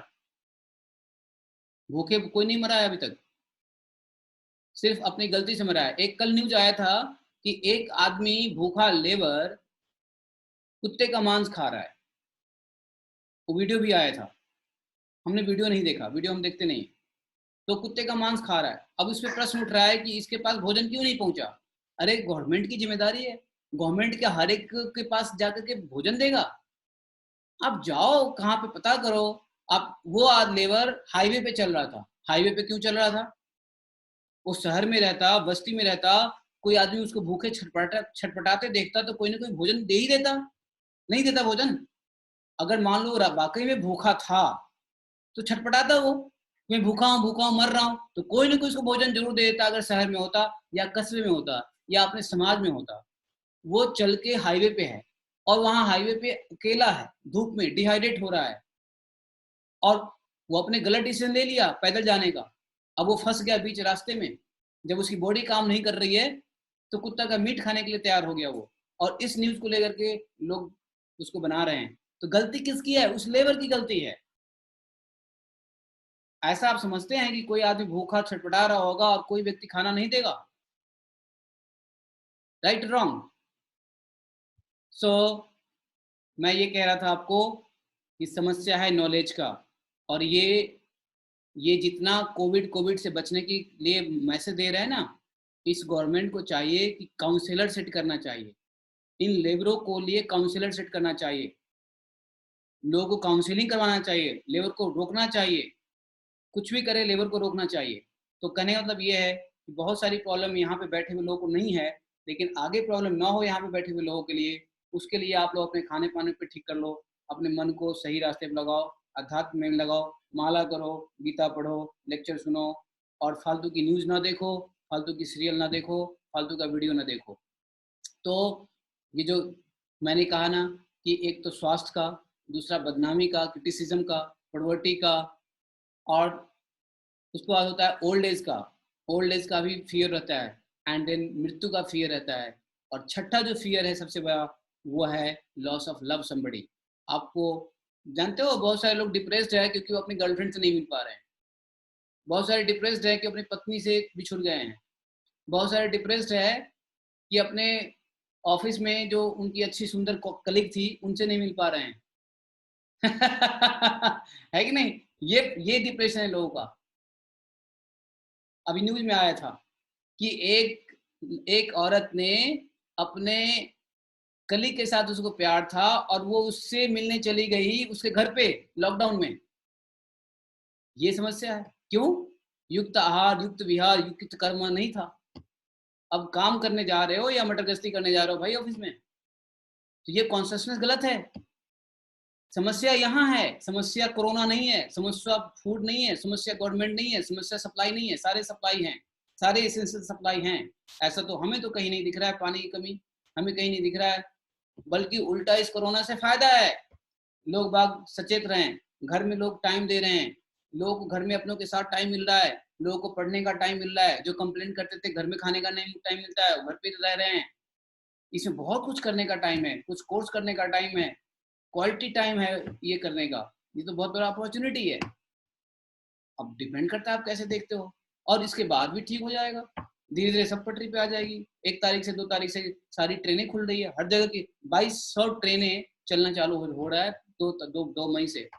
भूखे कोई नहीं मरा है अभी तक, सिर्फ अपनी गलती से मरा है। एक कल न्यूज आया था कि एक आदमी भूखा लेबर कुत्ते का मांस खा रहा है, वो वीडियो भी आया था। हमने वीडियो नहीं देखा, वीडियो हम देखते नहीं। तो कुत्ते का मांस खा रहा है। अब उस पर प्रश्न उठ रहा है कि इसके पास भोजन क्यों नहीं पहुंचा? अरे गवर्नमेंट की जिम्मेदारी है, गवर्नमेंट क्या हर एक के पास जाकर के भोजन देगा? आप जाओ कहाँ पे पता करो। आप वो आज लेबर हाईवे पे चल रहा था, हाईवे पे क्यों चल रहा था? वो शहर में रहता, बस्ती में रहता, कोई आदमी उसको भूखे छटपटाते देखता तो कोई ना कोई भोजन दे ही देता, नहीं देता भोजन। अगर मान लो वाकई में भूखा था तो छटपटाता वो, मैं भूखा हूँ मर रहा हूँ, तो कोई ना कोई उसको भोजन जरूर दे देता। अगर शहर में होता या कस्बे में होता या अपने समाज में होता। वो चल के हाईवे पे है और वहां हाईवे पे अकेला है, धूप में डिहाइड्रेट हो रहा है, और वो अपने गलत डिसीजन ले लिया पैदल जाने का। अब वो फंस गया बीच रास्ते में। जब उसकी बॉडी काम नहीं कर रही है तो कुत्ता का मीट खाने के लिए तैयार हो गया वो। और इस न्यूज को लेकर के लोग उसको बना रहे हैं। तो गलती किसकी है? उस लेबर की गलती है। ऐसा आप समझते हैं कि कोई आदमी भूखा छटपटा रहा होगा और कोई व्यक्ति खाना नहीं देगा? Right wrong? सो मैं ये कह रहा था आपको कि समस्या है नॉलेज का। और ये जितना कोविड से बचने के लिए मैसेज दे रहे हैं ना, इस गवर्नमेंट को चाहिए कि काउंसलर सेट करना चाहिए, इन लेबरों को लिए काउंसलर सेट करना चाहिए, लोगों को काउंसलिंग करवाना चाहिए, लेबर को रोकना चाहिए, कुछ भी करे लेबर को रोकना चाहिए। तो कहने का मतलब ये है कि बहुत सारी प्रॉब्लम यहाँ पे बैठे हुए लोगों को नहीं है, लेकिन आगे प्रॉब्लम ना हो यहाँ पे बैठे हुए लोगों के लिए, उसके लिए आप लोग अपने खाने पाने पे ठीक कर लो, अपने मन को सही रास्ते पे लगाओ, अध्यात्म में लगाओ, माला करो, गीता पढ़ो, लेक्चर सुनो, और फालतू की न्यूज़ ना देखो, फालतू की सीरियल ना देखो, फालतू का वीडियो ना देखो। तो ये जो मैंने कहा ना कि एक तो स्वास्थ्य का, दूसरा बदनामी का, क्रिटिसिज्म का, पॉवर्टी का, और उसके बाद होता है ओल्ड एज का। ओल्ड एज का भी फियर रहता है, एंड देन मृत्यु का फियर रहता है। और छठा जो फियर है सबसे बड़ा, वो है लॉस ऑफ लव समबडी। आपको जानते हो बहुत सारे लोग डिप्रेस्ड है क्योंकि वो अपनी गर्लफ्रेंड से नहीं मिल पा रहे हैं। बहुत सारे डिप्रेस्ड है कि अपनी पत्नी से बिछुड़ गए हैं। बहुत सारे डिप्रेस्ड है कि अपने ऑफिस में जो उनकी अच्छी सुंदर कलीग थी उनसे नहीं मिल पा रहे हैं। है कि नहीं? ये डिप्रेशन है लोगों का। अभी न्यूज में आया था कि एक औरत ने अपने कलीग के साथ, उसको प्यार था और वो उससे मिलने चली गई उसके घर पे लॉकडाउन में। ये समस्या है। क्यों? युक्त आहार, युक्त विहार, युक्त कर्म नहीं था। अब काम करने जा रहे हो या मटर गश्ती करने जा रहे हो भाई ऑफिस में, तो ये कॉन्शियसनेस गलत है। समस्या यहाँ है, समस्या कोरोना नहीं है, समस्या फूड नहीं है, समस्या गवर्नमेंट नहीं है, समस्या सप्लाई नहीं है, सारे सप्लाई हैं, सारे एसेंशियल सप्लाई हैं। ऐसा तो हमें तो कहीं नहीं दिख रहा है, पानी की कमी हमें कहीं नहीं दिख रहा है, बल्कि उल्टा इस कोरोना से फायदा है। लोग बाग सचेत रहें, घर में लोग टाइम दे रहे हैं, लोगों को घर में अपनों के साथ टाइम मिल रहा है, लोगों को पढ़ने का टाइम मिल रहा है। जो कंप्लेंट करते थे घर में खाने का नहीं टाइम मिलता है, घर पे रह रहे हैं। इसमें बहुत कुछ करने का टाइम है, कुछ कोर्स करने का टाइम है, क्वालिटी टाइम है ये करने का। ये तो बहुत बड़ा अपॉर्चुनिटी है। अब डिपेंड करता है आप कैसे देखते हो, और इसके बाद भी ठीक हो जाएगा, धीरे धीरे सब पटरी पे आ जाएगी। 1 तारीख से 2 तारीख से सारी ट्रेनें खुल रही है, हर जगह की 2200 ट्रेनें चलना चालू हो रहा है 2 मई से।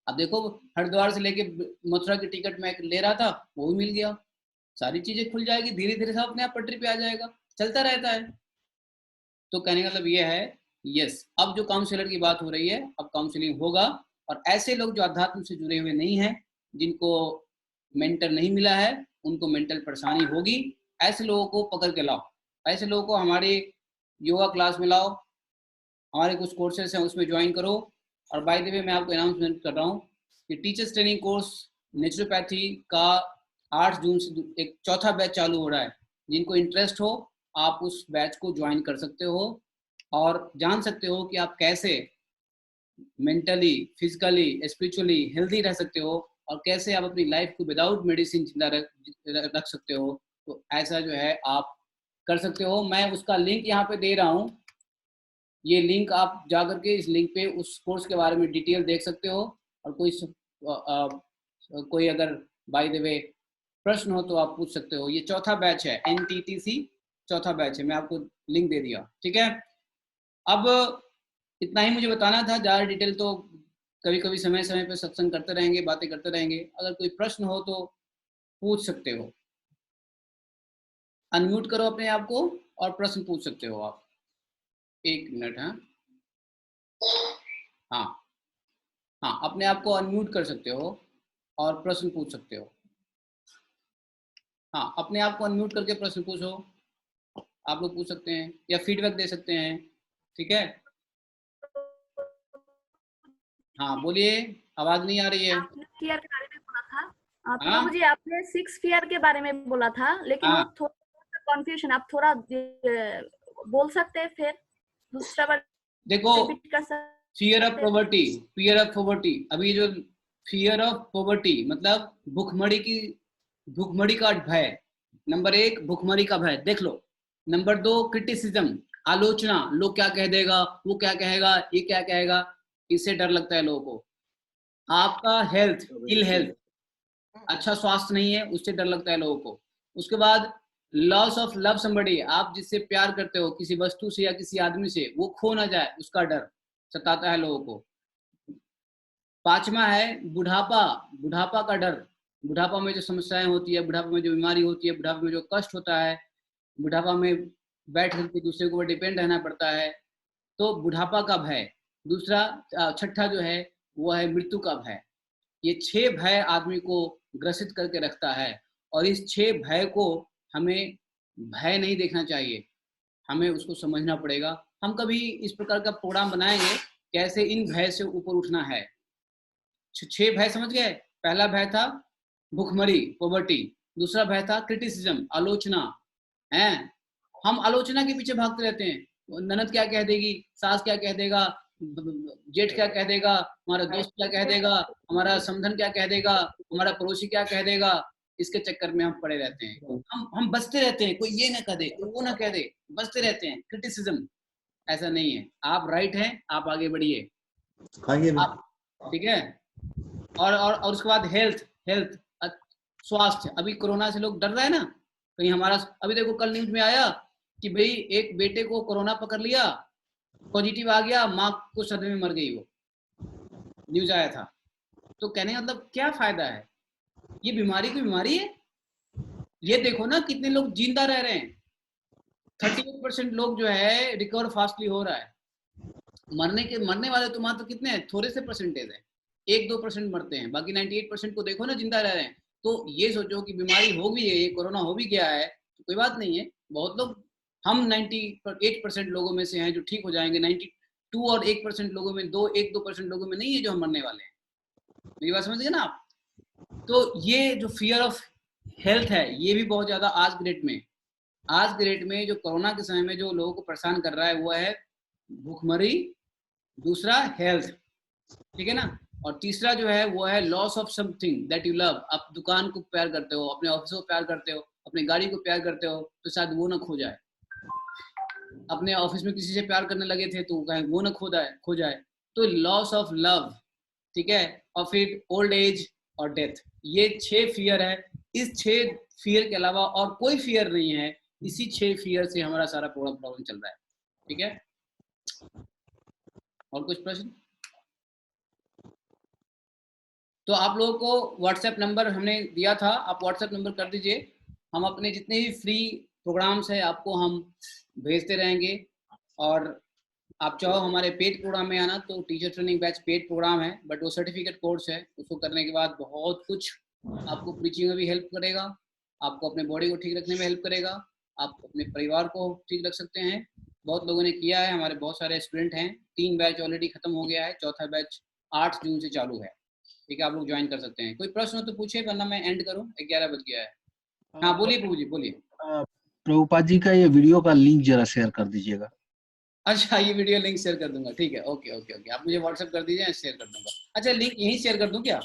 अब देखो हरिद्वार से लेके मथुरा की टिकट मैं ले रहा था, वो भी मिल गया। सारी चीजें खुल जाएगी, धीरे धीरे सब अपने आप पटरी पे आ जाएगा, चलता रहता है। तो कहने का मतलब ये है, यस, अब जो काउंसलर की बात हो रही है, अब काउंसलिंग होगा। और ऐसे लोग जो अध्यात्म से जुड़े हुए नहीं हैं, जिनको मेंटर नहीं मिला है, उनको मेंटल परेशानी होगी, ऐसे लोगों को पकड़ के लाओ, ऐसे लोगों को हमारे योगा क्लास में लाओ, हमारे कुछ कोर्सेस हैं उसमें ज्वाइन करो। और बाय द वे मैं आपको अनाउंसमेंट कर रहा हूँ कि टीचर्स ट्रेनिंग कोर्स नेचुरोपैथी का 8 जून से एक चौथा बैच चालू हो रहा है। जिनको इंटरेस्ट हो आप उस बैच को ज्वाइन कर सकते हो और जान सकते हो कि आप कैसे मेंटली, फिजिकली, स्पिरिचुअली हेल्दी रह सकते हो, और कैसे आप अपनी लाइफ को विदाउट मेडिसिन जिंदा रख सकते हो। तो ऐसा जो है आप कर सकते हो। मैं उसका लिंक यहाँ पे दे रहा हूँ, ये लिंक आप जा करके इस लिंक पे उस कोर्स के बारे में डिटेल देख सकते हो। और कोई अगर बाय द वे प्रश्न हो तो आप पूछ सकते हो। ये चौथा बैच है, NTTC चौथा बैच है, मैं आपको लिंक दे दिया, ठीक है। अब इतना ही मुझे बताना था, ज़्यादा डिटेल तो कभी कभी समय समय पे सत्संग करते रहेंगे, बातें करते रहेंगे। अगर कोई प्रश्न हो तो पूछ सकते हो, अनम्यूट करो अपने आप को और प्रश्न पूछ सकते हो आप। 1 मिनट। हाँ, अपने आप को अनम्यूट कर सकते हो और प्रश्न पूछ सकते हो। हाँ, अपने आप को अनम्यूट करके प्रश्न पूछो, आप लोग पूछ सकते हैं या फीडबैक दे सकते हैं, ठीक है। हाँ बोलिए, आवाज नहीं आ रही है। आपने फियर के बारे में बोला था, तो हाँ? मुझे आपने 6 फियर के बारे में बोला था, लेकिन हाँ। वो थोड़ा कंफ्यूजन, आप थोड़ा बोल सकते हैं फिर दूसरा बार देखो, रिपीट कर सकते? Fear of poverty, fear of poverty, अभी जो फियर ऑफ पॉवर्टी मतलब भूखमरी का भय, नंबर 1 भूखमरी का भय देख लो। नंबर 2 क्रिटिसिज्म, आलोचना, लोग क्या कह देगा, वो क्या कहेगा, ये क्या कहेगा, इससे डर लगता है लोगों को। आपका हेल्थ, इल हेल्थ, अच्छा स्वास्थ्य नहीं है, उससे डर लगता है लोगों को। उसके बाद लॉस ऑफ लव समबडी, आप जिससे प्यार करते हो, किसी वस्तु से या किसी आदमी से, वो खो ना जाए, उसका डर सताता है लोगों को। 5वां है बुढ़ापा, बुढ़ापा का डर। बुढ़ापा में जो समस्याएं होती है, बुढ़ापा में जो बीमारी होती है, बुढ़ापा में जो कष्ट होता है, बुढ़ापा में बैठ करके दूसरे के ऊपर डिपेंड रहना पड़ता है, तो बुढ़ापा का भय। दूसरा, 6ठा जो है वो है मृत्यु का भय। ये 6 भय आदमी को ग्रसित करके रखता है, और इस 6 भय को हमें भय नहीं देखना चाहिए, हमें उसको समझना पड़ेगा। हम कभी इस प्रकार का प्रोग्राम बनाएंगे कैसे इन भय से ऊपर उठना है। 6 भय समझ गए। पहला भय था भूखमरी, पॉवर्टी। दूसरा भय था क्रिटिसिज्म, आलोचना है। हम आलोचना के पीछे भागते रहते हैं, ननद क्या कह देगी, सास क्या कह देगा, जेठ क्या कह देगा, हमारा दोस्त क्या कह देगा, हमारा समधन क्या कह देगा, हमारा पड़ोसी क्या कह देगा। इसके चक्कर में हम पड़े रहते हैं, हम बसते रहते हैं, कोई ये ना कह दे, कोई वो ना कह दे, बसते रहते हैं। क्रिटिसिज्म, ऐसा नहीं है, आप राइट हैं, आप आगे बढ़िए, ठीक है। और उसके बाद हेल्थ, स्वास्थ्य। अभी कोरोना से लोग डर रहे हैं ना, कहीं हमारा, अभी देखो कल न्यूज में आया कि भाई एक बेटे को कोरोना पकड़ लिया, पॉजिटिव आ गया, माँ को सदमे में मर गई, वो न्यूज आया था। तो कहने का मतलब क्या फायदा है, ये बीमारी कोई बीमारी है। ये देखो ना कितने लोग जिंदा रह रहे हैं, 38% लोग जो है रिकवर फास्टली हो रहा है। मरने वाले तो मात्र कितने हैं, थोड़े से परसेंटेज है, 1-2% मरते हैं, बाकी 98% को देखो ना जिंदा रह रहे हैं। तो ये सोचो कि बीमारी हो भी है, ये कोरोना हो भी गया है, तो कोई बात नहीं है। बहुत लोग, हम 98% लोगों में से हैं जो ठीक हो जाएंगे, 92 और 1% लोगों में, 1-2% लोगों में नहीं है जो हम मरने वाले हैं। मेरी बात समझ गए ना आप। तो ये जो फियर ऑफ हेल्थ है, ये भी बहुत ज्यादा आज के डेट में जो कोरोना के समय में जो लोगों को परेशान कर रहा है वो है भूखमरी, दूसरा हेल्थ, ठीक है ना, और तीसरा जो है वो है loss of something that you love. आप दुकान को प्यार करते हो, अपने ऑफिस को प्यार करते हो, अपनी गाड़ी को प्यार करते हो, तो शायद वो ना खो जाए। अपने ऑफिस में किसी से प्यार करने लगे थे तो कहीं वो ना खो जाए। तो लॉस ऑफ लव, ठीक है, और फिर ओल्ड एज और डेथ, ये 6 फियर है। इस 6 फियर के अलावा और कोई फियर नहीं है। इसी 6 फियर से हमारा सारा प्रॉब्लम चल रहा है, ठीक है। और कुछ प्रश्न? तो आप लोगों को व्हाट्सएप नंबर हमने दिया था, आप व्हाट्सएप नंबर कर दीजिए। हम अपने जितने भी फ्री प्रोग्राम्स है आपको हम भेजते रहेंगे। और आप चाहो हमारे पेड प्रोग्राम में आना तो teacher training batch paid programme है, बट वो सर्टिफिकेट कोर्स है। उसको करने के बाद बहुत कुछ आपको प्रीचिंग में भी हेल्प करेगा, आपको अपने बॉडी को ठीक रखने में हेल्प करेगा, आप अपने परिवार को ठीक रख सकते हैं। बहुत लोगों ने किया है, हमारे बहुत सारे स्टूडेंट हैं। 3 बैच ऑलरेडी खत्म हो गया है, चौथा बैच 8 जून से चालू है, ठीक है। आप लोग ज्वाइन कर सकते हैं। कोई प्रश्न हो तो पूछे, वरना मैं एंड करूं, 11 बज गया है। हाँ बोलिए प्रभु जी, बोलिए। प्रभुपाद जी का ये वीडियो का लिंक जरा शेयर कर दीजिएगा। अच्छा, ये वीडियो लिंक शेयर कर दूंगा, ठीक है, ओके ओके ओके। आप मुझे व्हाट्सएप कर दीजिए, शेयर कर दूंगा। अच्छा, लिंक यहीं शेयर कर दूं क्या?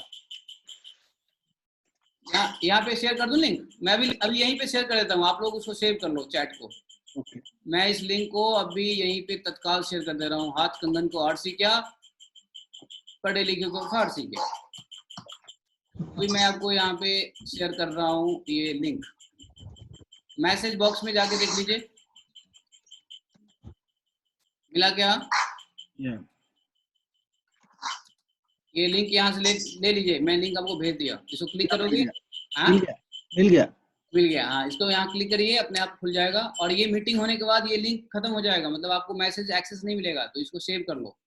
यहाँ पे शेयर कर दूं लिंक? मैं अभी यहीं पे शेयर कर देता हूँ, आप लोग उसको सेव कर लो चैट को। मैं इस लिंक को अभी यहीं पे तत्काल शेयर कर दे रहा हूँ। हाथ कंगन को आरसी क्या, पढ़े लिखे को फारसी क्या। अभी मैं आपको यहाँ पे शेयर कर रहा हूँ ये लिंक, मैसेज बॉक्स में जाके देख लीजिए, मिला क्या? ये लिंक यहाँ से ले लीजिए, मैं लिंक आपको भेज दिया, इसको क्लिक करोगे। हाँ मिल गया। हाँ, इसको यहाँ क्लिक करिए, अपने आप खुल जाएगा। और ये मीटिंग होने के बाद ये लिंक खत्म हो जाएगा, मतलब आपको मैसेज एक्सेस नहीं मिलेगा, तो इसको सेव कर लो।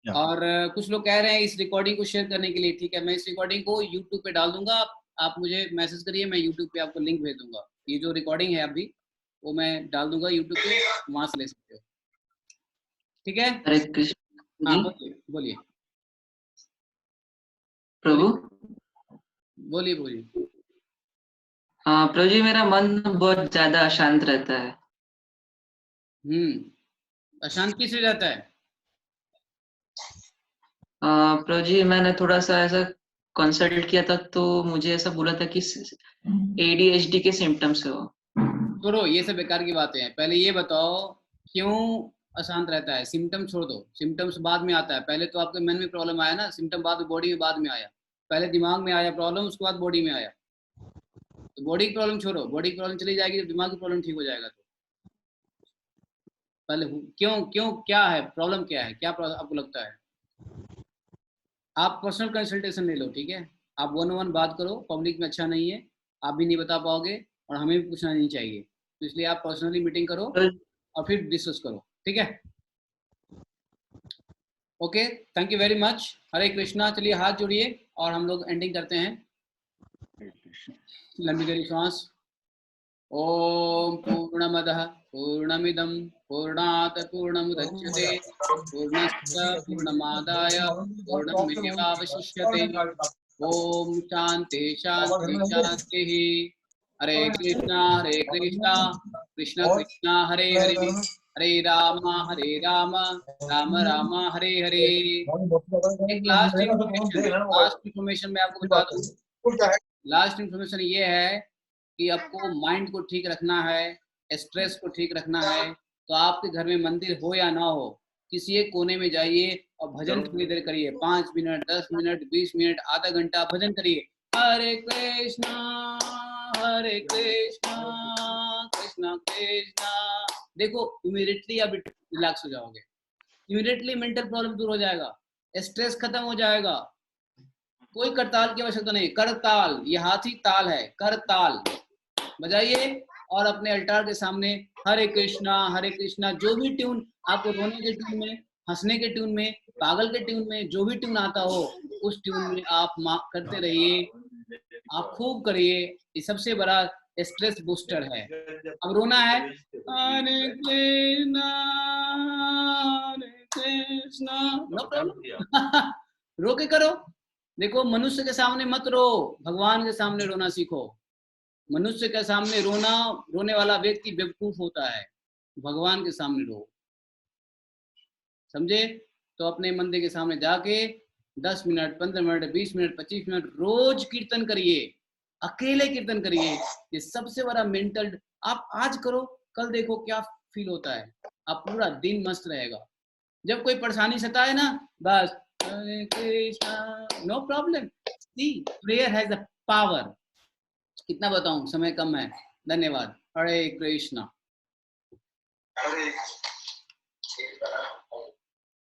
और कुछ लोग कह रहे हैं इस रिकॉर्डिंग को शेयर करने के लिए, ठीक है, मैं इस रिकॉर्डिंग को यूट्यूब पे डाल दूंगा। आप मुझे मैसेज करिए, मैं यूट्यूब पे आपको लिंक भेज दूंगा। ये जो रिकॉर्डिंग है अभी वो मैं डाल दूंगा यूट्यूब पे, वहां से ले सकते हो, ठीक है। हरे कृष्ण। हाँ बोलिए प्रभु। बोलिए। हाँ प्रभु जी, मेरा मन बहुत ज्यादा अशांत रहता है। अशांत किस लिए रहता है? प्रभु जी, मैंने थोड़ा सा ऐसा कंसल्ट किया था तो मुझे ऐसा बोला था कि ADHD के सिम्टम्स है वो। छोड़ो, ये सब बेकार की बातें हैं। पहले ये बताओ क्यों अशांत रहता है? सिम्टम्स छोड़ दो, सिम्टम्स बाद में आता है। पहले तो आपके मन में प्रॉब्लम आया ना, सिम्टम बाद में बॉडी में बाद में आया। पहले दिमाग में आया प्रॉब्लम, उसके बाद बॉडी में आया। तो बॉडी की प्रॉब्लम छोड़ो, बॉडी की प्रॉब्लम चली जाएगी तो दिमाग की प्रॉब्लम ठीक हो जाएगा। तो पहले क्यों क्या है प्रॉब्लम, क्या है, क्या आपको लगता है? आप पर्सनल कंसल्टेशन ले लो, ठीक है। आप 1-on-1 बात करो, पब्लिक में अच्छा नहीं है, आप भी नहीं बता पाओगे और हमें भी पूछना नहीं चाहिए, तो इसलिए आप पर्सनली मीटिंग करो और फिर डिस्कस करो, ठीक है। Okay, thank you very much. Hare Krishna. चलिए हाथ जोड़िए और हम लोग एंडिंग करते हैं। लंबी गहरी सांस। ओम पूर्णमदः पूर्णमिदं पूर्णात् पूर्णमुदच्यते पूर्णस्य पूर्णमादाय पूर्णमेवावशिष्यते। ओम शांति शांति शांति। हरे कृष्णा कृष्ण कृष्ण हरे हरे, हरे राम राम राम हरे हरे। एक लास्ट इन्फॉर्मेशन मैं आपको बता दूं। लास्ट इन्फॉर्मेशन ये है कि आपको माइंड को ठीक रखना है, स्ट्रेस को ठीक रखना है, तो आपके घर में मंदिर हो या ना हो, किसी एक कोने में जाइए और भजन थोड़ी देर करिए। 5 मिनट, 10 मिनट, 20 मिनट, आधा घंटा भजन करिए। हरे कृष्णा कृष्णा कृष्णा। देखो इमीडिएटली आप रिलैक्स हो जाओगे, इमीडिएटली मेंटल प्रॉब्लम दूर हो जाएगा, स्ट्रेस खत्म हो जाएगा। कोई करताल की आवश्यकता नहीं, करताल, ये हाथी ताल है, करताल बजाइए और अपने अल्टार के सामने हरे कृष्णा, जो भी ट्यून आपको, रोने के ट्यून में, हंसने के ट्यून में, पागल के ट्यून में, जो भी ट्यून आता हो उस ट्यून में आप करते रहिए, आप खूब करिए। ये सबसे बड़ा स्ट्रेस बूस्टर है। अब रोना है, हरे कृष्णा, नो प्रॉब्लम, रो के करो। देखो मनुष्य के सामने मत रो, भगवान के सामने रोना सीखो। मनुष्य के सामने रोना, रोने वाला व्यक्ति बेवकूफ होता है, भगवान के सामने रो, समझे? तो अपने मंदिर के सामने जाके 10 मिनट, 15 मिनट, 20 मिनट, 25 मिनट रोज कीर्तन करिए, अकेले कीर्तन करिए। ये सबसे बड़ा मेंटल, आप आज करो, कल देखो क्या फील होता है, आप पूरा दिन मस्त रहेगा। जब कोई परेशानी सताए ना, बस Hare Krishna, no problem. See prayer has a power. कितना बताऊं, समय कम है। धन्यवाद। हरे कृष्णा। हरे